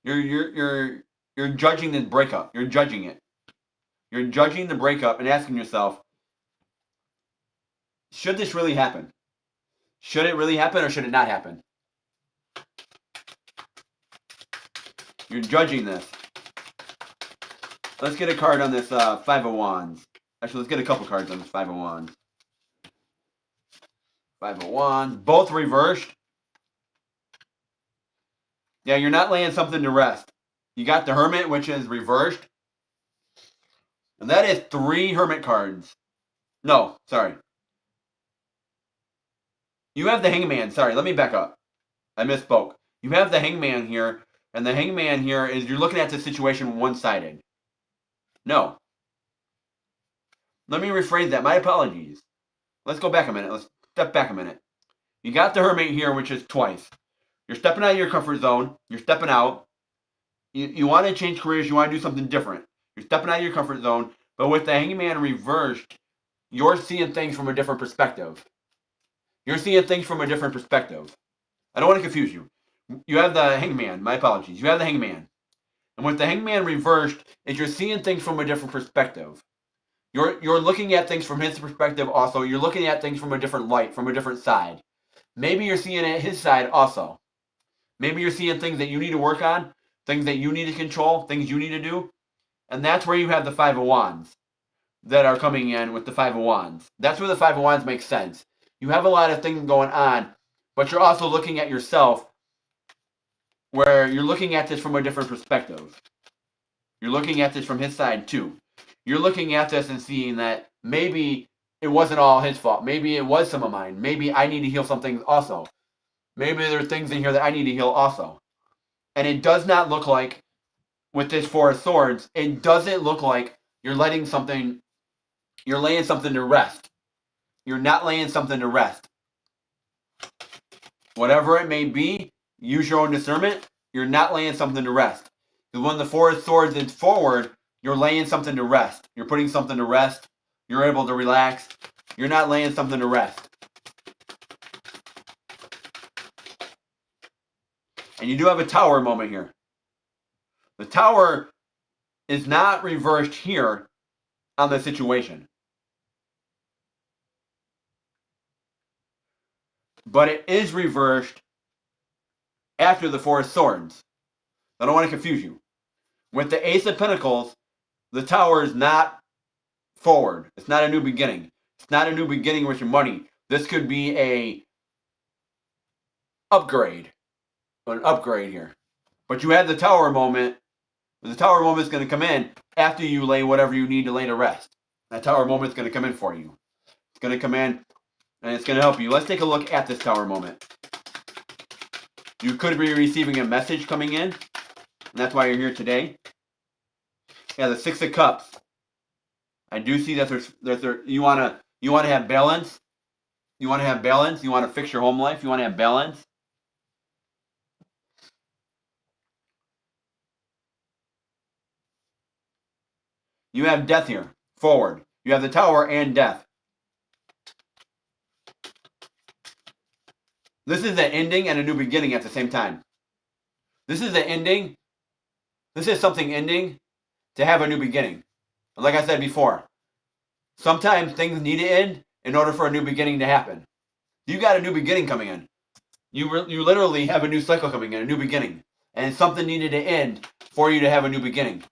You're judging the breakup. You're judging it. You're judging the breakup and asking yourself, should this really happen? Should it really happen or should it not happen? You're judging this. Let's get a card on this Five of Wands. Actually, let's get a couple cards on this Five of Wands. Five of Wands. Both reversed. Yeah, you're not laying something to rest. You got the Hermit, which is reversed. And that is 3 Hermit cards. No, sorry. You have the Hangman. Sorry, let me back up. I misspoke. You have the Hangman here. And the Hangman here is you're looking at the situation one-sided. No. Let me rephrase that. My apologies. Let's go back a minute. Let's step back a minute. You got the Hermit here, which is twice. You're stepping out of your comfort zone. You're stepping out. You want to change careers. You want to do something different. You're stepping out of your comfort zone. But with the Hangman reversed, you're seeing things from a different perspective. You're seeing things from a different perspective. I don't want to confuse you. You have the hangman. My apologies. You have the hangman. And with the hangman reversed, is you're seeing things from a different perspective. You're looking at things from his perspective also. You're looking at things from a different light, from a different side. Maybe you're seeing it his side also. Maybe you're seeing things that you need to work on, things that you need to control, things you need to do. And that's where you have the Five of Wands that are coming in with the Five of Wands. That's where the Five of Wands makes sense. You have a lot of things going on, but you're also looking at yourself where you're looking at this from a different perspective. You're looking at this from his side too. You're looking at this and seeing that maybe it wasn't all his fault. Maybe it was some of mine. Maybe I need to heal some things also. Maybe there are things in here that I need to heal also. And it does not look like, with this Four of Swords, it doesn't look like you're laying something to rest. You're not laying something to rest. Whatever it may be, use your own discernment. You're not laying something to rest. Because when the Four of Swords is forward, you're laying something to rest. You're putting something to rest. You're able to relax. You're not laying something to rest. And you do have a Tower moment here. The Tower is not reversed here on the situation. But it is reversed after the Four of Swords. I don't want to confuse you. With the Ace of Pentacles, the Tower is not forward. It's not a new beginning. It's not a new beginning with your money. This could be an upgrade here. But you had the Tower moment. The Tower moment is going to come in after you lay whatever you need to lay to rest. That Tower moment is going to come in for you. It's going to come in and it's going to help you. Let's take a look at this Tower moment. You could be receiving a message coming in, and that's why you're here today. Yeah, the Six of Cups. I do see that you want to have balance. You want to have balance. You want to fix your home life. You want to have balance. You have death here, forward. You have the Tower and death. This is an ending and a new beginning at the same time. This is an ending. This is something ending to have a new beginning. Like I said before, sometimes things need to end in order for a new beginning to happen. You got a new beginning coming in. You literally have a new cycle coming in, a new beginning. And something needed to end for you to have a new beginning.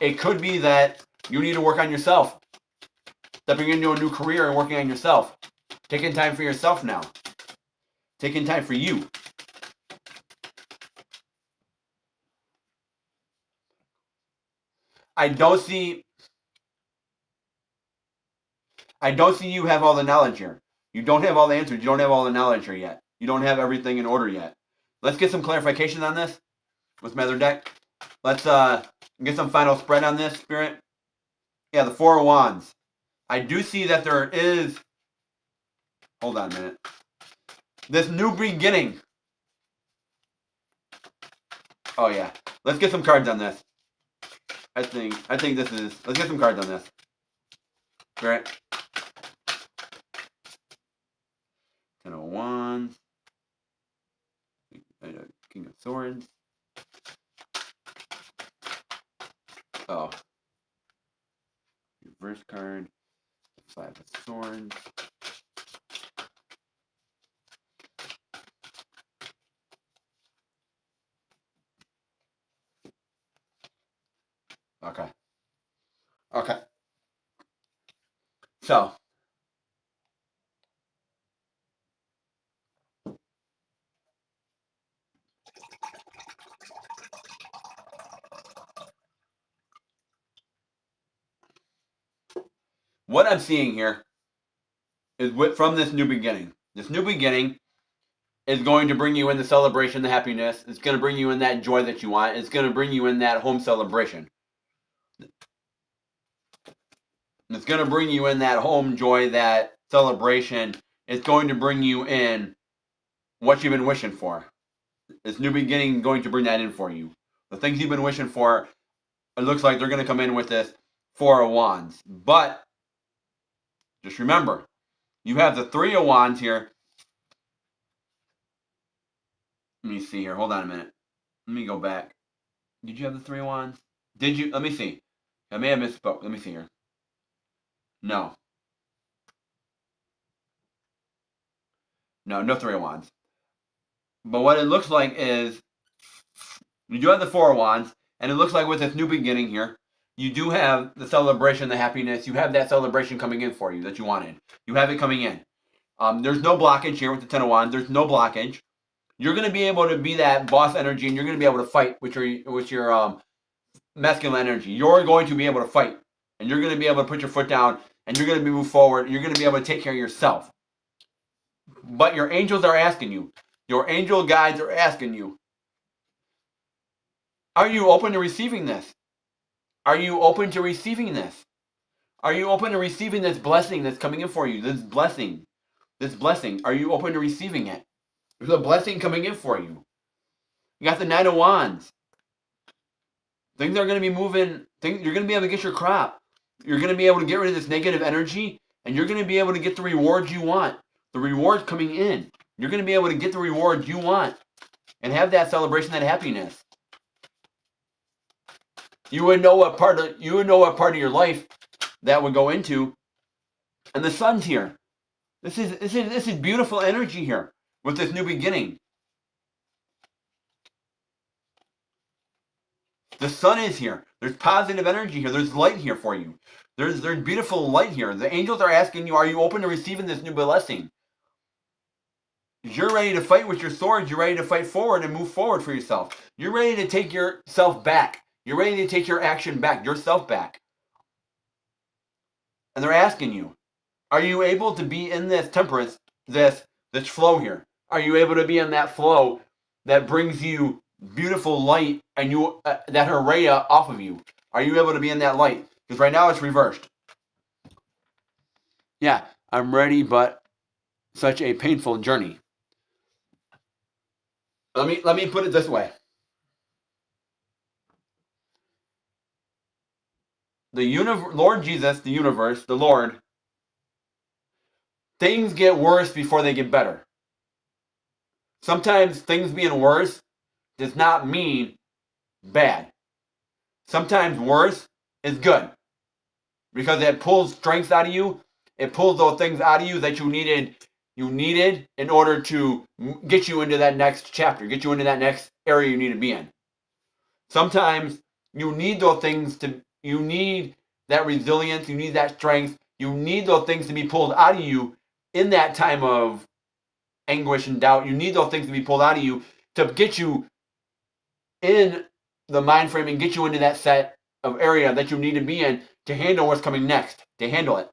It could be that you need to work on yourself. Stepping into a new career and working on yourself. Taking time for yourself now. Taking time for you. I don't see you have all the knowledge here. You don't have all the answers. You don't have all the knowledge here yet. You don't have everything in order yet. Let's get some clarification on this with my other deck. Let's get some final spread on this, Spirit. Yeah, the Four of Wands. I do see that there is... Hold on a minute. This new beginning. Oh, yeah. Let's get some cards on this. I think this is... Let's get some cards on this. Spirit. Ten of Wands. King of Swords. Oh. Reverse card. Five of Swords. Okay. Okay. So. What I'm seeing here is from this new beginning. This new beginning is going to bring you in the celebration, the happiness. It's going to bring you in that joy that you want. It's going to bring you in that home celebration. It's going to bring you in that home joy, that celebration. It's going to bring you in what you've been wishing for. This new beginning is going to bring that in for you. The things you've been wishing for, it looks like they're going to come in with this Four of Wands. But just remember, You have the Three of Wands here. Let me see here. Hold on a minute. Let me go back. Did you have the Three of Wands? Did you? Let me see. I may have misspoke. Let me see here. No. No Three of Wands. But what it looks like is you do have the Four of Wands, and it looks like with this new beginning here, you do have the celebration, the happiness. You have that celebration coming in for you that you wanted. You have it coming in. There's no blockage here with the Ten of Wands. There's no blockage. You're going to be able to be that boss energy, and you're going to be able to fight with your masculine energy. You're going to be able to fight, and you're going to be able to put your foot down, and you're going to move forward, and you're going to be able to take care of yourself. But your angels are asking you. Your angel guides are asking you, are you open to receiving this? Are you open to receiving this? Are you open to receiving this blessing that's coming in for you? This blessing. This blessing. Are you open to receiving it? There's a blessing coming in for you. You got the Nine of Wands. Things are going to be moving. You're going to be able to get your crop. You're going to be able to get rid of this negative energy, and you're going to be able to get the rewards you want. The rewards coming in. You're going to be able to get the rewards you want and have that celebration, that happiness. You would know what part of your life that would go into. And the sun's here. This is beautiful energy here with this new beginning. The sun is here. There's positive energy here. There's light here for you. There's beautiful light here. The angels are asking you, are you open to receiving this new blessing? You're ready to fight with your swords. You're ready to fight forward and move forward for yourself. You're ready to take yourself back. You're ready to take your action back, yourself back. And they're asking you, are you able to be in this temperance, this flow here? Are you able to be in that flow that brings you beautiful light and you that Haraya off of you? Are you able to be in that light? Because right now it's reversed. Yeah, I'm ready, but such a painful journey. Let me put it this way. Lord Jesus, the universe, the Lord, things get worse before they get better. Sometimes things being worse does not mean bad. Sometimes worse is good because it pulls strength out of you. It pulls those things out of you that you needed in order to get you into that next chapter, get you into that next area you need to be in. Sometimes you need those things you need that resilience, you need that strength, you need those things to be pulled out of you in that time of anguish and doubt. You need those things to be pulled out of you to get you in the mind frame and get you into that set of area that you need to be in to handle what's coming next, to handle it.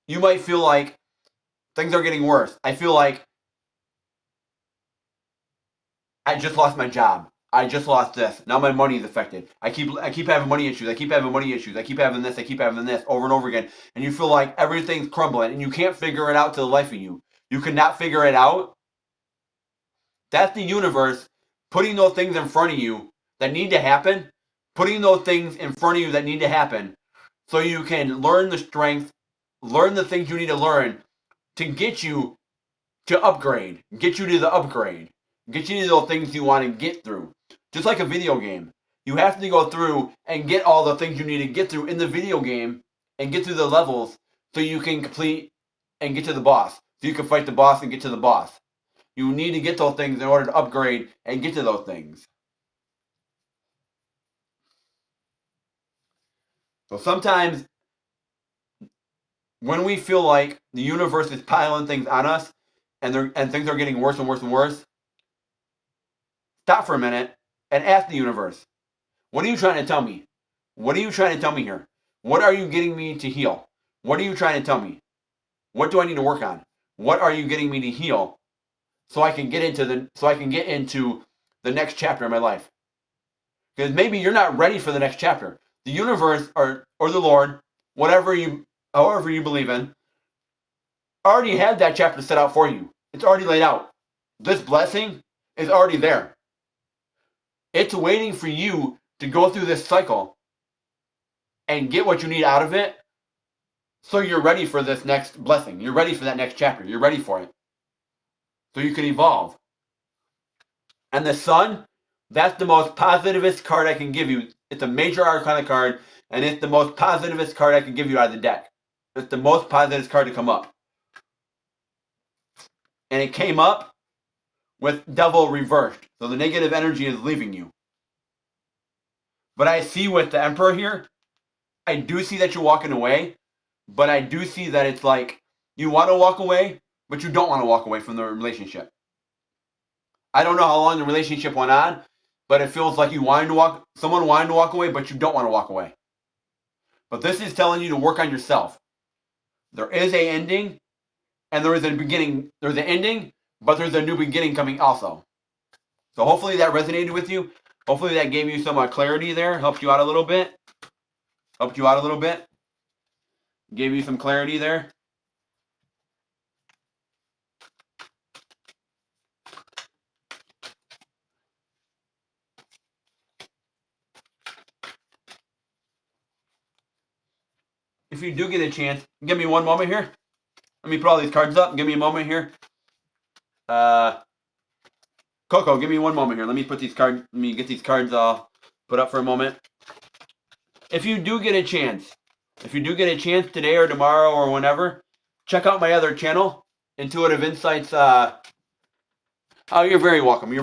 You might feel like things are getting worse. I feel like I just lost my job. I just lost this. Now my money is affected. I keep having money issues. I keep having money issues. I keep having this. I keep having this over and over again. And you feel like everything's crumbling and you can't figure it out to the life of you. You cannot figure it out. That's the universe putting those things in front of you that need to happen. Putting those things in front of you that need to happen so you can learn the strength, learn the things you need to learn to get you to upgrade, get you to the upgrade, get you to those things you want to get through. Just like a video game. You have to go through and get all the things you need to get through in the video game and get through the levels so you can complete and get to the boss. So you can fight the boss and get to the boss. You need to get those things in order to upgrade and get to those things. So sometimes when we feel like the universe is piling things on us and things are getting worse and worse and worse, stop for a minute and ask the universe, what are you trying to tell me? What are you trying to tell me here? What are you getting me to heal? What are you trying to tell me? What do I need to work on? What are you getting me to heal so I can get into the next chapter of my life? Because maybe you're not ready for the next chapter. The universe or the Lord, however you believe in, already had that chapter set out for you. It's already laid out. This blessing is already there. It's waiting for you to go through this cycle and get what you need out of it, so you're ready for this next blessing. You're ready for that next chapter. You're ready for it. So you can evolve. And the Sun, that's the most positivist card I can give you. It's a major arcana card, and it's the most positivist card I can give you out of the deck. It's the most positivist card to come up. And it came up with Devil reversed. So the negative energy is leaving you. But I see with the Emperor here, I do see that you're walking away, but I do see that it's like you want to walk away, but you don't want to walk away from the relationship. I don't know how long the relationship went on, but it feels like someone wanted to walk away, but you don't want to walk away. But this is telling you to work on yourself. There is a ending, and there is a beginning. There's an ending, but there's a new beginning coming also. So hopefully that resonated with you. Hopefully that gave you some clarity there, helped you out a little bit. Gave you some clarity there. If you do get a chance, give me one moment here. Let me put all these cards up. Give me a moment here. Coco, give me one moment here. Let me get these cards put up for a moment. If you do get a chance today or tomorrow or whenever, check out my other channel, Intuitive Insights. Oh, you're very welcome.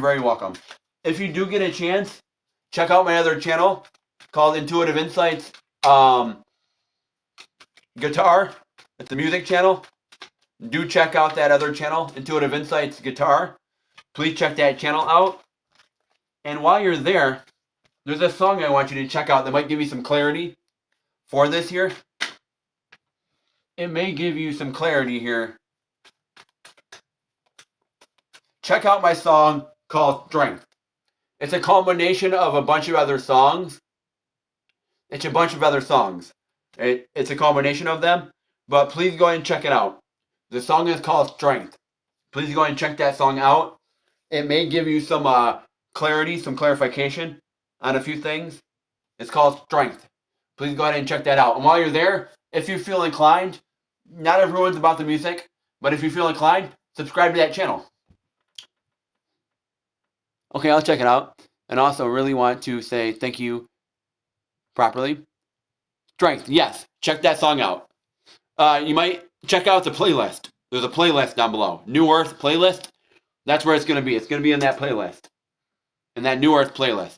If you do get a chance, check out my other channel called Intuitive Insights Guitar. It's a music channel. Do check out that other channel, Intuitive Insights Guitar. Please check that channel out. And while you're there, there's a song I want you to check out that might give you some clarity for this here. It may give you some clarity here. Check out my song called Strength. It's a combination of a bunch of other songs. It's a a combination of them, but please go ahead and check it out. The song is called Strength. Please go ahead and check that song out. It may give you some clarity, some clarification on a few things. It's called Strength. Please go ahead and check that out. And while you're there, if you feel inclined, not everyone's about the music, but if you feel inclined, subscribe to that channel. Okay, I'll check it out. And also really want to say thank you properly. Strength, yes. Check that song out. You might check out the playlist. There's a playlist down below. New Earth playlist. That's where it's going to be. It's going to be in that playlist. In that New Earth playlist.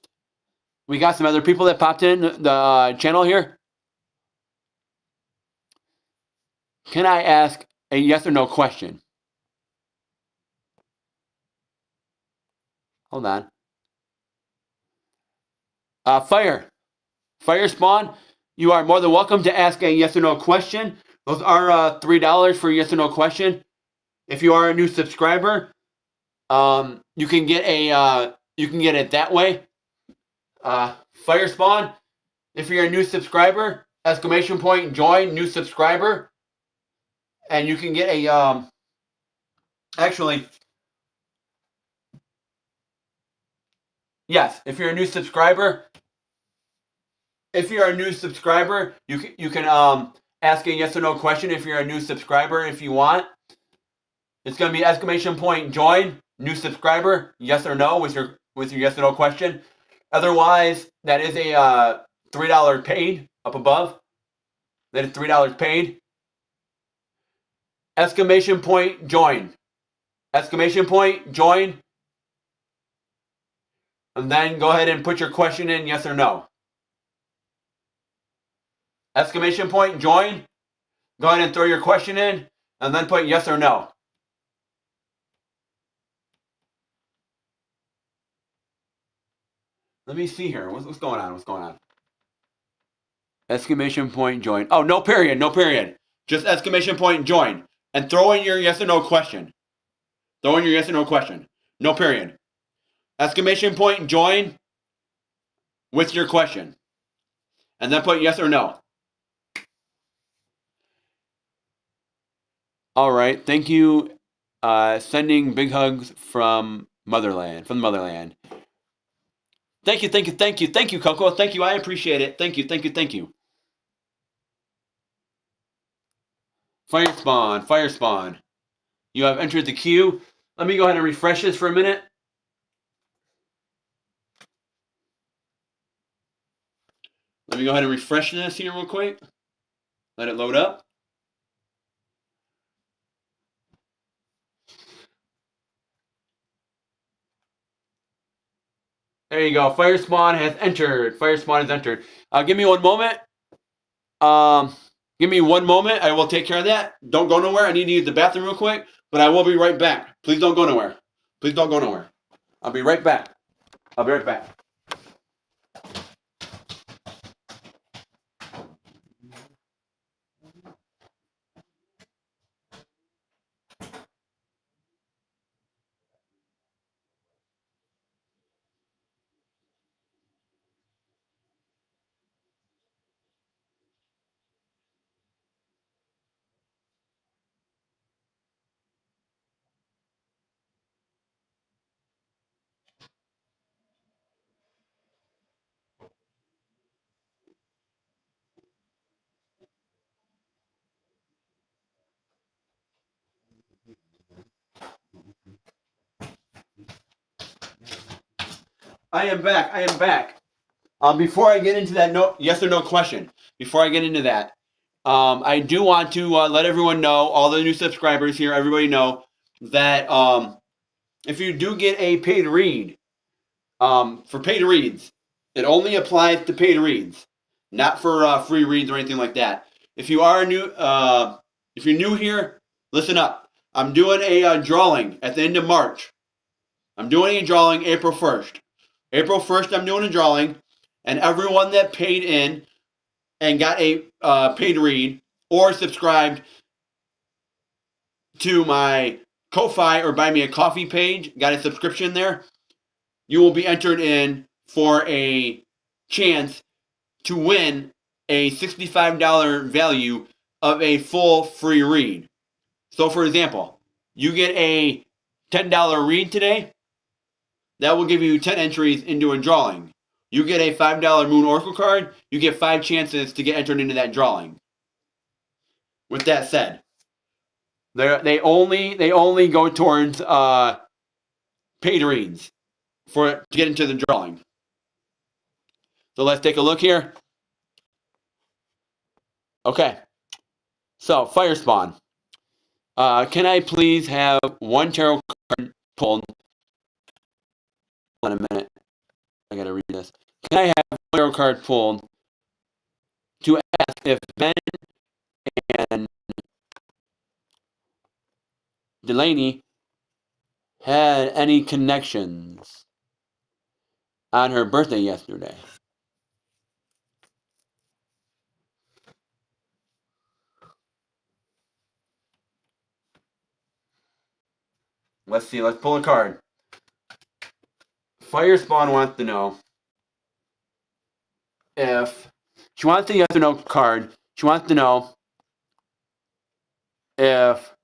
We got some other people that popped in the channel here. Can I ask a yes or no question? Hold on. Fire Spawn, you are more than welcome to ask a yes or no question. Those are $3 for a yes or no question. If you are a new subscriber, you can get it that way. Fire Spawn, if you're a new subscriber, exclamation point join new subscriber, and you can get a actually, yes, if you're a new subscriber, you can ask a yes or no question if you're a new subscriber if you want. It's going to be exclamation point join new subscriber, yes or no, with your yes or no question. Otherwise, that is a $3 paid up above. That is $3 paid. Exclamation point join. Exclamation point join. And then go ahead and put your question in, yes or no. Exclamation point join. Go ahead and throw your question in, and then put yes or no. Let me see here. What's going on? Exclamation point join. Oh, no period. Just exclamation point join. And throw in your yes or no question. No period. Exclamation point join with your question. And then put yes or no. All right. Thank you. Sending big hugs from motherland. Thank you, Coco. Thank you. I appreciate it. Thank you. Fire spawn, fire spawn. You have entered the queue. Let me go ahead and refresh this for a minute. Let me go ahead and refresh this here real quick. Let it load up. There you go. Fire spawn has entered. Fire spawn has entered. Give me one moment. Give me one moment. I will take care of that. Don't go nowhere. I need to use the bathroom real quick, but I will be right back. Please don't go nowhere. Please don't go nowhere. I'll be right back. I'll be right back. I am back. I am back. Before I get into that yes or no question, before I get into that, I do want to let everyone know, all the new subscribers here, everybody know that if you do get a paid read, for paid reads, it only applies to paid reads, not for free reads or anything like that. If you are new, if you're new here, listen up. I'm doing a drawing at the end of March. I'm doing a drawing April 1st. April 1st, I'm doing a drawing, and everyone that paid in and got a paid read or subscribed to my Ko-Fi or Buy Me a Coffee page, got a subscription there, you will be entered in for a chance to win a $65 value of a full free read. So, for example, you get a $10 read today, that will give you 10 entries into a drawing. You get a $5 Moon Oracle card, you get 5 chances to get entered into that drawing. With that said, they only go towards paid reads to get into the drawing. So let's take a look here. Okay. So fire spawn. Can I please have one tarot card pulled? Hold on a minute. I gotta read this. Can I have one tarot card pulled to ask if Ben and Delaney had any connections on her birthday yesterday? Let's see. Let's pull a card. Fire spawn wants to know if she wants the yes or no card. She wants to know if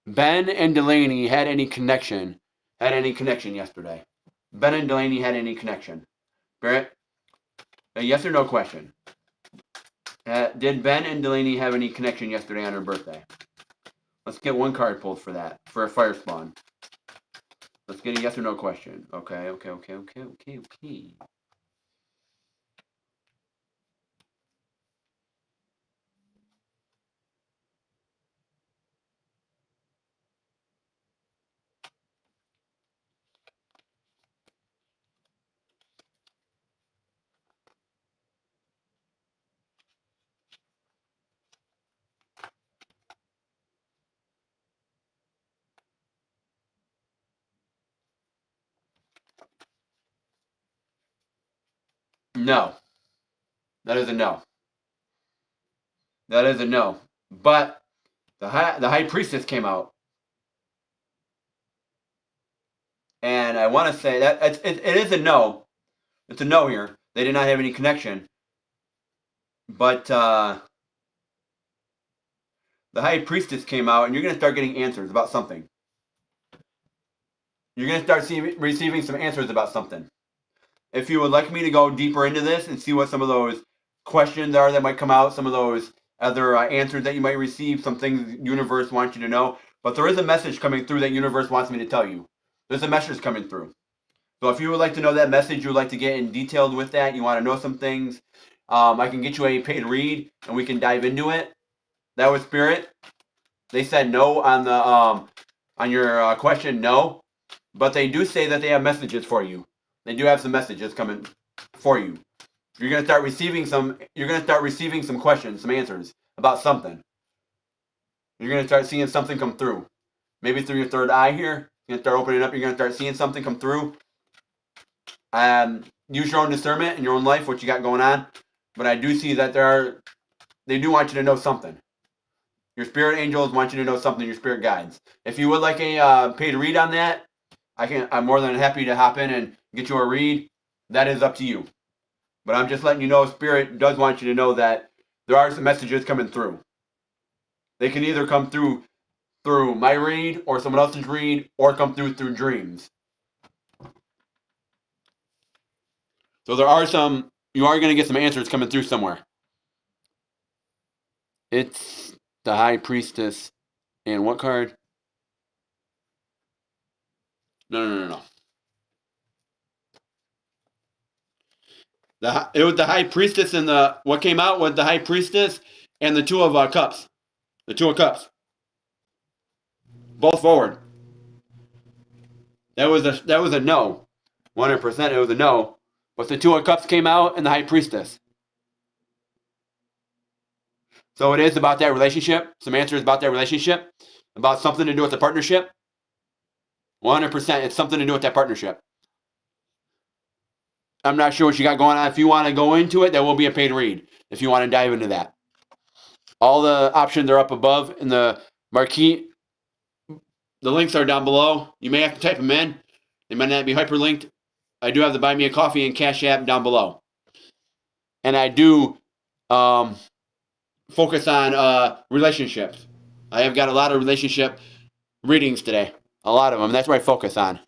Ben and Delaney had any connection yesterday. Ben and Delaney had any connection. Barrett, a yes or no question. Did Ben and Delaney have any connection yesterday on her birthday? Let's get one card pulled for that, for a fire spawn. Let's get a yes or no question. Okay. No. That is a no. That is a no. But the high priestess came out. And I want to say that it is a no. It's a no here. They did not have any connection. But the high priestess came out, and you're going to start getting answers about something. You're going to start receiving some answers about something. If you would like me to go deeper into this and see what some of those questions are that might come out, some of those other answers that you might receive, some things the universe wants you to know. But there is a message coming through that universe wants me to tell you. There's a message coming through. So if you would like to know that message, you would like to get in detailed with that, you want to know some things, I can get you a paid read and we can dive into it. That was Spirit. They said no on the on your question, no, but they do say that they have messages for you. They do have some messages coming for you. You're gonna start receiving some. You're gonna start receiving some questions, some answers about something. You're gonna start seeing something come through. Maybe through your third eye here. You're gonna start opening up. You're gonna start seeing something come through. Use your own discernment in your own life, what you got going on. But I do see that they do want you to know something. Your spirit angels want you to know something. Your spirit guides. If you would like a paid read on that, I'm more than happy to hop in and get you a read. That is up to you. But I'm just letting you know, Spirit does want you to know that there are some messages coming through. They can either come through my read or someone else's read, or come through dreams. So you are going to get some answers coming through somewhere. It's the High Priestess. And what card? No. It was the High Priestess and what came out was the High Priestess and the Two of Cups. The Two of Cups. Both forward. That was a no. 100% it was a no. But the Two of Cups came out and the High Priestess. So it is about that relationship. Some answers about that relationship. About something to do with the partnership. 100% it's something to do with that partnership. I'm not sure what you got going on. If you want to go into it, there will be a paid read. If you want to dive into that. All the options are up above in the marquee. The links are down below. You may have to type them in. They might not be hyperlinked. I do have the Buy Me a Coffee and Cash App down below. And I do focus on relationships. I have got a lot of relationship readings today. A lot of them. That's where I focus on.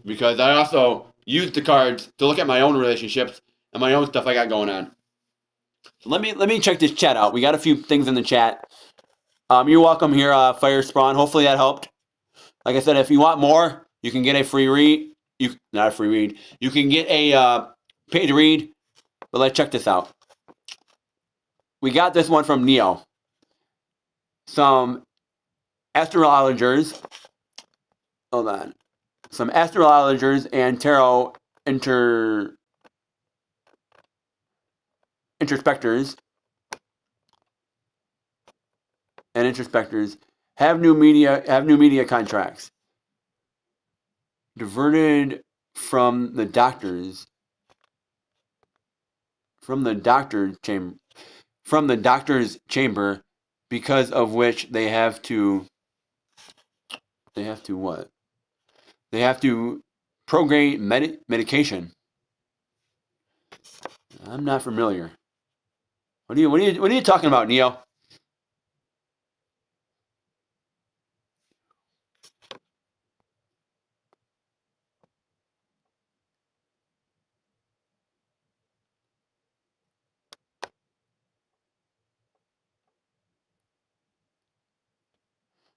Because I also use the cards to look at my own relationships and my own stuff I got going on. So let me check this chat out. We got a few things in the chat. You're welcome here, Fire Spawn. Hopefully that helped. Like I said, if you want more, you can get a free read. Not a free read. You can get a paid read. But let's check this out. We got this one from Neo. Some astrologers. Hold on. Some astrologers and tarot introspectors have new media contracts diverted from the doctor's chamber, because of which they have to what? They have to program medication. I'm not familiar. What are you talking about, Neo?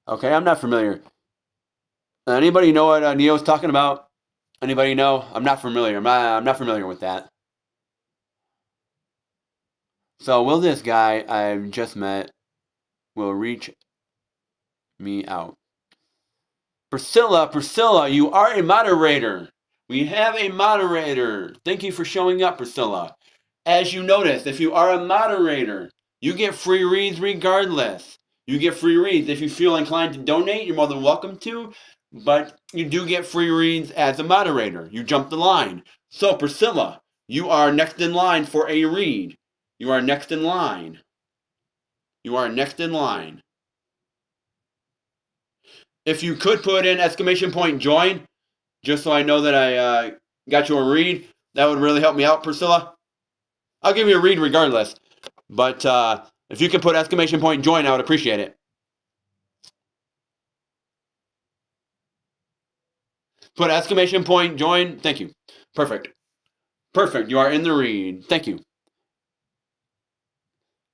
Okay, I'm not familiar. Anybody know what Neo's talking about? Anybody know? I'm not familiar. I'm not familiar with that. So will this guy I've just met will reach me out? Priscilla, you are a moderator. We have a moderator. Thank you for showing up, Priscilla. As you notice, if you are a moderator, you get free reads regardless. You get free reads. If you feel inclined to donate, you're more than welcome to. But you do get free reads as a moderator. You jump the line. So, Priscilla, you are next in line for a read. You are next in line. You are next in line. If you could put in exclamation point join, just so I know that I got you a read, that would really help me out, Priscilla. I'll give you a read regardless. But if you could put exclamation point join, I would appreciate it. Put exclamation point join. Thank you. Perfect. Perfect. You are in the read. Thank you.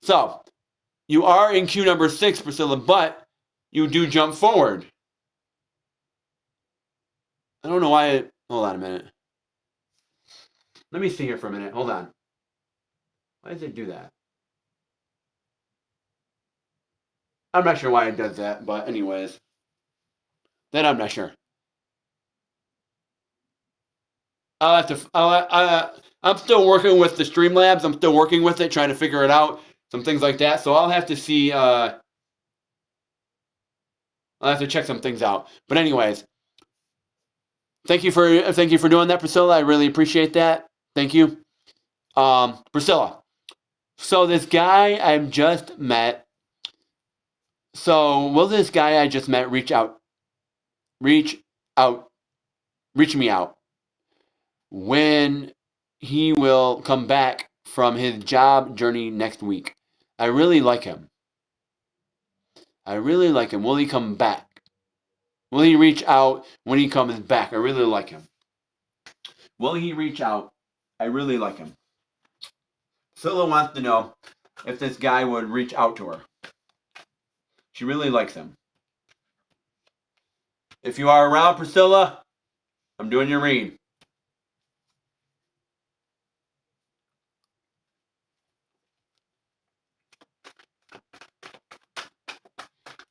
So, you are in queue number 6, Priscilla, but you do jump forward. I don't know why. Hold on a minute. Let me see here for a minute. Hold on. Why does it do that? I'm not sure why it does that, but anyways. Then I'm not sure. I'll have to. I'm still working with the Streamlabs. I'm still working with it, trying to figure it out. Some things like that. So I'll have to see. I'll have to check some things out. But anyways, thank you for doing that, Priscilla. I really appreciate that. Thank you, Priscilla. So this guy I've just met. So will this guy I just met reach me out when he will come back from his job journey next week? I really like him. Will he come back? Will he reach out when he comes back? I really like him. Will he reach out? I really like him. Scylla wants to know if this guy would reach out to her. She really likes him. If you are around, Priscilla, I'm doing your read.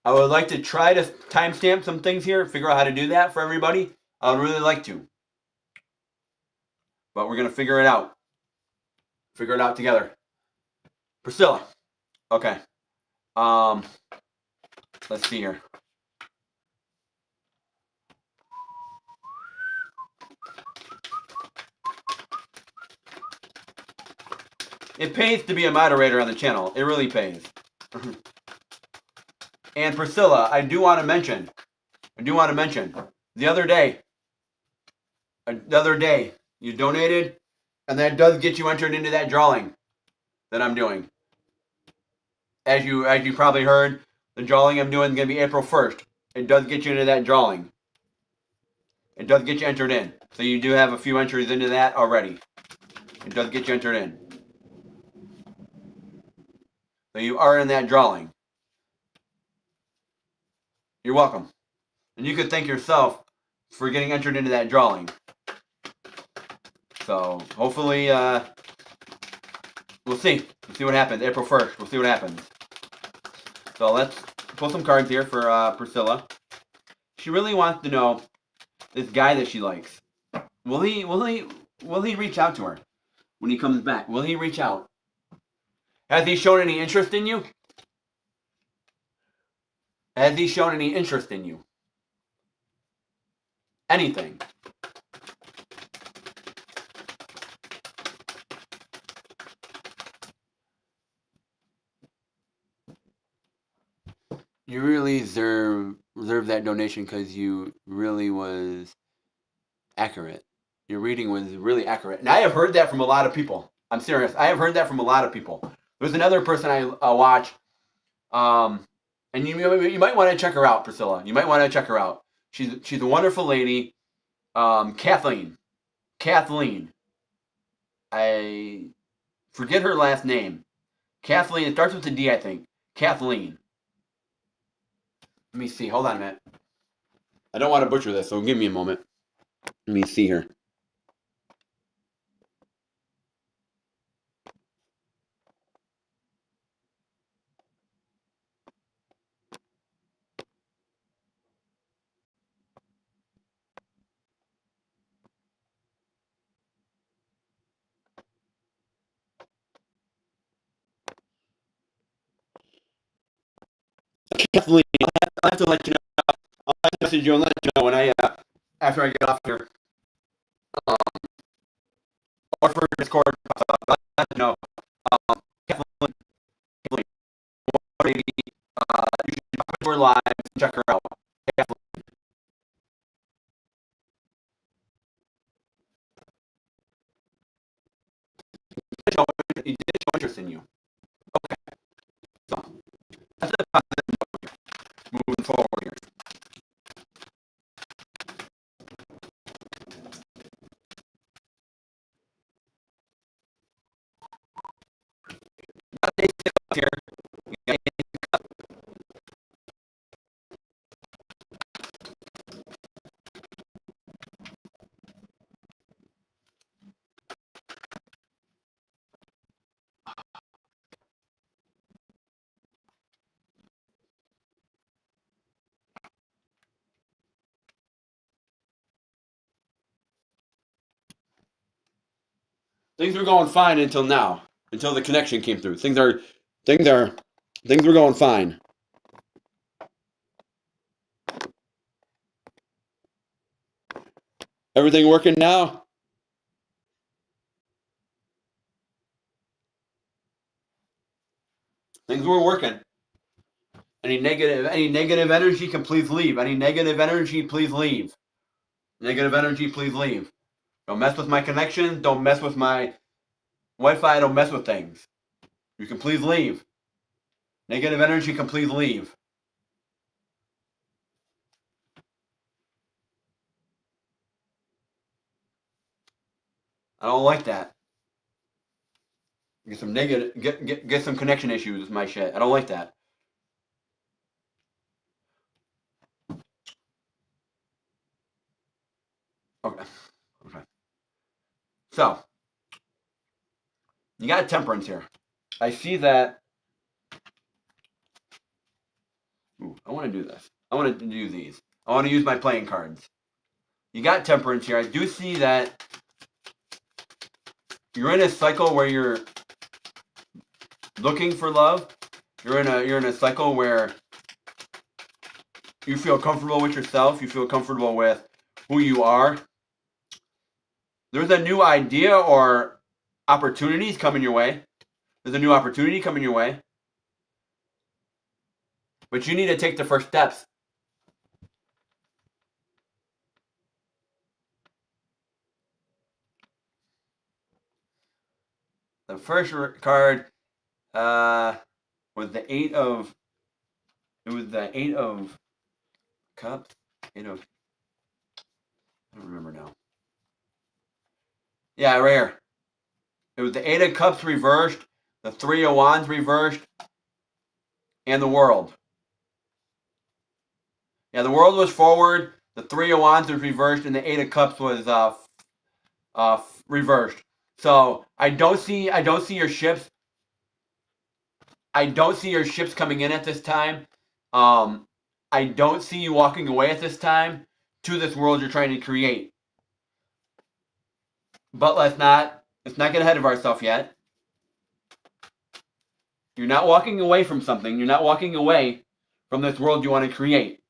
I would like to try to timestamp some things here, figure out how to do that for everybody. I would really like to. But we're going to figure it out. Figure it out together. Priscilla. Okay. Let's see here. It pays to be a moderator on the channel. It really pays. And Priscilla, I do want to mention, the other day, you donated, and that does get you entered into that drawing that I'm doing. As you probably heard, the drawing I'm doing is going to be April 1st. It does get you into that drawing. It does get you entered in. So you do have a few entries into that already. It does get you entered in. So you are in that drawing. You're welcome. And you could thank yourself for getting entered into that drawing. So hopefully, we'll see. We'll see what happens. April 1st. We'll see what happens. So let's pull some cards here for Priscilla. She really wants to know this guy that she likes. Will he reach out to her when he comes back? Will he reach out? Has he shown any interest in you? Has he shown any interest in you? Anything? You really deserve that donation because you really was accurate. Your reading was really accurate. And I have heard that from a lot of people. I'm serious. I have heard that from a lot of people. There's another person I watch, and you might want to check her out, Priscilla. You might want to check her out. She's a wonderful lady. Kathleen. I forget her last name. Kathleen. It starts with a D, I think. Kathleen. Let me see. Hold on a minute. I don't want to butcher this, so give me a moment. Let me see here. Kathleen, I'll have to let you know. I'll message you and let you know when after I get off here. Or for Discord, I'll let you know. Kathleen, maybe you should pop into her live and check her out. Kathleen. He did show interest in you. Okay. So that's a positive note moving forward here. Here. Things were going fine until now, until the connection came through. Things were going fine. Everything working now? Things were working. Any negative energy can please leave. Any negative energy, please leave. Negative energy, please leave. Don't mess with my connection. Don't mess with my Wi-Fi. Don't mess with things. You can please leave. Negative energy can please leave. I don't like that. Get some negative, get some connection issues with my shit. I don't like that. Okay. So, you got temperance here. I see that. Ooh, I want to do this. I want to do these. I want to use my playing cards. You got temperance here. I do see that you're in a cycle where you're looking for love. You're in a cycle where you feel comfortable with yourself. You feel comfortable with who you are. There's a new idea or opportunities coming your way. There's a new opportunity coming your way. But you need to take the first steps. The first card was the Eight of Cups. I don't remember now. Yeah, right here. It was the Eight of Cups reversed, the Three of Wands reversed, and the World. Yeah, the World was forward, the Three of Wands was reversed, and the Eight of Cups was reversed. So I don't see your ships. I don't see your ships coming in at this time. I don't see you walking away at this time to this world you're trying to create. But let's not get ahead of ourselves yet. You're not walking away from something. You're not walking away from this world you want to create.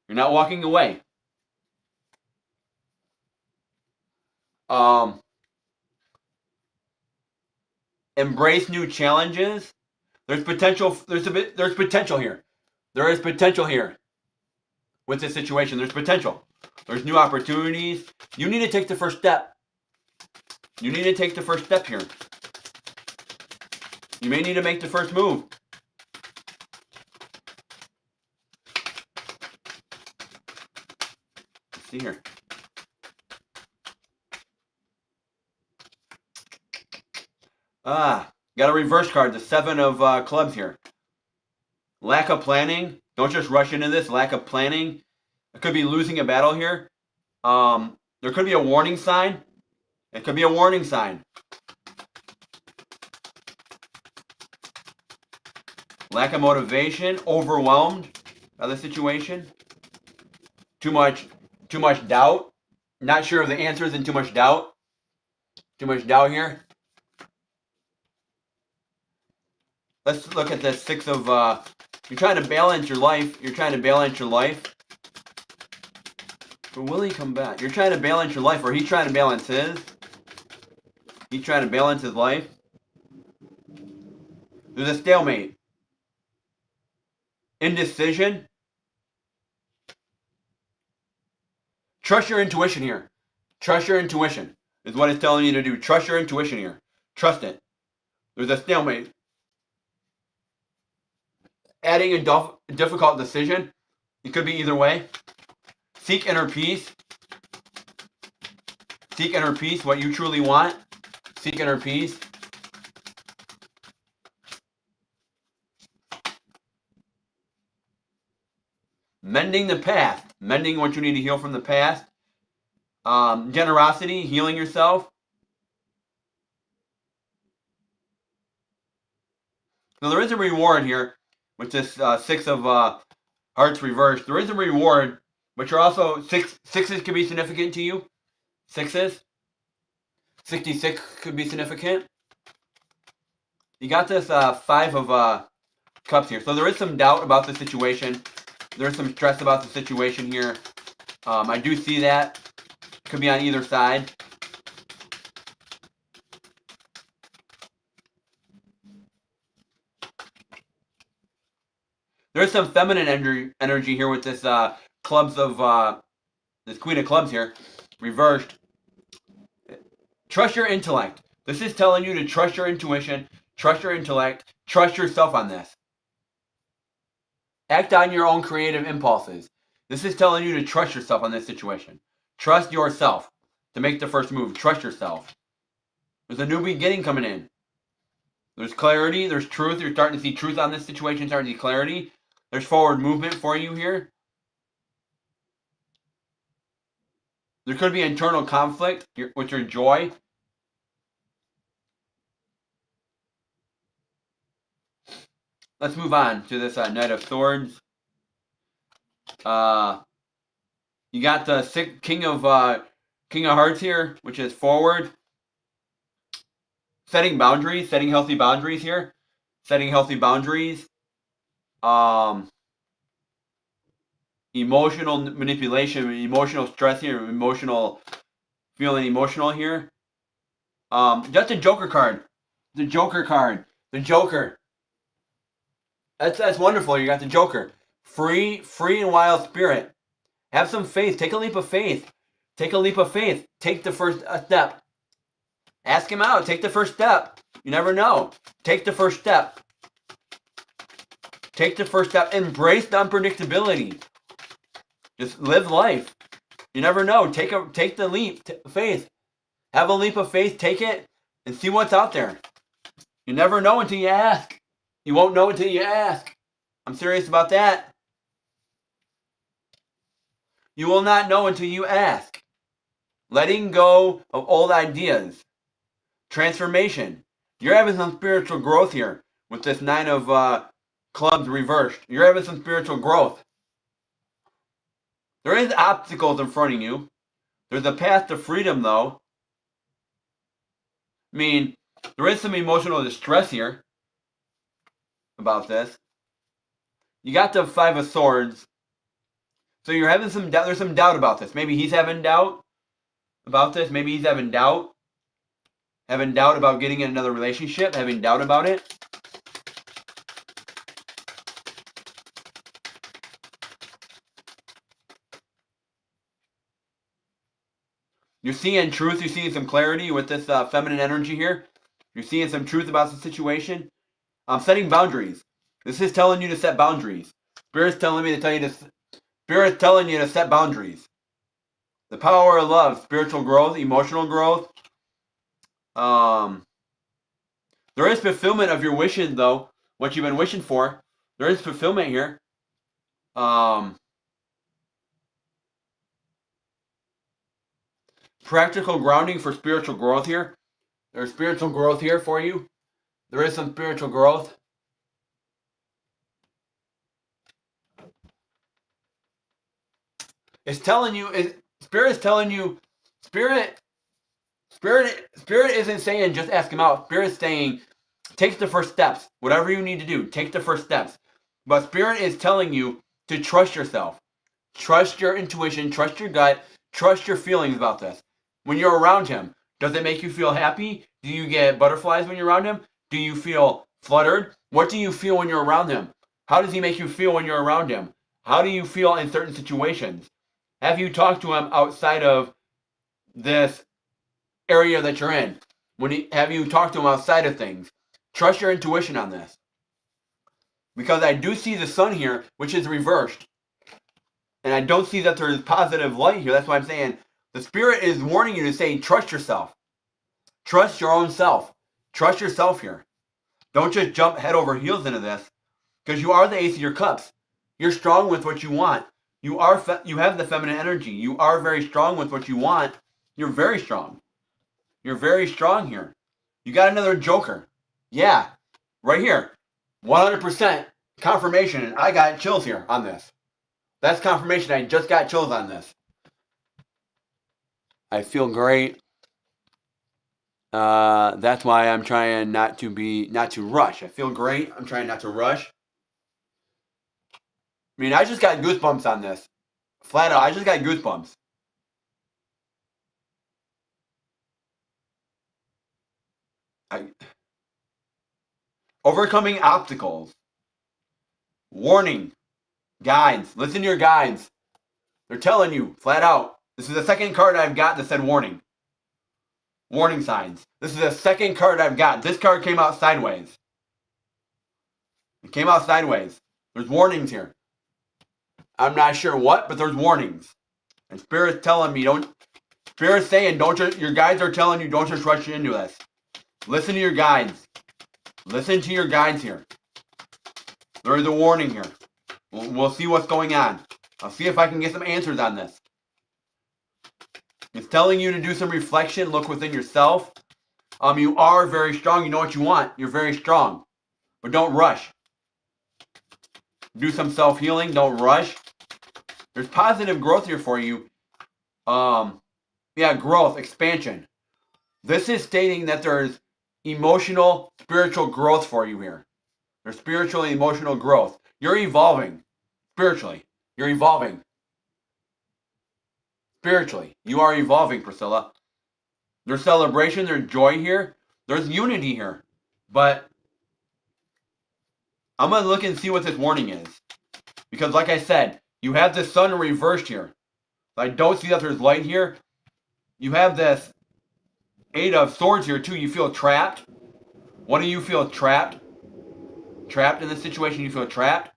You're not walking away. Embrace new challenges. There's potential. There's potential here. There is potential here with this situation. There's potential. There's new opportunities. You need to take the first step. You need to take the first step here. You may need to make the first move. Let's see here. Got a reverse card, the Seven of Clubs here. Lack of planning. Don't just rush into this. Lack of planning. It could be losing a battle here. There could be a warning sign. It could be a warning sign. Lack of motivation. Overwhelmed by the situation. Too much doubt. Not sure of the answers and too much doubt. Too much doubt here. Let's look at the Six of, you're trying to balance your life. You're trying to balance your life. But will he come back? You're trying to balance your life, or he's trying to balance his. He's trying to balance his life. There's a stalemate. Indecision. Trust your intuition here. Trust your intuition is what it's telling you to do. Trust your intuition here. Trust it. There's a stalemate. Adding a difficult decision. It could be either way. Seek inner peace. Seek inner peace, what you truly want. Seek inner peace. Mending the past. Mending what you need to heal from the past. Generosity, healing yourself. So there is a reward here with this Six of Hearts reversed. There is a reward, but you're also sixes can be significant to you. Sixes. 66 could be significant. You got this 5 of cups here. So there is some doubt about the situation. There's some stress about the situation here. I do see that. Could be on either side. There's some feminine energy here with this clubs of this Queen of Clubs here, reversed. Trust your intellect. This is telling you to trust your intuition, trust your intellect, trust yourself on this. Act on your own creative impulses. This is telling you to trust yourself on this situation. Trust yourself to make the first move. Trust yourself. There's a new beginning coming in. There's clarity. There's truth. You're starting to see truth on this situation. Starting to see clarity. There's forward movement for you here. There could be internal conflict with your joy. Let's move on to this Knight of Swords. You got the King of Hearts here, which is forward. Setting boundaries, setting healthy boundaries here. Setting healthy boundaries. Emotional manipulation, emotional stress here, feeling emotional here. Just the Joker card. The Joker card. The Joker. That's wonderful. You got the Joker. Free and wild spirit. Have some faith. Take a leap of faith. Take a leap of faith. Take the first step. Ask him out. Take the first step. You never know. Take the first step. Take the first step. Embrace the unpredictability. Just live life. You never know. Take the leap. Faith. Have a leap of faith. Take it and see what's out there. You never know until you ask. You won't know until you ask. I'm serious about that. You will not know until you ask. Letting go of old ideas. Transformation. You're having some spiritual growth here with this 9 of Clubs reversed. You're having some spiritual growth. There is obstacles in front of you. There's a path to freedom, though. I mean, there is some emotional distress here about this. You got the 5 of Swords. So you're having some doubt. There's some doubt about this. Maybe he's having doubt about this. Maybe he's having doubt. Having doubt about getting in another relationship. Having doubt about it. You're seeing truth. You're seeing some clarity with this feminine energy here. You're seeing some truth about the situation. Setting boundaries. This is telling you to set boundaries. Spirit's telling me to tell you to. Spirit's telling you to set boundaries. The power of love, spiritual growth, emotional growth. There is fulfillment of your wishes, though. What you've been wishing for. There is fulfillment here. Practical grounding for spiritual growth here. There's spiritual growth here for you. There is some spiritual growth. It's telling you, Spirit is telling you, Spirit isn't saying just ask him out. Spirit's saying take the first steps. Whatever you need to do, take the first steps. But Spirit is telling you to trust yourself. Trust your intuition, trust your gut, trust your feelings about this. When you're around him, does it make you feel happy? Do you get butterflies when you're around him? Do you feel fluttered? What do you feel when you're around him? How does he make you feel when you're around him? How do you feel in certain situations? Have you talked to him outside of this area that you're in? Have you talked to him outside of things? Trust your intuition on this. Because I do see the sun here, which is reversed. And I don't see that there is positive light here. That's why I'm saying the Spirit is warning you to say, trust yourself. Trust your own self. Trust yourself here. Don't just jump head over heels into this. Because you are the Ace of your Cups. You're strong with what you want. You have the feminine energy. You are very strong with what you want. You're very strong. You're very strong here. You got another Joker. Yeah. Right here. 100% confirmation. And I got chills here on this. That's confirmation. I just got chills on this. I feel great. That's why I'm trying not to rush. I feel great. I'm trying not to rush. I mean, I just got goosebumps on this. Flat out, I just got goosebumps. Overcoming obstacles. Warning. Guides. Listen to your guides. They're telling you, flat out. This is the second card I've got that said warning. Warning signs. This is the second card I've got. This card came out sideways. It came out sideways. There's warnings here. I'm not sure what, but there's warnings. And Spirit's telling me, Spirit's saying, your guides are telling you, don't just rush into this. Listen to your guides. Listen to your guides here. There is a warning here. We'll see what's going on. I'll see if I can get some answers on this. It's telling you to do some reflection, look within yourself. You are very strong. You know what you want. You're very strong. But don't rush. Do some self-healing. Don't rush. There's positive growth here for you. Growth, expansion. This is stating that there's emotional, spiritual growth for you here. There's spiritual and emotional growth. You're evolving. Spiritually. You're evolving. Spiritually. You are evolving, Priscilla. There's celebration. There's joy here. There's unity here. But I'm going to look and see what this warning is. Because like I said, you have the sun reversed here. I don't see that there's light here. You have this 8 of Swords here too. You feel trapped. What do you feel trapped? Trapped in this situation, you feel trapped.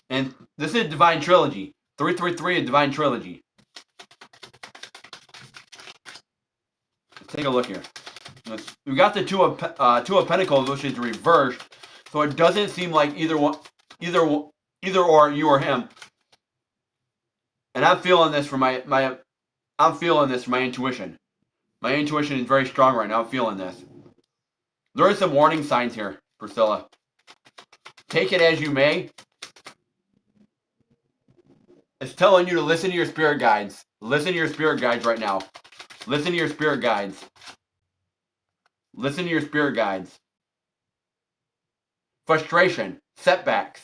And this is Divine Trilogy. 333 is Divine Trilogy. Let's take a look here. We got the two of Pentacles, which is reversed. So it doesn't seem like either or you or him. And I'm feeling this from I'm feeling this from my intuition. My intuition is very strong right now. I'm feeling this. There are some warning signs here, Priscilla. Take it as you may. It's telling you to listen to your spirit guides. Listen to your spirit guides right now. Listen to your spirit guides. Listen to your spirit guides. Frustration, setbacks,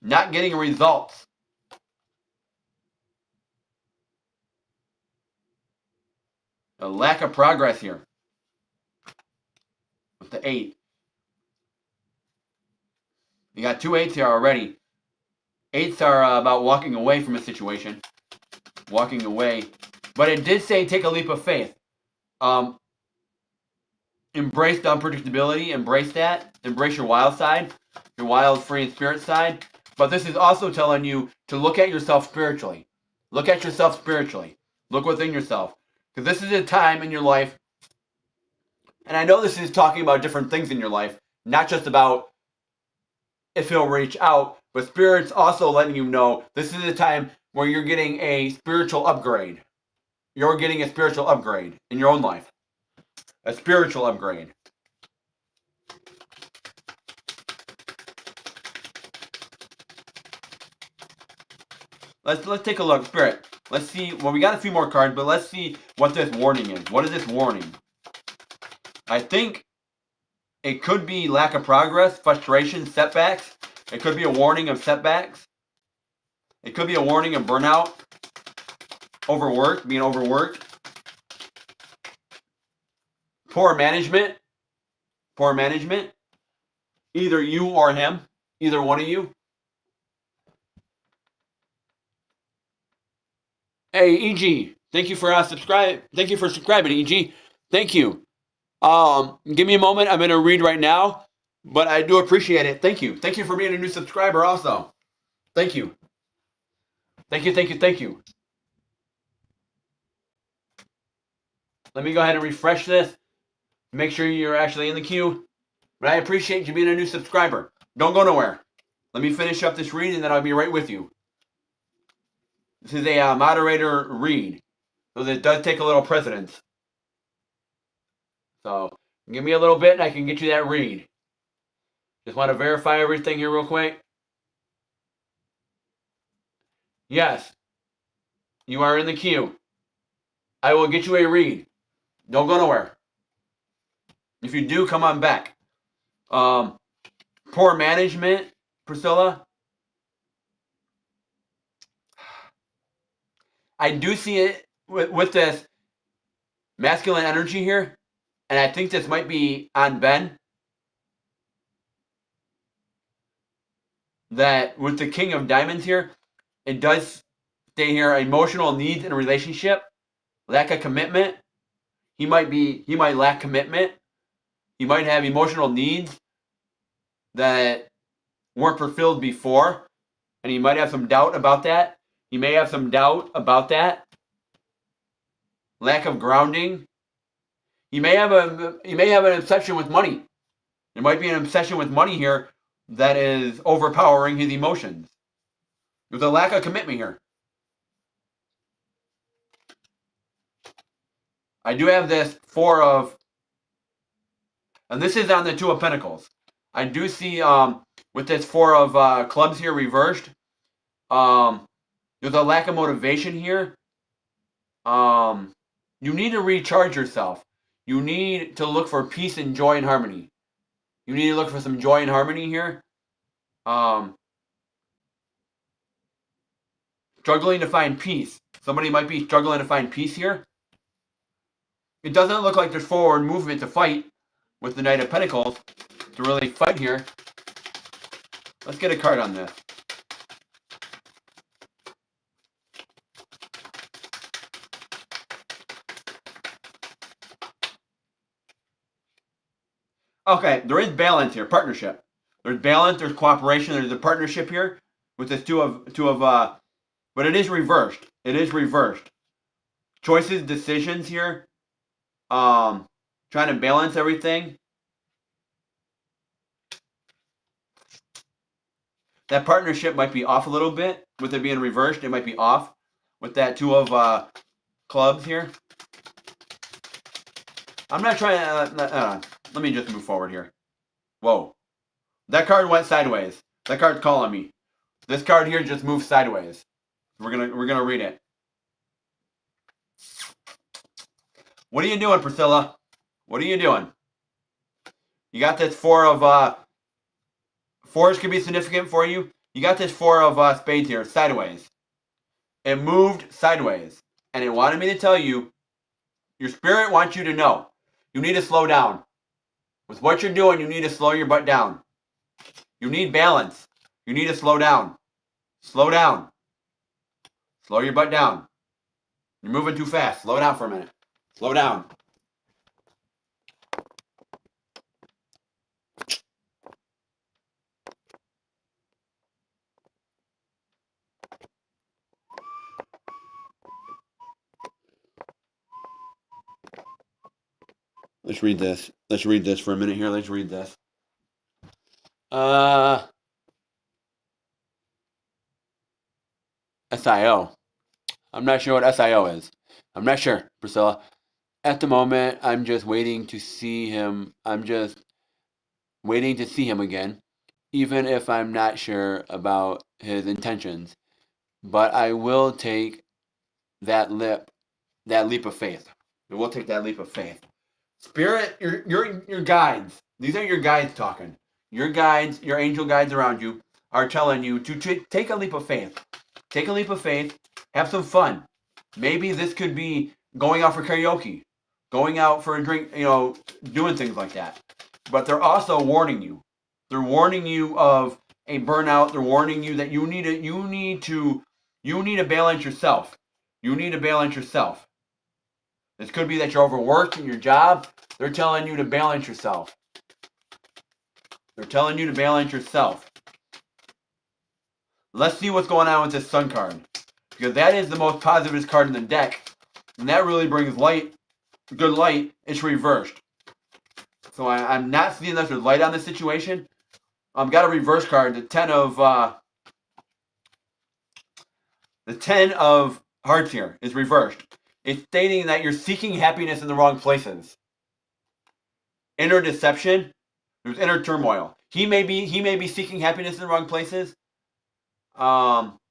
not getting results. A lack of progress here. With the 8. You got 2 8s here already. 8s are about walking away from a situation. Walking away. But it did say take a leap of faith. Embrace the unpredictability. Embrace that. Embrace your wild side. Your wild, free, and spirit side. But this is also telling you to look at yourself spiritually. Look at yourself spiritually. Look within yourself. Because this is a time in your life, and I know this is talking about different things in your life, not just about if he'll reach out, but Spirit's also letting you know this is a time where you're getting a spiritual upgrade. You're getting a spiritual upgrade in your own life. A spiritual upgrade. Let's take a look, Spirit. Let's see. Well, we got a few more cards, but let's see what this warning is. What is this warning? I think it could be lack of progress, frustration, setbacks. It could be a warning of setbacks. It could be a warning of burnout, overworked, being overworked. Poor management. Poor management. Either you or him. Either one of you. Hey, EG. Thank you for Thank you for subscribing, EG. Thank you. Give me a moment. I'm going to read right now, but I do appreciate it. Thank you. Thank you for being a new subscriber also. Thank you. Thank you, thank you, thank you. Let me go ahead and refresh this. Make sure you're actually in the queue. But I appreciate you being a new subscriber. Don't go nowhere. Let me finish up this read and then I'll be right with you. This is a moderator read. So that does take a little precedence. So give me a little bit and I can get you that read. Just want to verify everything here real quick. Yes, you are in the queue. I will get you a read. Don't go nowhere. If you do, come on back. Poor management, Priscilla. I do see it with this masculine energy here, and I think this might be on Ben. That with the King of Diamonds here, it does stay here. Emotional needs in a relationship, lack of commitment. He might lack commitment. He might have emotional needs that weren't fulfilled before, and he might have some doubt about that. He may have some doubt about that. Lack of grounding. He may have an obsession with money. There might be an obsession with money here that is overpowering his emotions. There's a lack of commitment here. I do have this four of, and this is on the Two of Pentacles. I do see with this four of clubs here reversed, there's a lack of motivation here. You need to recharge yourself. You need to look for peace and joy and harmony. You need to look for some joy and harmony here. Struggling to find peace. Somebody might be struggling to find peace here. It doesn't look like there's forward movement to fight with the Knight of Pentacles to really fight here. Let's get a card on this. Okay, there is balance here, partnership. There's balance, there's cooperation, there's a partnership here with this two of but it is reversed. It is reversed. Choices, decisions here. Trying to balance everything. That partnership might be off a little bit with it being reversed. It might be off with that two of clubs here. I'm not trying to. Let me just move forward here. Whoa, that card went sideways. That card's calling me. This card here just moved sideways. We're gonna read it. What are you doing, Priscilla? What are you doing? You got this four of fours could be significant for you. You got this four of spades here sideways. It moved sideways, and it wanted me to tell you. Your spirit wants you to know. You need to slow down. With what you're doing, you need to slow your butt down. You need balance. You need to slow down. Slow down. Slow your butt down. You're moving too fast. Slow down for a minute. Slow down. Let's read this. Let's read this for a minute here. Let's read this. SIO. I'm not sure what SIO is. I'm not sure, Priscilla. At the moment, I'm just waiting to see him. I'm just waiting to see him again, even if I'm not sure about his intentions. But I will take that leap of faith. I will take that leap of faith. Spirit, your guides. These are your guides talking. Your guides, your angel guides around you are telling you to take a leap of faith. Take a leap of faith. Have some fun. Maybe this could be going out for karaoke, going out for a drink, doing things like that. But they're also warning you. They're warning you of a burnout. They're warning you that you need to balance yourself. You need to balance yourself. This could be that you're overworked in your job. They're telling you to balance yourself. They're telling you to balance yourself. Let's see what's going on with this Sun card. Because that is the most positive card in the deck. And that really brings light, good light. It's reversed. So I'm not seeing that there's light on this situation. I've got a reverse card, the ten of hearts here is reversed. It's stating that you're seeking happiness in the wrong places. Inner deception. There's inner turmoil. He may be seeking happiness in the wrong places.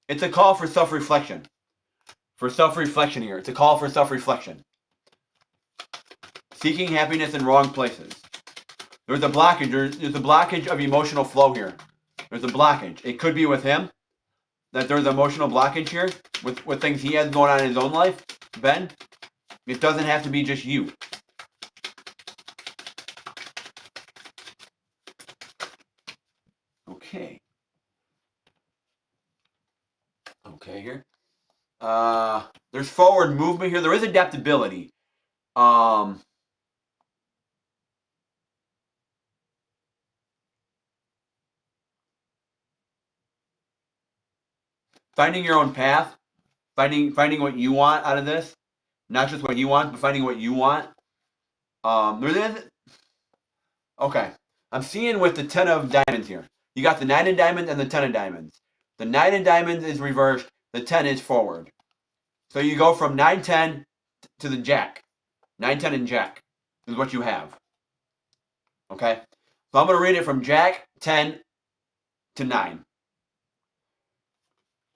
It's a call for self-reflection. For self-reflection here. It's a call for self-reflection. Seeking happiness in wrong places. There's a blockage. There's a blockage of emotional flow here. There's a blockage. It could be with him, that there's emotional blockage here with things he has going on in his own life, Ben. It doesn't have to be just you. Okay. Okay, here. There's forward movement here. There is adaptability. Finding your own path. Finding what you want out of this. Not just what you want, but finding what you want. Okay. I'm seeing with the 10 of diamonds here. You got the 9 of diamonds and the 10 of diamonds. The 9 of diamonds is reversed. The 10 is forward. So you go from 9, 10 to the jack. 9, 10, and jack is what you have. Okay? So I'm going to read it from jack, 10 to 9.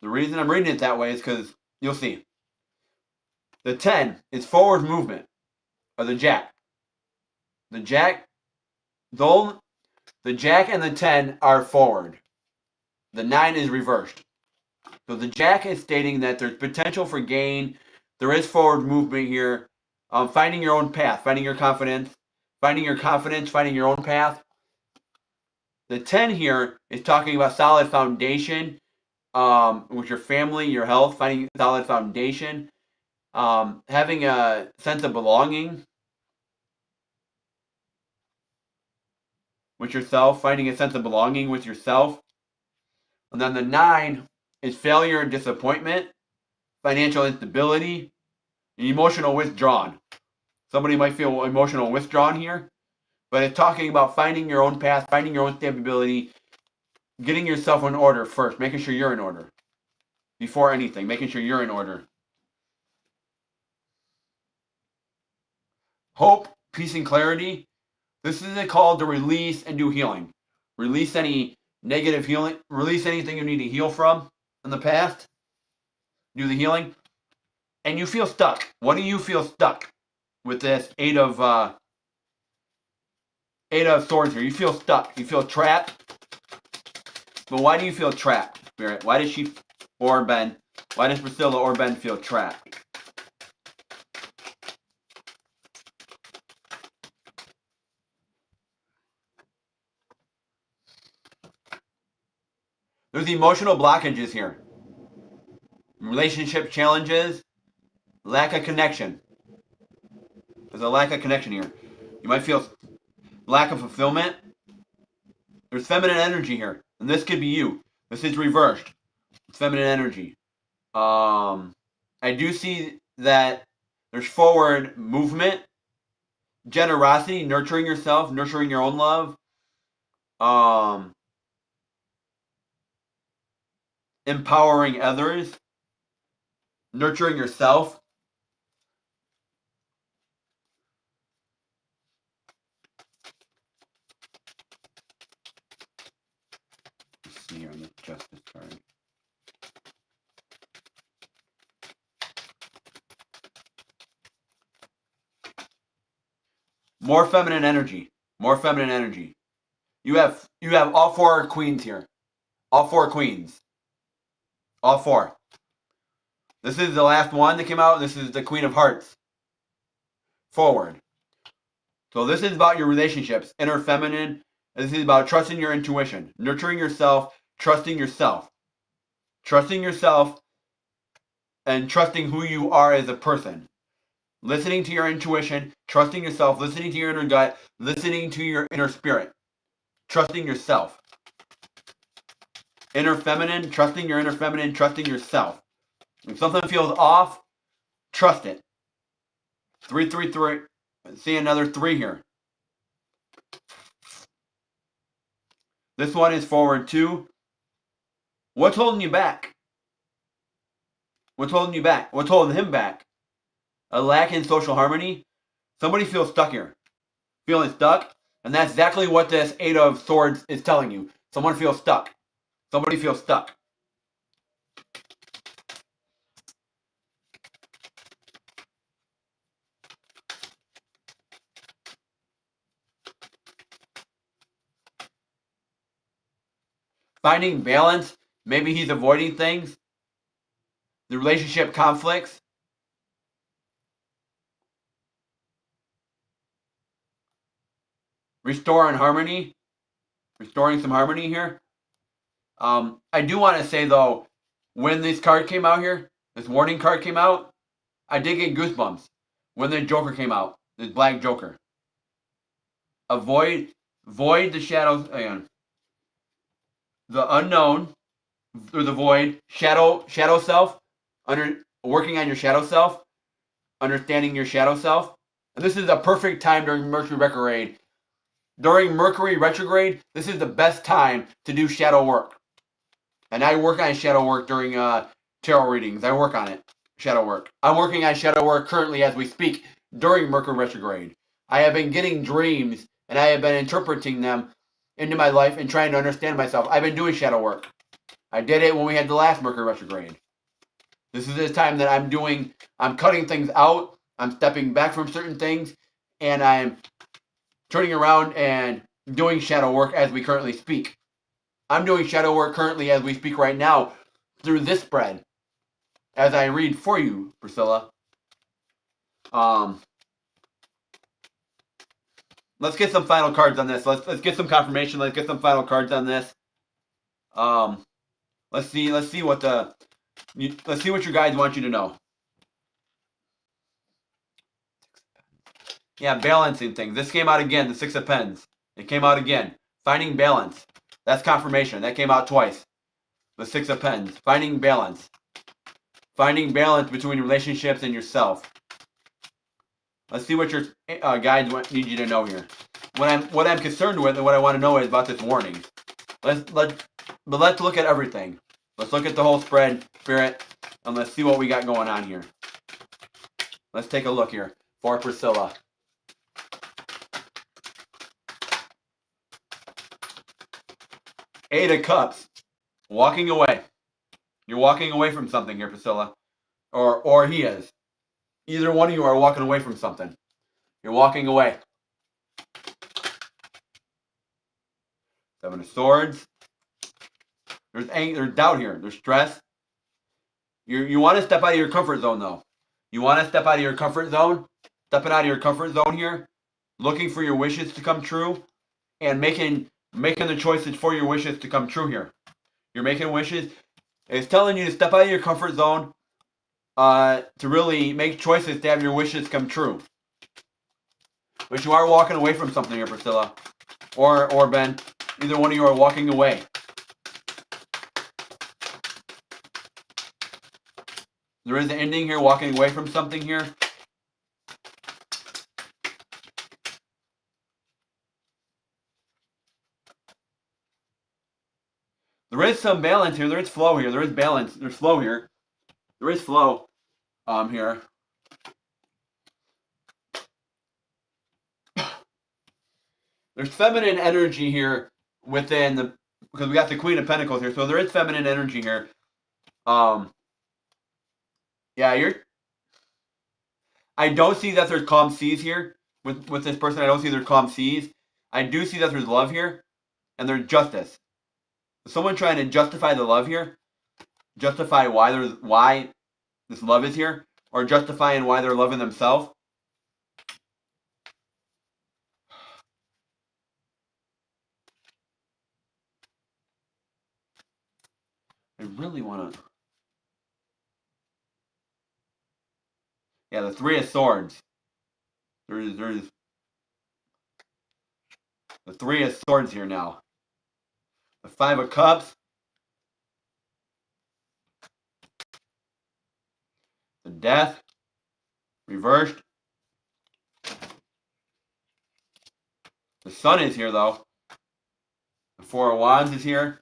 The reason I'm reading it that way is because you'll see. The 10 is forward movement of the jack. The jack, the jack and the 10 are forward. The 9 is reversed. So the jack is stating that there's potential for gain. There is forward movement here. Finding your own path, finding your confidence, finding your own path. The 10 here is talking about solid foundation with your family, your health, finding a solid foundation, having a sense of belonging with yourself, finding a sense of belonging with yourself. And then the 9 is failure and disappointment, financial instability, and emotional withdrawn. Somebody might feel emotional withdrawn here, but it's talking about finding your own path, finding your own stability, getting yourself in order first, making sure you're in order. Before anything, making sure you're in order. Hope, peace, and clarity. This is a call to release and do healing. Release any negative healing. Release anything you need to heal from in the past. Do the healing. And you feel stuck. What do you feel stuck with this Eight of Swords here? You feel stuck. You feel trapped. But why do you feel trapped, Spirit? Why does she, or Ben, why does Priscilla or Ben feel trapped? There's emotional blockages here. Relationship challenges. Lack of connection. There's a lack of connection here. You might feel lack of fulfillment. There's feminine energy here. And this could be you. This is reversed. It's feminine energy. I do see that there's forward movement. Generosity, nurturing yourself, nurturing your own love. Empowering others. Nurturing yourself. Let's see here on the justice card. More feminine energy. More feminine energy. You have all 4 queens here. All 4 queens. All 4. This is the last one that came out. This is the Queen of Hearts. Forward. So this is about your relationships. Inner feminine. This is about trusting your intuition. Nurturing yourself. Trusting yourself. Trusting yourself. And trusting who you are as a person. Listening to your intuition. Trusting yourself. Listening to your inner gut. Listening to your inner spirit. Trusting yourself. Inner feminine. Trusting your inner feminine. Trusting yourself. If something feels off, trust it. 3, 3, 3. See another 3 here. This one is forward 2. What's holding you back? What's holding you back? What's holding him back? A lack in social harmony. Somebody feels stuck here. Feeling stuck. And that's exactly what this 8 of Swords is telling you. Someone feels stuck. Somebody feels stuck. Finding balance. Maybe he's avoiding things. The relationship conflicts. Restoring harmony. Restoring some harmony here. I do want to say, though, when this card came out here, this warning card came out, I did get goosebumps when the Joker came out, this Black Joker. Void the shadows, the unknown, through the void, shadow self, working on your shadow self, understanding your shadow self. And this is a perfect time during Mercury retrograde. During Mercury retrograde, this is the best time to do shadow work. And I work on shadow work during tarot readings. I work on it, shadow work. I'm working on shadow work currently as we speak during Mercury retrograde. I have been getting dreams and I have been interpreting them into my life and trying to understand myself. I've been doing shadow work. I did it when we had the last Mercury retrograde. This is the time that I'm cutting things out. I'm stepping back from certain things and I'm turning around and doing shadow work as we currently speak. I'm doing shadow work currently as we speak right now through this spread as I read for you, Priscilla. Let's get some final cards on this. Let's get some confirmation. Let's get some final cards on this. Let's see what your guides want you to know. Yeah, balancing things. This came out again, the Six of Pens. It came out again. Finding balance. That's confirmation. That came out twice. The Six of Pens. Finding balance. Finding balance between relationships and yourself. Let's see what your guides need you to know here. What I'm concerned with and what I want to know is about this warning. Let's look at everything. Let's look at the whole spread, Spirit, and let's see what we got going on here. Let's take a look here for Priscilla. Eight of Cups. Walking away. You're walking away from something here, Priscilla. Or he is. Either one of you are walking away from something. You're walking away. Seven of Swords. There's doubt here. There's stress. You want to step out of your comfort zone, though. You want to step out of your comfort zone. Stepping out of your comfort zone here. Looking for your wishes to come true. And making the choices for your wishes to come true here. You're making wishes. It's telling you to step out of your comfort zone to really make choices to have your wishes come true. But you are walking away from something here, Priscilla. Or Ben. Either one of you are walking away. There is an ending here, walking away from something here. There is some balance here. There is flow here. There is balance. There's flow here. There is flow here. There's feminine energy here within because we got the Queen of Pentacles here. So there is feminine energy here. Yeah, I don't see that there's calm seas here with this person. I don't see there's calm seas. I do see that there's love here and there's justice. Someone trying to justify the love here, justify why this love is here, or justifying why they're loving themselves. I really want to. Yeah, the Three of Swords. There's the Three of Swords here now. The Five of Cups. The Death. Reversed. The Sun is here, though. The Four of Wands is here.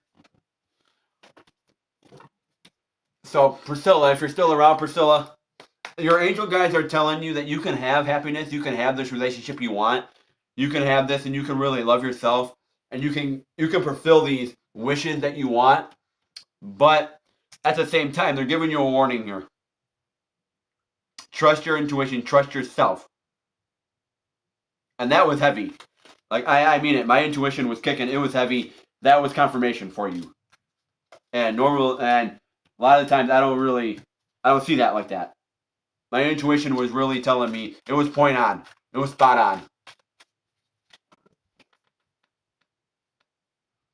So, Priscilla, if you're still around, Priscilla, your angel guides are telling you that you can have happiness. You can have this relationship you want. You can have this and you can really love yourself. And you can fulfill these wishes that you want. But at the same time, they're giving you a warning here. Trust your intuition, trust yourself. And that was heavy. Like, I mean it. My intuition was kicking. It was heavy. That was confirmation for you. And a lot of the times I don't see that like that. My intuition was really telling me, it was point on. It was spot on.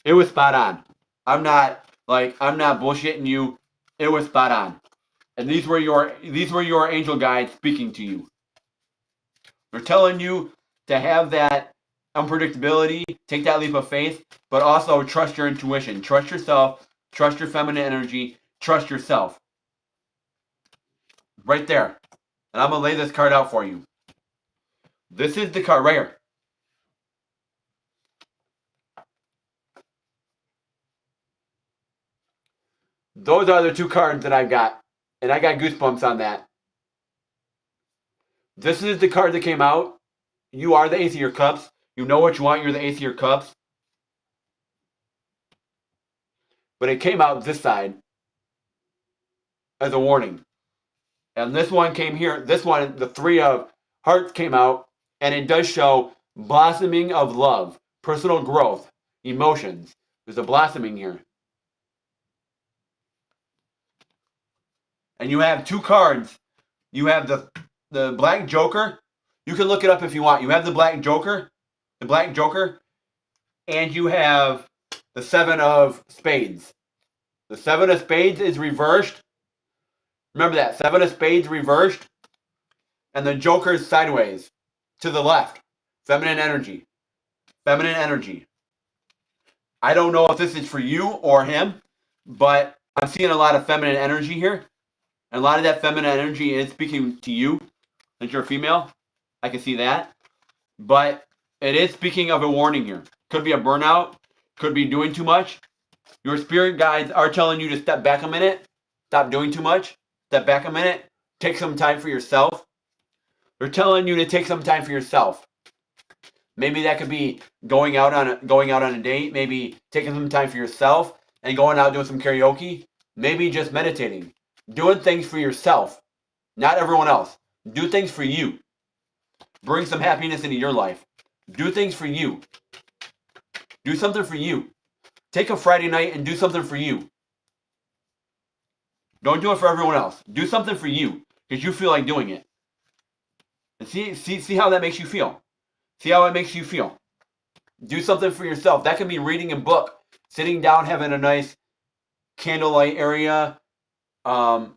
It was spot on. I'm not bullshitting you. It was spot on. And these were your angel guides speaking to you. They're telling you to have that unpredictability, take that leap of faith, but also trust your intuition, trust yourself, trust your feminine energy, trust yourself. Right there. And I'm going to lay this card out for you. This is the card right here. Those are the two cards that I've got. And I got goosebumps on that. This is the card that came out. You are the Ace of your Cups. You know what you want. You're the Ace of your Cups. But it came out this side as a warning. And this one came here. This one, the Three of Hearts came out. And it does show blossoming of love, personal growth, emotions. There's a blossoming here. And you have two cards. You have the Black Joker. You can look it up if you want. You have the Black Joker. And you have the Seven of Spades. The Seven of Spades is reversed. Remember that. Seven of Spades reversed. And the Joker is sideways. To the left. Feminine energy. Feminine energy. I don't know if this is for you or him, but I'm seeing a lot of feminine energy here. And a lot of that feminine energy is speaking to you, since you're a female. I can see that. But it is speaking of a warning here. Could be a burnout. Could be doing too much. Your spirit guides are telling you to step back a minute. Stop doing too much. Step back a minute. Take some time for yourself. They're telling you to take some time for yourself. Maybe that could be going out on a date. Maybe taking some time for yourself and going out doing some karaoke. Maybe just meditating. Doing things for yourself, not everyone else. Do things for you. Bring some happiness into your life. Do things for you. Do something for you. Take a Friday night and do something for you. Don't do it for everyone else. Do something for you because you feel like doing it. And see how that makes you feel. See how it makes you feel. Do something for yourself. That could be reading a book, sitting down, having a nice candlelight area. Having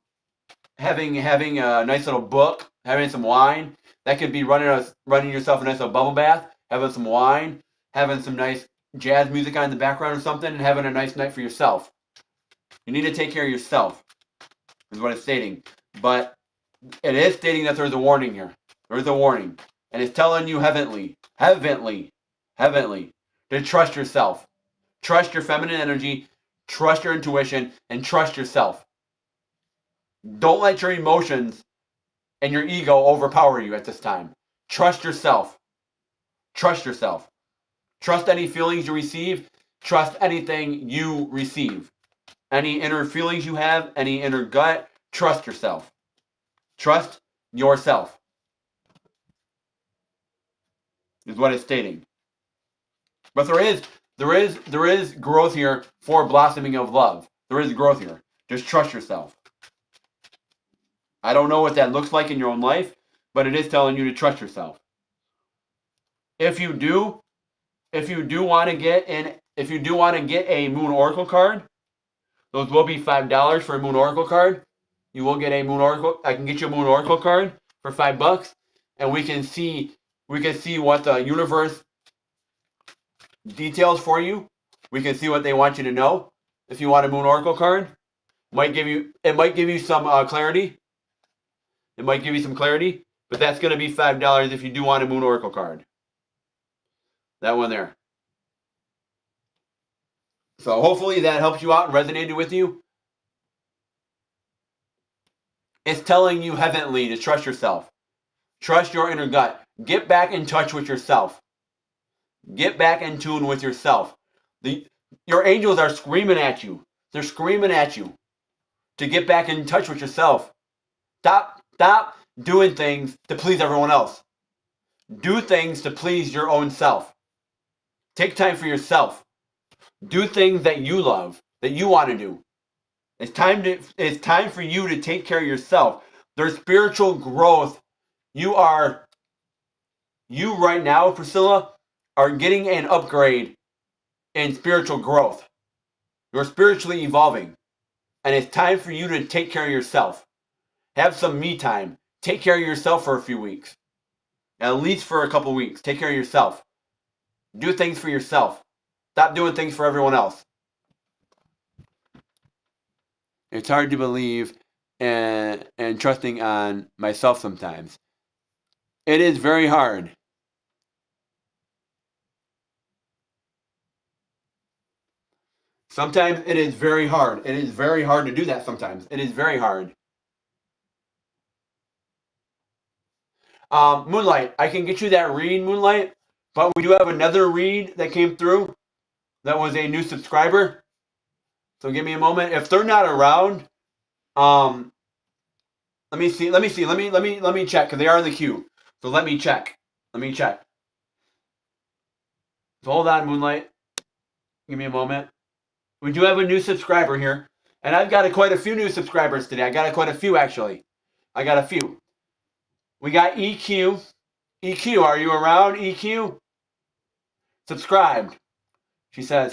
a nice little book, having some wine. That could be running yourself a nice little bubble bath, having some wine, having some nice jazz music on in the background or something, and having a nice night for yourself. You need to take care of yourself, is what it's stating. But it is stating that there's a warning here. There's a warning. And it's telling you heavenly, to trust yourself. Trust your feminine energy, trust your intuition, and trust yourself. Don't let your emotions and your ego overpower you at this time. Trust yourself. Trust yourself. Trust any feelings you receive. Trust anything you receive. Any inner feelings you have, any inner gut, trust yourself. Trust yourself. Is what it's stating. But there is growth here for blossoming of love. There is growth here. Just trust yourself. I don't know what that looks like in your own life, but it is telling you to trust yourself. If you do want to get a Moon Oracle card, those will be $5 for a Moon Oracle card. You will get a Moon Oracle. I can get you a Moon Oracle card for $5, and we can see what the universe details for you. We can see what they want you to know. If you want a Moon Oracle card, it might give you some clarity. It might give you some clarity, but that's going to be $5 if you do want a Moon Oracle card. That one there. So hopefully that helps you out and resonated with you. It's telling you heavenly to trust yourself. Trust your inner gut. Get back in touch with yourself. Get back in tune with yourself. Your angels are screaming at you. They're screaming at you. to get back in touch with yourself. Stop doing things to please everyone else. Do things to please your own self. Take time for yourself. Do things that you love, that you want to do. It's time for you to take care of yourself. There's spiritual growth. You right now, Priscilla, are getting an upgrade in spiritual growth. You're spiritually evolving. And it's time for you to take care of yourself. Have some me time. Take care of yourself for a few weeks. At least for a couple weeks. Take care of yourself. Do things for yourself. Stop doing things for everyone else. It's hard to believe and trusting on myself sometimes. It is very hard. Sometimes it is very hard. It is very hard to do that sometimes. It is very hard. Moonlight, I can get you that read, Moonlight, but we do have another read that came through that was a new subscriber. So give me a moment. If they're not around, let me see. Let me check because they are in the queue. So let me check. So hold on, Moonlight. Give me a moment. We do have a new subscriber here, and I've got quite a few new subscribers today. I got quite a few actually. I got a few. We got EQ. EQ, are you around? EQ? Subscribed. She says,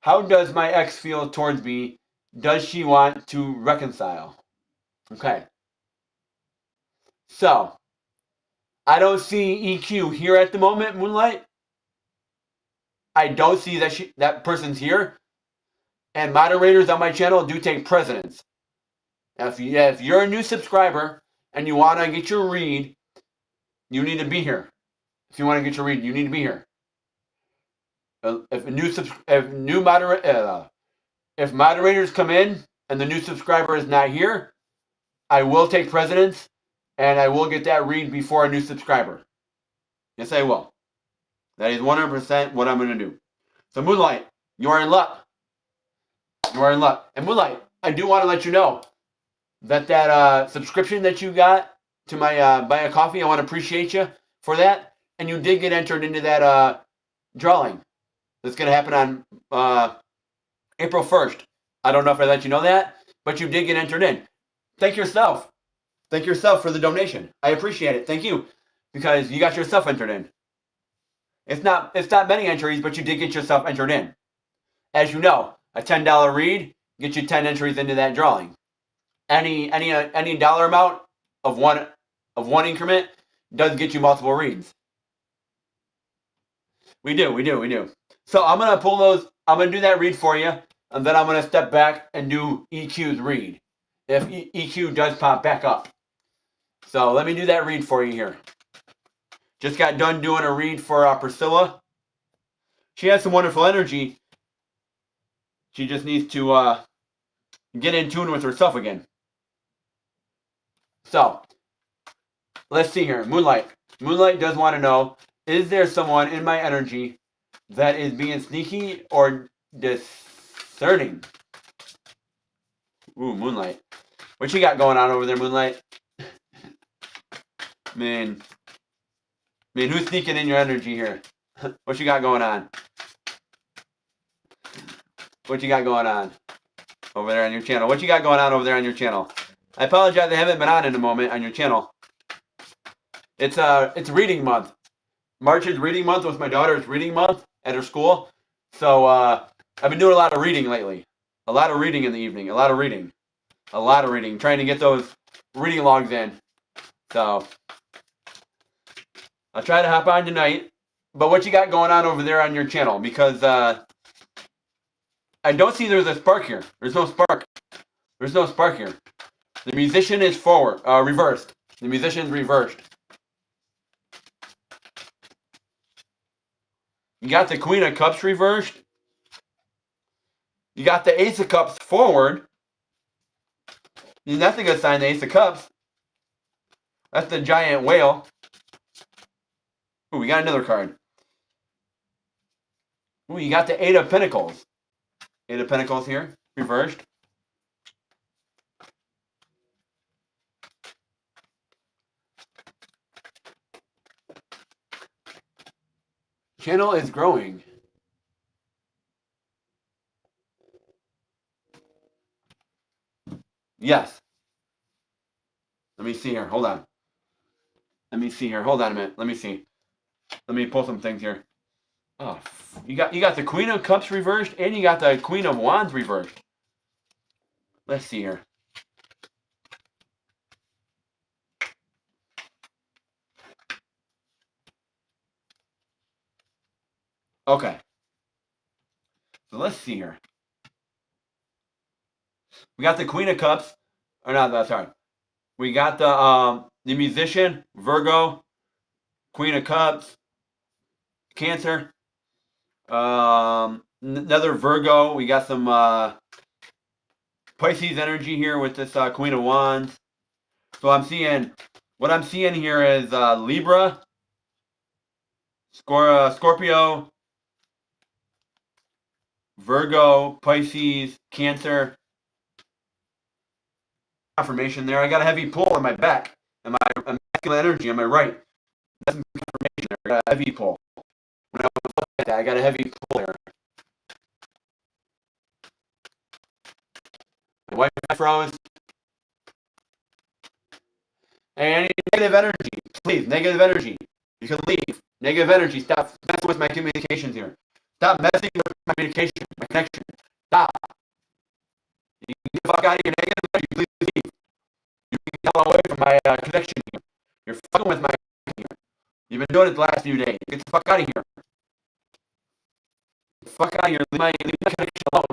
how does my ex feel towards me? Does she want to reconcile? Okay. So, I don't see EQ here at the moment, Moonlight. I don't see that person's here. And moderators on my channel do take precedence. If you're a new subscriber and you want to get your read, you need to be here. If you want to get your read, you need to be here. If moderators come in and the new subscriber is not here, I will take precedence and I will get that read before a new subscriber. Yes, I will. That is 100% what I'm going to do. So Moonlight, you are in luck. You are in luck. And Moonlight, I do want to let you know that subscription that you got to my Buy a Coffee, I want to appreciate you for that. And you did get entered into that drawing. That's going to happen on April 1st. I don't know if I let you know that, but you did get entered in. Thank yourself. Thank yourself for the donation. I appreciate it. Thank you. Because you got yourself entered in. It's not many entries, but you did get yourself entered in. As you know, a $10 read gets you 10 entries into that drawing. Any dollar amount of one increment does get you multiple reads. We do. So I'm gonna pull those. I'm gonna do that read for you, and then I'm gonna step back and do EQ's read if EQ does pop back up. So let me do that read for you here. Just got done doing a read for Priscilla. She has some wonderful energy. She just needs to get in tune with herself again. So let's see here. Moonlight does want to know, is there someone in my energy that is being sneaky or discerning? Ooh, Moonlight. What you got going on over there, Moonlight? Man, who's sneaking in your energy here? What you got going on? What you got going on over there on your channel? What you got going on over there on your channel? I apologize, I haven't been on in a moment on your channel. It's reading month. March is reading month with my daughter's reading month at her school. So I've been doing a lot of reading lately. A lot of reading in the evening. A lot of reading. Trying to get those reading logs in. So I'll try to hop on tonight. But what you got going on over there on your channel? Because I don't see there's a spark here. There's no spark. There's no spark here. The musician is reversed. The musician's reversed. You got the Queen of Cups reversed. You got the Ace of Cups forward. That's a good sign, the Ace of Cups. That's the giant whale. Ooh, we got another card. Ooh, you got the Eight of Pentacles. Eight of Pentacles here, reversed. Channel is growing. Yes. Let me see here. Hold on. Let me see here. Hold on a minute. Let me see. Let me pull some things here. Oh, you got the Queen of Cups reversed, and you got the Queen of Wands reversed. Let's see here. Okay. So let's see here. We got the Queen of Cups. Or not, sorry. We got the Musician, Virgo, Queen of Cups, Cancer. Another Virgo. We got some Pisces energy here with this Queen of Wands. So what I'm seeing here is Libra, Scorpio, Virgo, Pisces, Cancer. Confirmation there. I got a heavy pull on my back and my masculine energy on my right. That's some confirmation there. I got a heavy pull. When I was looking at that, I got a heavy pull there. My wife froze. And negative energy. Please, negative energy. You can leave. Negative energy. Stop messing with my communications here. Stop messing with my communication, my connection. Stop. You can get the fuck out of here. Negative energy. Please leave. You can get away from my connection here. You're fucking with my connection here. You've been doing it the last few days. Get the fuck out of here. Get the fuck out of here. Leave my connection alone.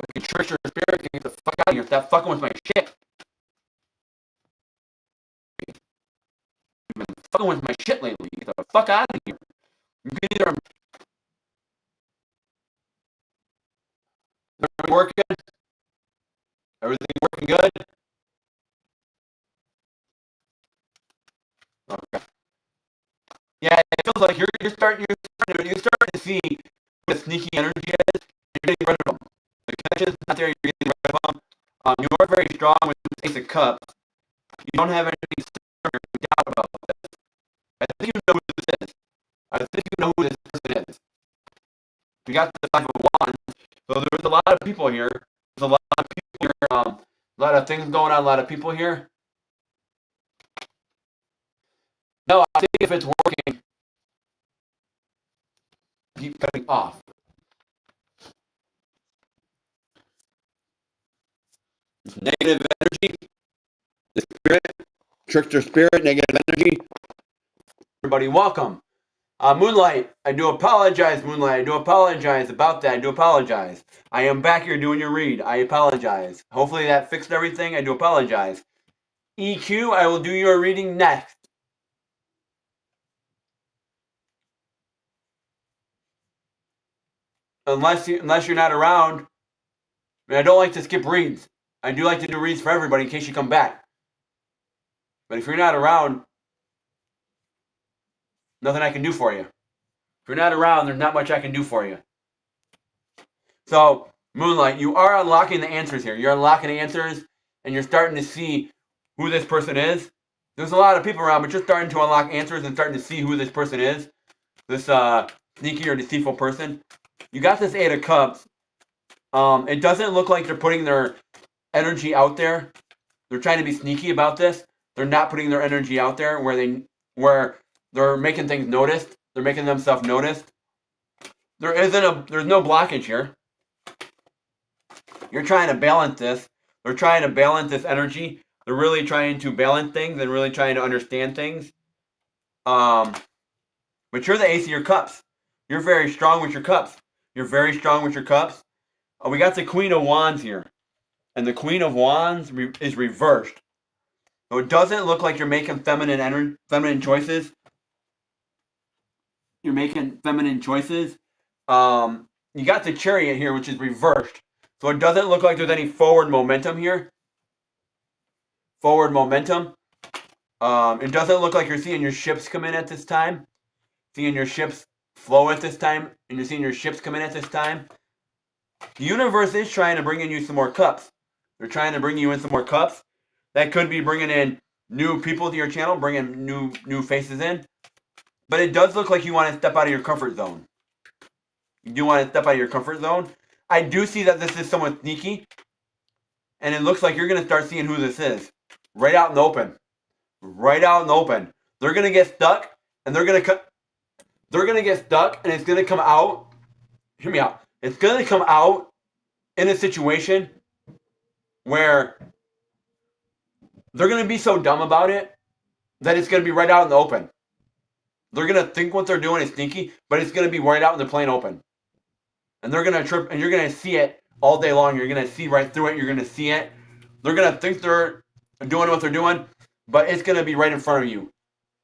Fucking church or spirit can get the fuck out of here. Stop fucking with my shit. You've been fucking with my shit lately. Get the fuck out of here. You can either working, everything working good. Okay. Yeah, it feels like you're starting to see what sneaky energy is. You're getting rid of them. The connection's not there. You're getting rid of them. You are very strong with the Ace of Cups. You don't have anything to doubt about this. I think you know who this is. I think you know who this person is. We got the Five of Wands. So there's a lot of people here. There's a lot of people here. A lot of things going on. A lot of people here. No, I think if it's working, keep cutting off. Negative energy. The spirit. Trickster spirit. Negative energy. Everybody, welcome. Moonlight, I do apologize, Moonlight. I do apologize about that. I do apologize. I am back here doing your read. I apologize. Hopefully that fixed everything. I do apologize. EQ, I will do your reading next. Unless you're not around. I mean, I don't like to skip reads. I do like to do reads for everybody in case you come back. But if you're not around, nothing I can do for you. If you're not around, there's not much I can do for you. So, Moonlight, you are unlocking the answers here. You're unlocking the answers, and you're starting to see who this person is. There's a lot of people around, but you're starting to unlock answers and starting to see who this person is. This sneaky or deceitful person. You got this Eight of Cups. It doesn't look like they're putting their energy out there. They're trying to be sneaky about this. They're not putting their energy out there where they're making things noticed. They're making themselves noticed. There's no blockage here. You're trying to balance this. They're trying to balance this energy. They're really trying to balance things and really trying to understand things. But you're the Ace of your Cups. You're very strong with your cups. You're very strong with your cups. We got the Queen of Wands here. And the Queen of Wands is reversed. So it doesn't look like you're making feminine choices. You're making feminine choices. You got the Chariot here, which is reversed. So it doesn't look like there's any forward momentum here. Forward momentum. It doesn't look like you're seeing your ships come in at this time. Seeing your ships flow at this time. And you're seeing your ships come in at this time. The universe is trying to bring in you some more cups. They're trying to bring you in some more cups. That could be bringing in new people to your channel, bringing new faces in. But it does look like you want to step out of your comfort zone. You do want to step out of your comfort zone. I do see that this is somewhat sneaky. And it looks like you're going to start seeing who this is. Right out in the open. Right out in the open. They're going to get stuck. And they're going to get stuck. And it's going to come out. Hear me out. It's going to come out in a situation where they're going to be so dumb about it that it's going to be right out in the open. They're going to think what they're doing is sneaky, but it's going to be right out in the plain open. And they're going to trip, and you're going to see it all day long. You're going to see right through it. You're going to see it. They're going to think they're doing what they're doing, but it's going to be right in front of you.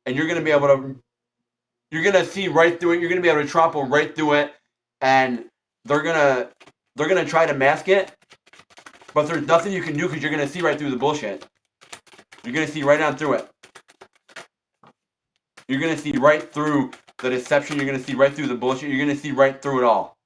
And you're going to be able to, you're going to see right through it. You're going to be able to trample right through it. And they're going to try to mask it, but there's nothing you can do because you're going to see right through the bullshit. You're going to see right on through it. You're going to see right through the deception. You're going to see right through the bullshit. You're going to see right through it all.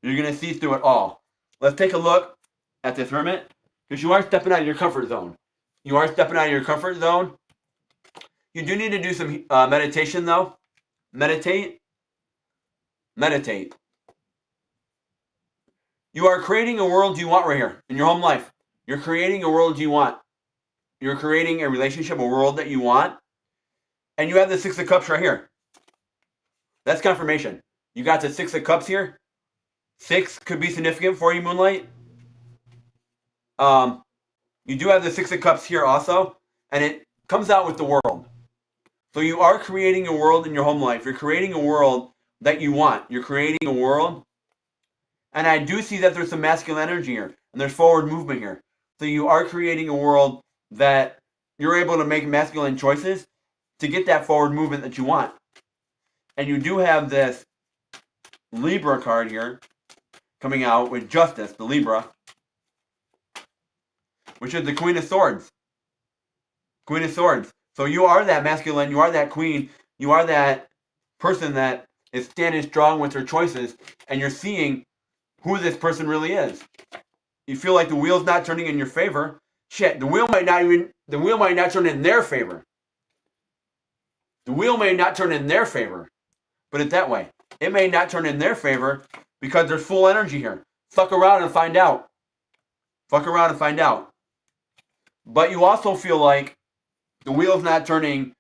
You're going to see through it all. Let's take a look at this hermit, because you are stepping out of your comfort zone. You are stepping out of your comfort zone. You do need to do some meditation, though. Meditate. Meditate. You are creating a world you want right here in your home life. You're creating a world you want. You're creating a relationship, a world that you want. And you have the Six of Cups right here. That's confirmation. You got the Six of Cups here. 6 could be significant for you, Moonlight. You do have the Six of Cups here also. And it comes out with the world. So you are creating a world in your home life. You're creating a world that you want. You're creating a world. And I do see that there's some masculine energy here. And there's forward movement here. So you are creating a world that you're able to make masculine choices to get that forward movement that you want. And you do have this Libra card here coming out with Justice, the Libra, which is the Queen of Swords. Queen of Swords. So you are that masculine, you are that queen, you are that person that is standing strong with her choices, and you're seeing who this person really is. You feel like the wheel's not turning in your favor. Shit, the wheel might not turn in their favor. The wheel may not turn in their favor. Put it that way. It may not turn in their favor because there's full energy here. Fuck around and find out. Fuck around and find out. But you also feel like the wheel's not turning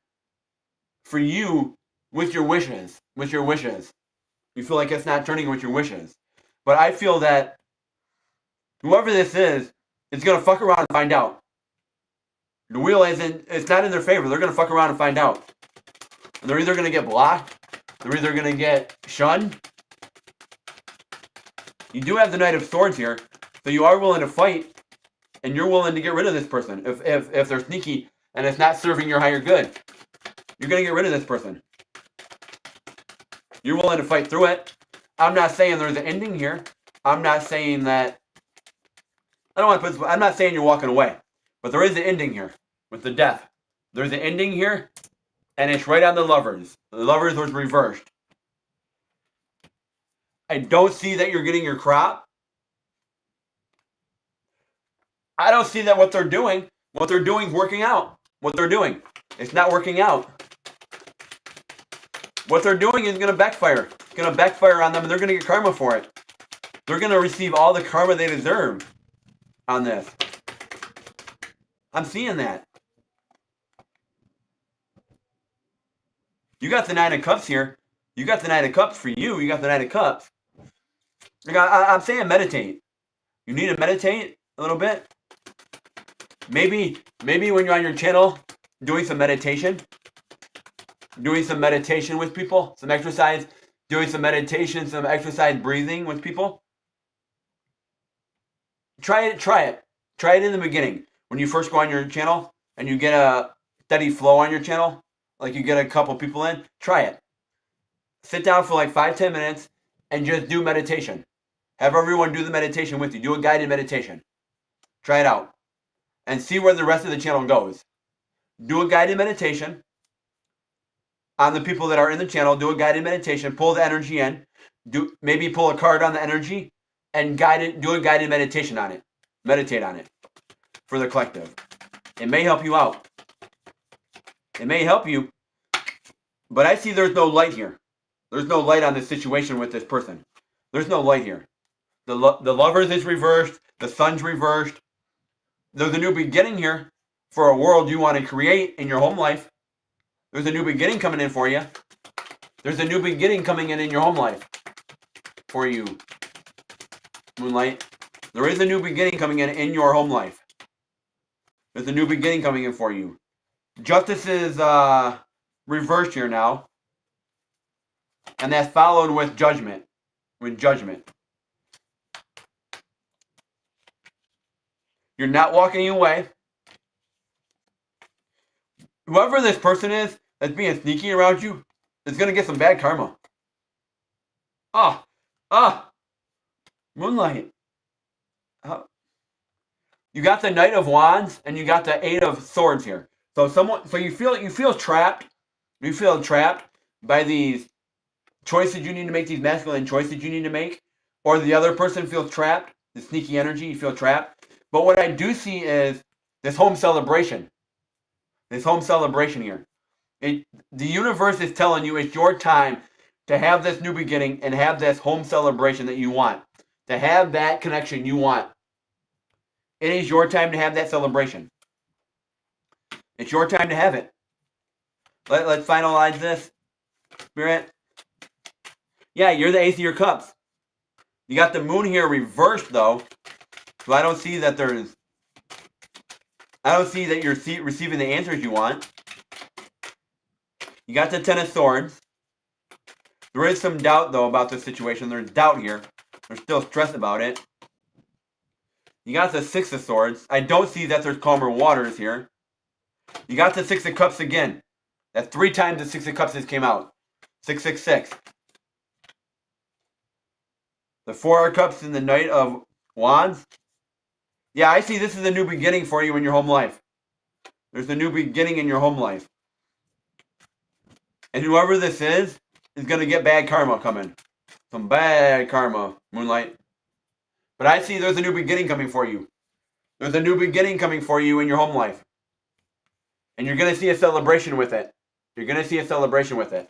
for you with your wishes. With your wishes. You feel like it's not turning with your wishes. But I feel that whoever this is going to fuck around and find out. The wheel it's not in their favor. They're going to fuck around and find out. And they're either going to get blocked. They're either going to get shunned. You do have the Knight of Swords here. So you are willing to fight. And you're willing to get rid of this person. If they're sneaky and it's not serving your higher good. You're going to get rid of this person. You're willing to fight through it. I'm not saying there's an ending here. I'm not saying that. I'm not saying you're walking away. But there is an ending here. With the Death. There's an ending here. And it's right on the Lovers. The Lovers was reversed. I don't see that you're getting your crop. I don't see that what they're doing is working out. What they're doing. It's not working out. What they're doing is going to backfire. It's going to backfire on them and they're going to get karma for it. They're going to receive all the karma they deserve on this. I'm seeing that. You got the Nine of Cups here. You got the Nine of Cups for you. You got the Nine of Cups. I'm saying meditate. You need to meditate a little bit. Maybe when you're on your channel doing some meditation. Doing some meditation with people. Some exercise. Doing some meditation, some exercise breathing with people. Try it. Try it in the beginning. When you first go on your channel and you get a steady flow on your channel. Like you get a couple people in. Try it. Sit down for like 5-10 minutes and just do meditation. Have everyone do the meditation with you. Do a guided meditation. Try it out. And see where the rest of the channel goes. Do a guided meditation. On the people that are in the channel, do a guided meditation. Pull the energy in. Maybe pull a card on the energy. And do a guided meditation on it. Meditate on it. For the collective. It may help you out. It may help you, but I see there's no light here. There's no light on this situation with this person. There's no light here. The lovers is reversed. The sun's reversed. There's a new beginning here for a world you want to create in your home life. There's a new beginning coming in for you. There's a new beginning coming in your home life for you, Moonlight. There is a new beginning coming in your home life. There's a new beginning coming in for you. Justice is reversed here now. And that's followed with judgment. With judgment. You're not walking away. Whoever this person is that's being sneaky around you is going to get some bad karma. Moonlight. You got the Knight of Wands and you got the Eight of Swords here. So you feel trapped. You feel trapped by these choices you need to make, these masculine choices you need to make, or the other person feels trapped. The sneaky energy, you feel trapped. But what I do see is this home celebration. This home celebration here. The universe is telling you it's your time to have this new beginning and have this home celebration that you want. To have that connection you want. It is your time to have that celebration. It's your time to have it. Let's finalize this, Spirit. Yeah, you're the Ace of your Cups. You got the Moon here reversed, though. So I don't see that you're receiving the answers you want. You got the Ten of Swords. There is some doubt, though, about this situation. There's doubt here. There's still stress about it. You got the Six of Swords. I don't see that there's calmer waters here. You got the Six of Cups again. That's 3 times the Six of Cups just came out. 666. The Four of Cups and the Knight of Wands. Yeah, I see this is a new beginning for you in your home life. There's a new beginning in your home life. And whoever this is going to get bad karma coming. Some bad karma, Moonlight. But I see there's a new beginning coming for you. There's a new beginning coming for you in your home life. And you're going to see a celebration with it. You're going to see a celebration with it.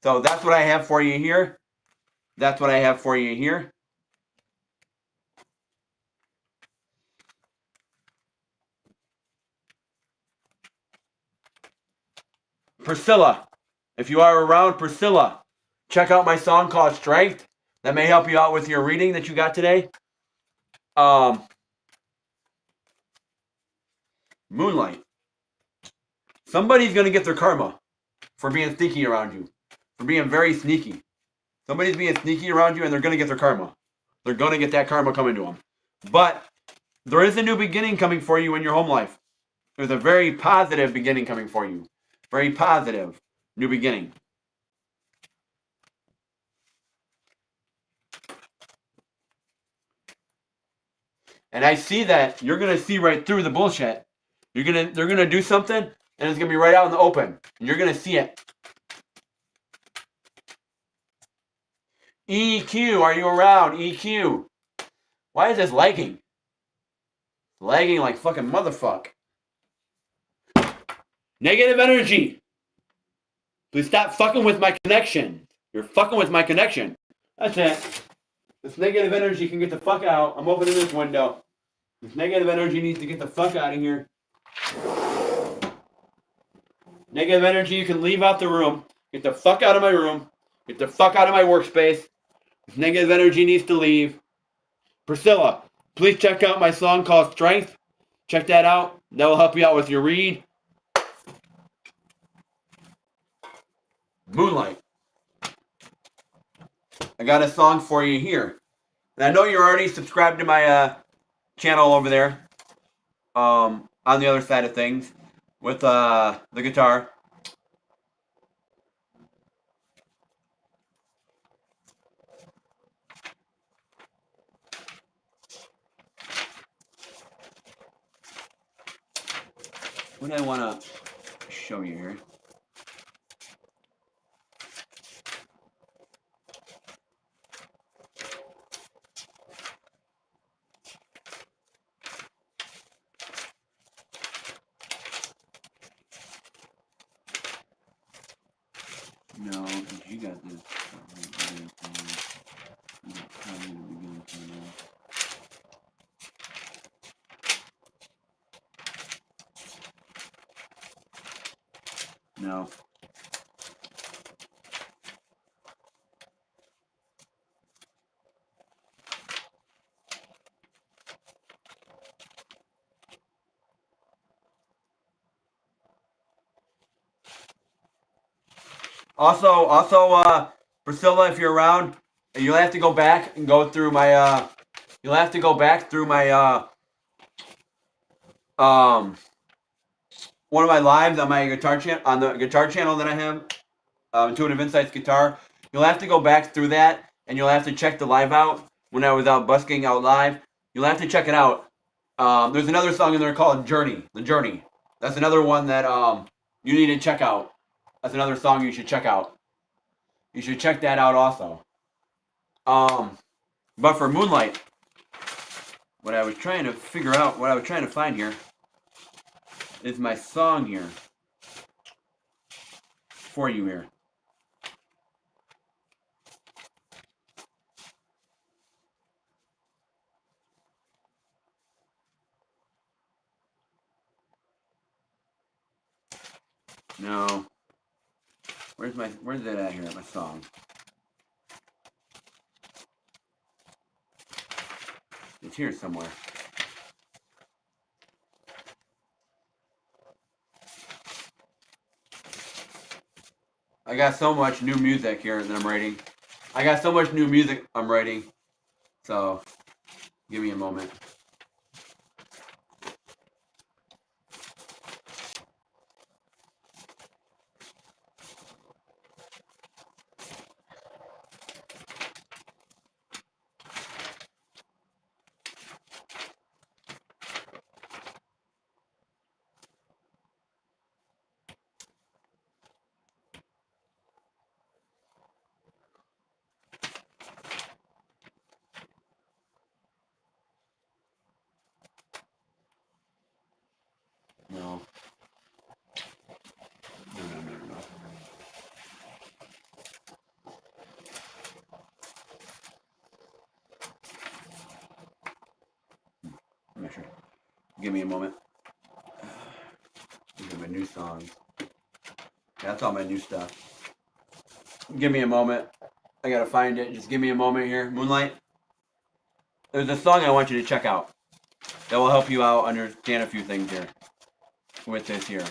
So that's what I have for you here. That's what I have for you here. Priscilla. If you are around, Priscilla, check out my song called Strength. That may help you out with your reading that you got today. Moonlight. Somebody's going to get their karma for being sneaky around you. For being very sneaky. Somebody's being sneaky around you and they're going to get their karma. They're going to get that karma coming to them. But there is a new beginning coming for you in your home life. There's a very positive beginning coming for you. Very positive new beginning. And I see that you're going to see right through the bullshit. They're going to do something and it's going to be right out in the open. And you're going to see it. EQ, are you around? EQ. Why is this lagging? Lagging like fucking motherfuck. Negative energy. Please stop fucking with my connection. You're fucking with my connection. That's it. This negative energy can get the fuck out. I'm opening this window. This negative energy needs to get the fuck out of here. Negative energy, you can leave out the room. Get the fuck out of my room. Get the fuck out of my workspace. This negative energy needs to leave. Priscilla, please check out my song called Strength. Check that out. That will help you out with your read. Moonlight. I got a song for you here. And I know you're already subscribed to my channel over there. On the other side of things. With the guitar. What do I want to show you here? You got this. No. Also, Priscilla, if you're around, you'll have to go back and go through my, you'll have to go back through my, one of my lives on my guitar channel, on the guitar channel that I have, Intuitive Insights Guitar. You'll have to go back through that, and you'll have to check the live out when I was out busking out live. You'll have to check it out. There's another song in there called Journey, The Journey. That's another one that you need to check out. That's another song you should check out. You should check that out also. But for Moonlight, what I was trying to figure out, what I was trying to find here, is my song here for you here. No. Where's it at here, my song? It's here somewhere. I got so much new music here that I'm writing. I got so much new music I'm writing. So, give me a moment. No. No. I'm not sure. Give me a moment. These are my new songs. That's all my new stuff. Give me a moment. I gotta find it. Just give me a moment here. Moonlight. There's a song I want you to check out that will help you out understand a few things here with this here.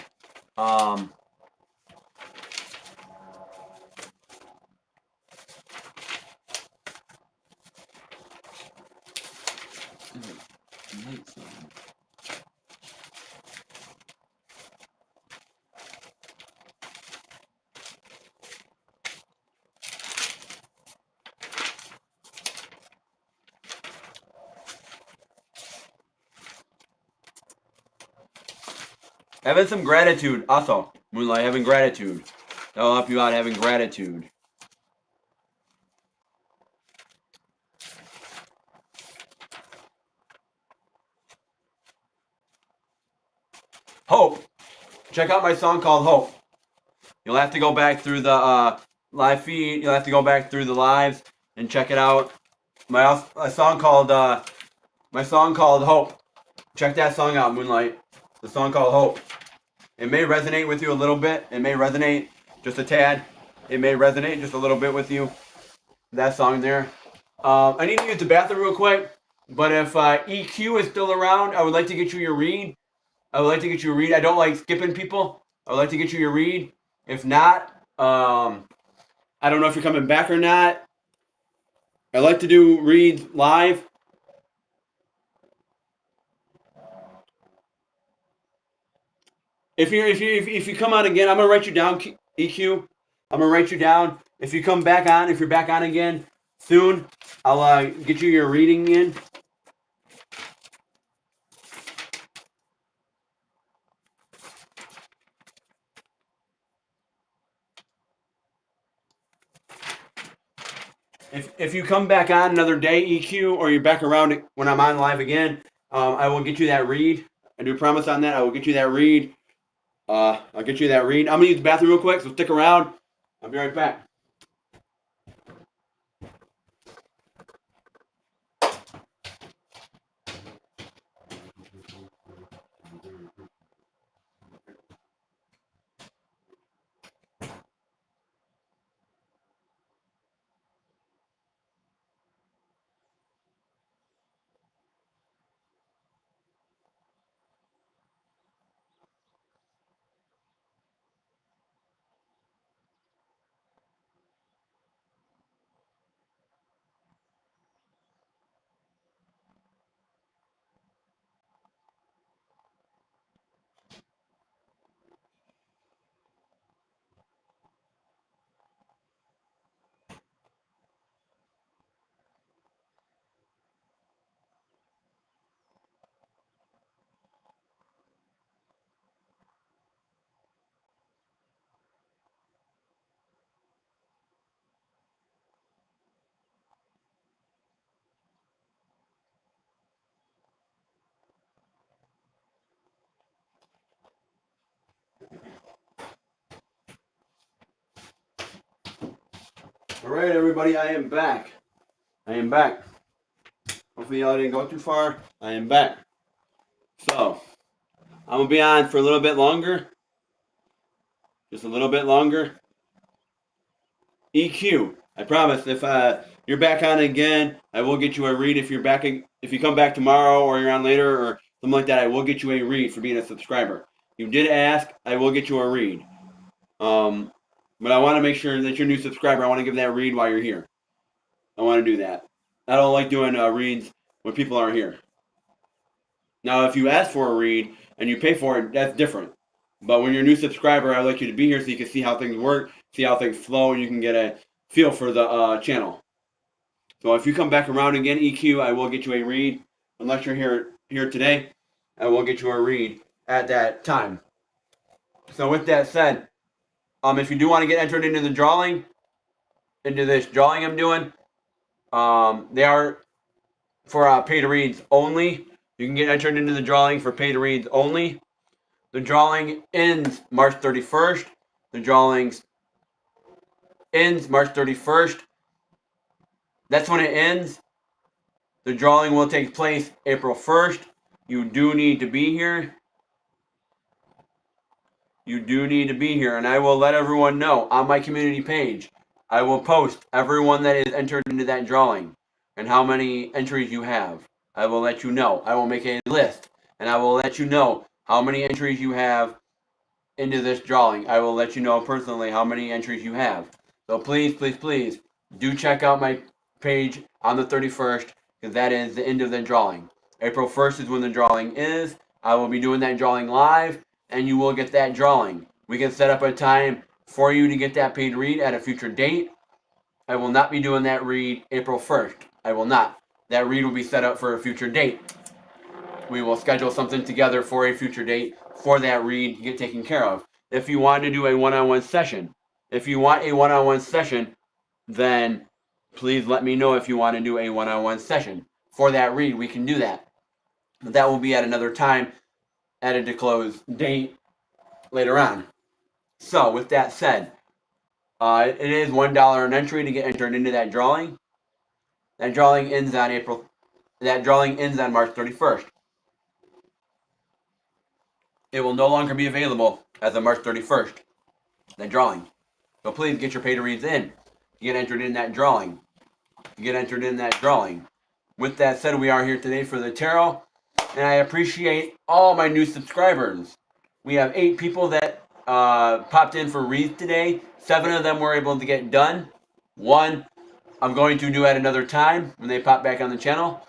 Having some gratitude. Also, Moonlight, having gratitude. That'll help you out having gratitude. Hope. Check out my song called Hope. You'll have to go back through the live feed. You'll have to go back through the lives and check it out. My song called Hope. Check that song out, Moonlight. The song called Hope. It may resonate with you a little bit. It may resonate just a tad. It may resonate just a little bit with you. That song there. I need to use the bathroom real quick. But if EQ is still around, I would like to get you your read. I don't like skipping people. I would like to get you your read. If not, I don't know if you're coming back or not. I like to do reads live. If you come on again, I'm gonna write you down, EQ. I'm gonna write you down. If you come back on, if you're back on again soon, I'll get you your reading in. If you come back on another day, EQ, or you're back around when I'm on live again, I will get you that read. I do promise on that. I will get you that read. I'll get you that read. I'm gonna use the bathroom real quick, so stick around. I'll be right back. Alright, everybody, I am back. I am back. Hopefully y'all didn't go too far. I am back. So, I'm going to be on for a little bit longer. Just a little bit longer. EQ. I promise, if you're back on again, I will get you a read. If you come back tomorrow or you're on later or something like that, I will get you a read for being a subscriber. You did ask, I will get you a read. But I want to make sure that you're a new subscriber. I want to give that read while you're here. I want to do that. I don't like doing reads when people aren't here. Now, if you ask for a read and you pay for it, that's different. But when you're a new subscriber, I'd like you to be here so you can see how things work, see how things flow, and you can get a feel for the channel. So if you come back around again, EQ, I will get you a read. Unless you're here today, I will get you a read at that time. So with that said, if you do want to get entered into the drawing, into this drawing I'm doing, they are for pay to reads only. You can get entered into the drawing for pay to reads only. The drawing ends March 31st. The drawing ends March 31st. That's when it ends. The drawing will take place April 1st. You do need to be here. You do need to be here, and I will let everyone know on my community page. I will post everyone that is entered into that drawing and how many entries you have. I will let you know. I will make a list, and I will let you know how many entries you have into this drawing. I will let you know personally how many entries you have. So please, please, please, do check out my page on the 31st, because that is the end of the drawing. April 1st is when the drawing is. I will be doing that drawing live, and you will get that drawing. We can set up a time for you to get that paid read at a future date. I will not be doing that read April 1st. I will not. That read will be set up for a future date. We will schedule something together for a future date for that read to get taken care of. If you want to do a one-on-one session, then please let me know if you want to do a one-on-one session for that read. We can do that. But that will be at another time, at a disclosed date later on. So with that said, it is $1 an entry to get entered into that drawing. That drawing ends on March 31st. It will no longer be available as of March 31st. That drawing. So please get your pay to reads in. Get entered in that drawing. With that said, we are here today for the tarot, and I appreciate all my new subscribers. We have 8 people that popped in for reads today. 7 of them were able to get done. 1 I'm going to do at another time when they pop back on the channel.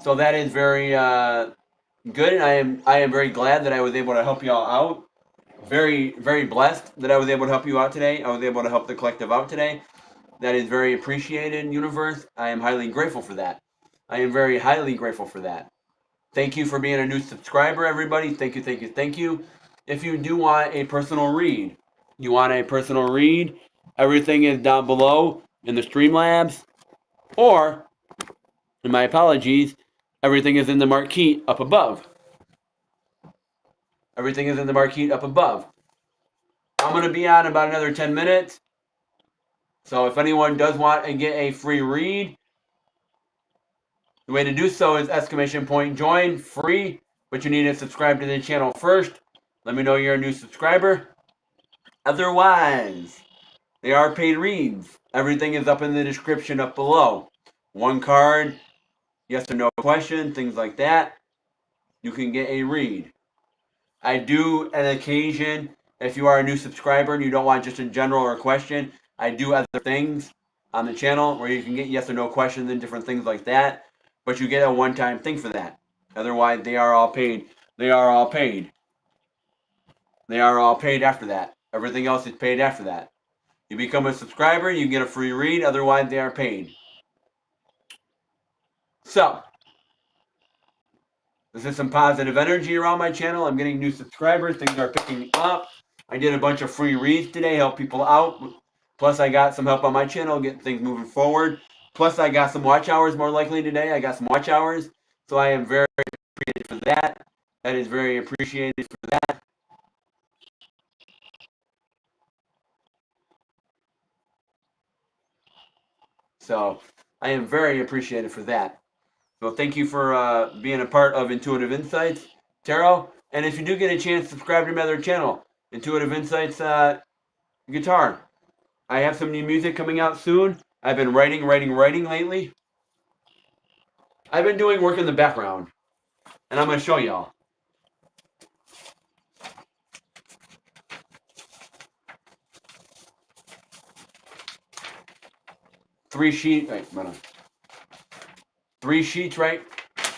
So that is very good, and I am very glad that I was able to help you all out. Very, very blessed that I was able to help you out today. I was able to help the collective out today. That is very appreciated, universe. I am highly grateful for that. I am very highly grateful for that. Thank you for being a new subscriber, everybody. Thank you, thank you, thank you. If you do want a personal read, everything is down below in the Streamlabs, or, and my apologies, everything is in the marquee up above. Everything is in the marquee up above. I'm going to be on about another 10 minutes. So if anyone does want to get a free read, the way to do so is !join, free, but you need to subscribe to the channel first. Let me know you're a new subscriber. Otherwise, they are paid reads. Everything is up in the description up below. 1 card, yes or no question, things like that. You can get a read. I do an occasion, if you are a new subscriber and you don't want just a general or a question, I do other things on the channel where you can get yes or no questions and different things like that. But you get a one-time thing for that. Otherwise, they are all paid. They are all paid. They are all paid after that. Everything else is paid after that. You become a subscriber, you get a free read. Otherwise, they are paid. So, this is some positive energy around my channel. I'm getting new subscribers. Things are picking up. I did a bunch of free reads today, help people out. Plus, I got some help on my channel, getting things moving forward. Plus, I got some watch hours more likely today. I got some watch hours. So I am very appreciated for that. That is very appreciated for that. So I am very appreciative for that. So thank you for being a part of Intuitive Insights Tarot. And if you do get a chance, subscribe to my other channel, Intuitive Insights Guitar. I have some new music coming out soon. I've been writing lately. I've been doing work in the background, and I'm going to show y'all. Three sheets right,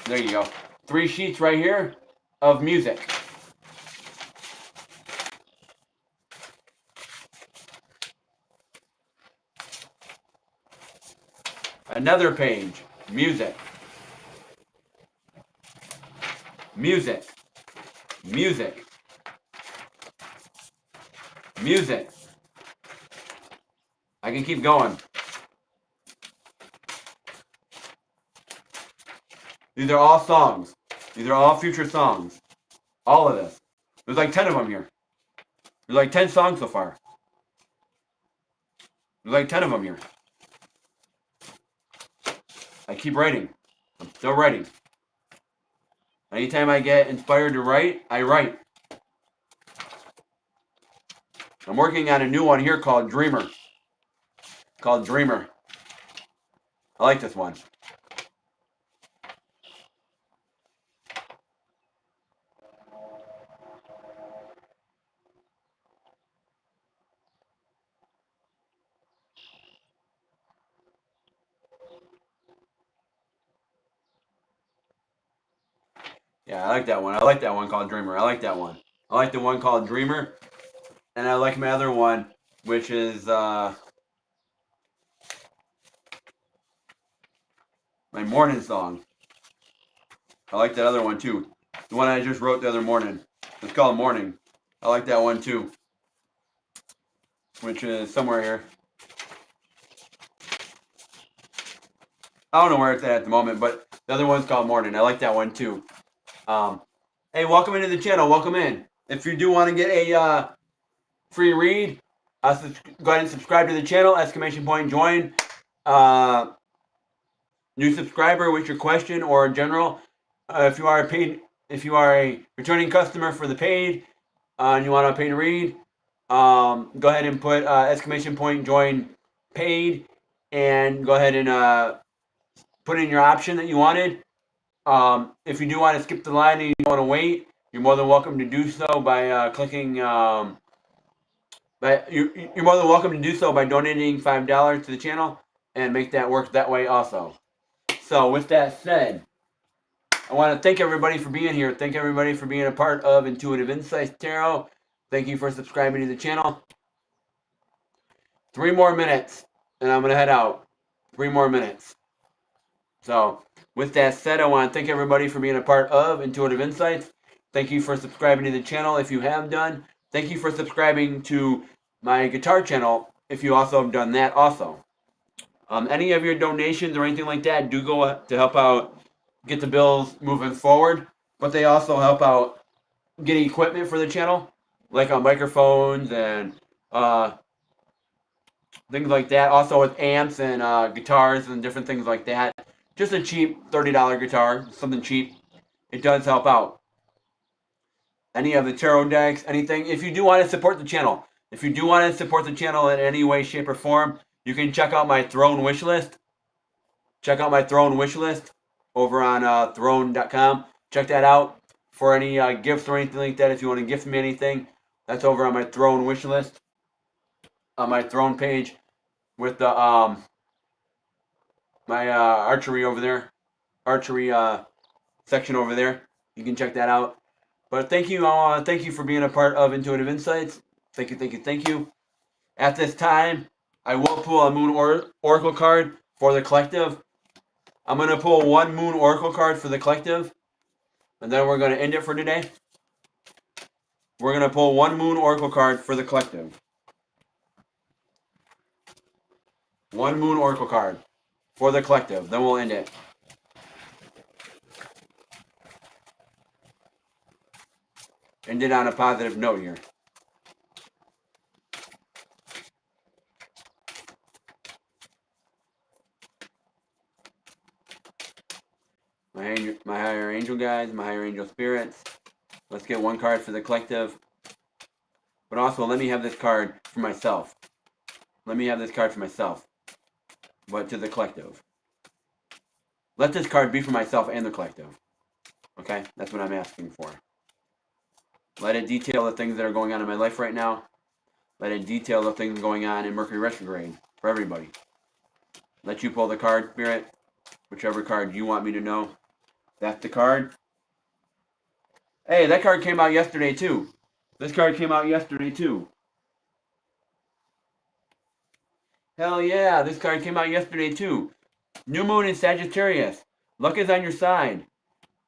there you go. 3 sheets right here of music. Another page, music. Music. Music. Music. I can keep going. These are all songs. These are all future songs. All of this. There's like 10 of them here. There's like 10 songs so far. There's like 10 of them here. I keep writing. I'm still writing. Anytime I get inspired to write, I write. I'm working on a new one here called Dreamer. I like this one. Yeah, I like that one. I like that one called Dreamer. I like that one. I like the one called Dreamer. And I like my other one, which is my morning song. I like that other one too. The one I just wrote the other morning. It's called Morning. I like that one too. Which is somewhere here. I don't know where it's at the moment, but the other one's called Morning. I like that one too. Hey, welcome into the channel. Welcome in. If you do want to get a free read, go ahead and subscribe to the channel. ! Join. New subscriber with your question or general. If you are a returning customer for the paid, and you want a paid read, go ahead and put ! Join paid, and go ahead and put in your option that you wanted. If you do want to skip the line and you want to wait, you're more than welcome to do so by clicking. You're more than welcome to do so by donating $5 to the channel and make that work that way also. So with that said, I want to thank everybody for being here. Thank everybody for being a part of Intuitive Insights Tarot. Thank you for subscribing to the channel. 3 more minutes, and I'm going to head out. 3 more minutes. So with that said, I want to thank everybody for being a part of Intuitive Insights. Thank you for subscribing to the channel if you have done. Thank you for subscribing to my guitar channel if you also have done that also. Any of your donations or anything like that do go to help out get the bills moving forward, but they also help out getting equipment for the channel, like microphones and things like that. Also with amps and guitars and different things like that. Just a cheap $30 guitar, something cheap. It does help out. Any of the tarot decks, anything. If you do want to support the channel, in any way, shape, or form, you can check out my Throne wish list. Check out my Throne wish list over on throne.com. Check that out for any gifts or anything like that. If you want to gift me anything, that's over on my Throne wish list. On my Throne page with the my archery over there. Archery section over there. You can check that out. But thank you. Thank you for being a part of Intuitive Insights. Thank you, thank you, thank you. At this time, I will pull a Moon Oracle card for the collective. I'm going to pull 1 Moon Oracle card for the collective. And then we're going to end it for today. We're going to pull 1 Moon Oracle card for the collective. 1 Moon Oracle card for the collective. Then we'll end it. End it on a positive note here. my higher angel guides, my higher angel spirits. Let's get one card for the collective. But also, let me have this card for myself. Let me have this card for myself. But to the collective. Let this card be for myself and the collective. Okay? That's what I'm asking for. Let it detail the things that are going on in my life right now. Let it detail the things going on in Mercury retrograde for everybody. Let you pull the card, Spirit. Whichever card you want me to know. That's the card. Hey, that card came out yesterday too. This card came out yesterday too. Hell yeah, this card came out yesterday too. New Moon in Sagittarius. Luck is on your side.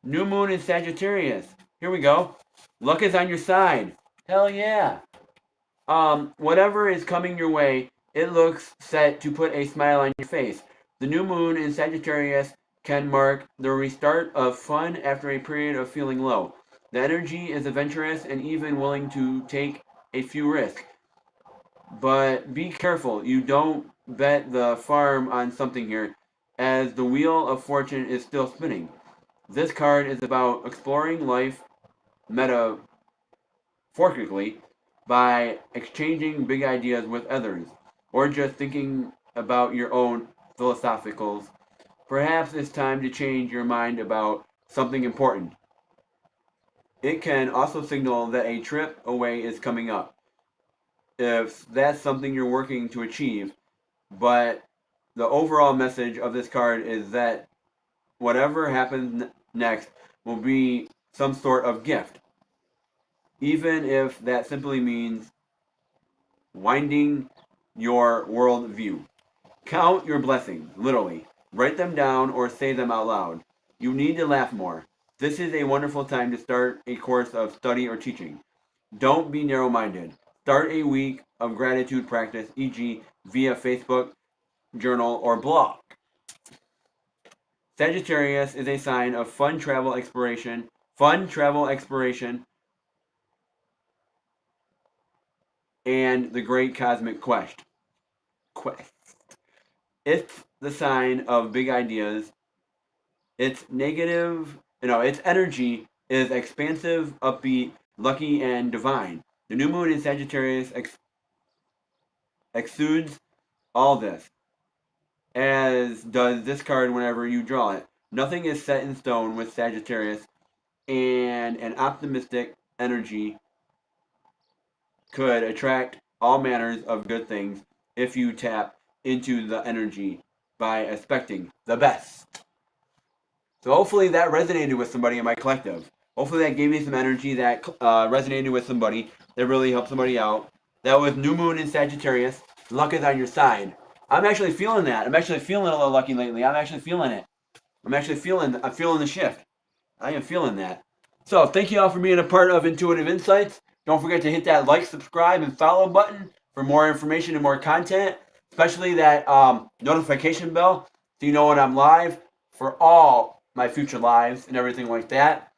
New Moon in Sagittarius. Here we go. Luck is on your side. Hell yeah. Whatever is coming your way, it looks set to put a smile on your face. The new moon in Sagittarius can mark the restart of fun after a period of feeling low. The energy is adventurous and even willing to take a few risks. But be careful, you don't bet the farm on something here, as the wheel of fortune is still spinning. This card is about exploring life metaphorically by exchanging big ideas with others, or just thinking about your own philosophicals. Perhaps it's time to change your mind about something important. It can also signal that a trip away is coming up, if that's something you're working to achieve. But the overall message of this card is that whatever happens next will be some sort of gift, even if that simply means winding your worldview. Count your blessings, literally. Write them down or say them out loud. You need to laugh more. This is a wonderful time to start a course of study or teaching. Don't be narrow-minded. Start a week of gratitude practice, e.g. via Facebook, journal, or blog. Sagittarius is a sign of fun travel exploration, and the great cosmic quest. It's the sign of big ideas. Its energy is expansive, upbeat, lucky, and divine. The new moon in Sagittarius exudes all this, as does this card whenever you draw it. Nothing is set in stone with Sagittarius, and an optimistic energy could attract all manners of good things if you tap into the energy by expecting the best. So hopefully that resonated with somebody in my collective. Hopefully that gave me some energy that resonated with somebody, that really helped somebody out. That was New Moon in Sagittarius. Luck is on your side. I'm actually feeling that. I'm actually feeling a little lucky lately. I'm actually feeling it. I'm feeling the shift. I am feeling that. So thank you all for being a part of Intuitive Insights. Don't forget to hit that like, subscribe, and follow button for more information and more content, especially that notification bell so you know when I'm live for all my future lives and everything like that.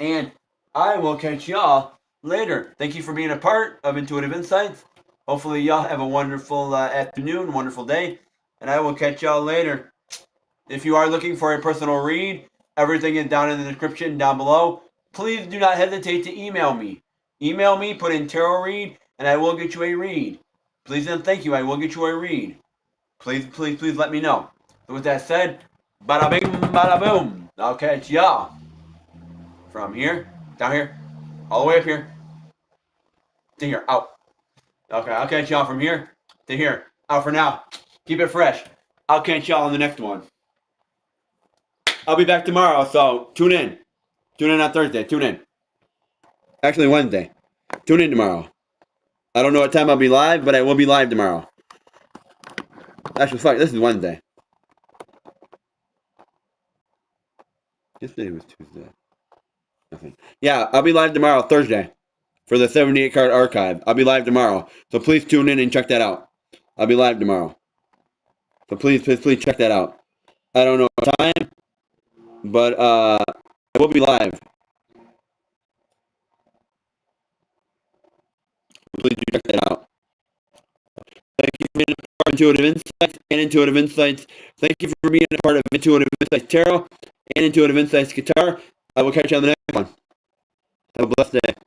And I will catch y'all later. Thank you for being a part of Intuitive Insights. Hopefully y'all have a wonderful afternoon, wonderful day, and I will catch y'all later. If you are looking for a personal read, everything is down in the description down below. Please do not hesitate to email me. Email me, put in tarot read, and I will get you a read. Please and thank you, I will get you a read. Please, please, please let me know. So with that said, bada bing, bada boom. I'll catch y'all from here, down here, all the way up here, to here, out. Okay, I'll catch y'all from here to here. Out for now. Keep it fresh. I'll catch y'all on the next one. I'll be back tomorrow, so tune in. Tune in on Thursday. Tune in. Actually, Wednesday. Tune in tomorrow. I don't know what time I'll be live, but I will be live tomorrow. Actually, fuck, this is Wednesday. Yesterday was Tuesday. Nothing. Yeah, I'll be live tomorrow, Thursday, for the 78 card archive. I'll be live tomorrow, so please tune in and check that out. I'll be live tomorrow. So please, please, please check that out. I don't know what time, but I will be live. Please do check that out. Thank you for being a part Intuitive Insights and Intuitive Insights. Thank you for being a part of Intuitive Insights Tarot and Intuitive Insights Guitar. I will catch you on the next one. Have a blessed day.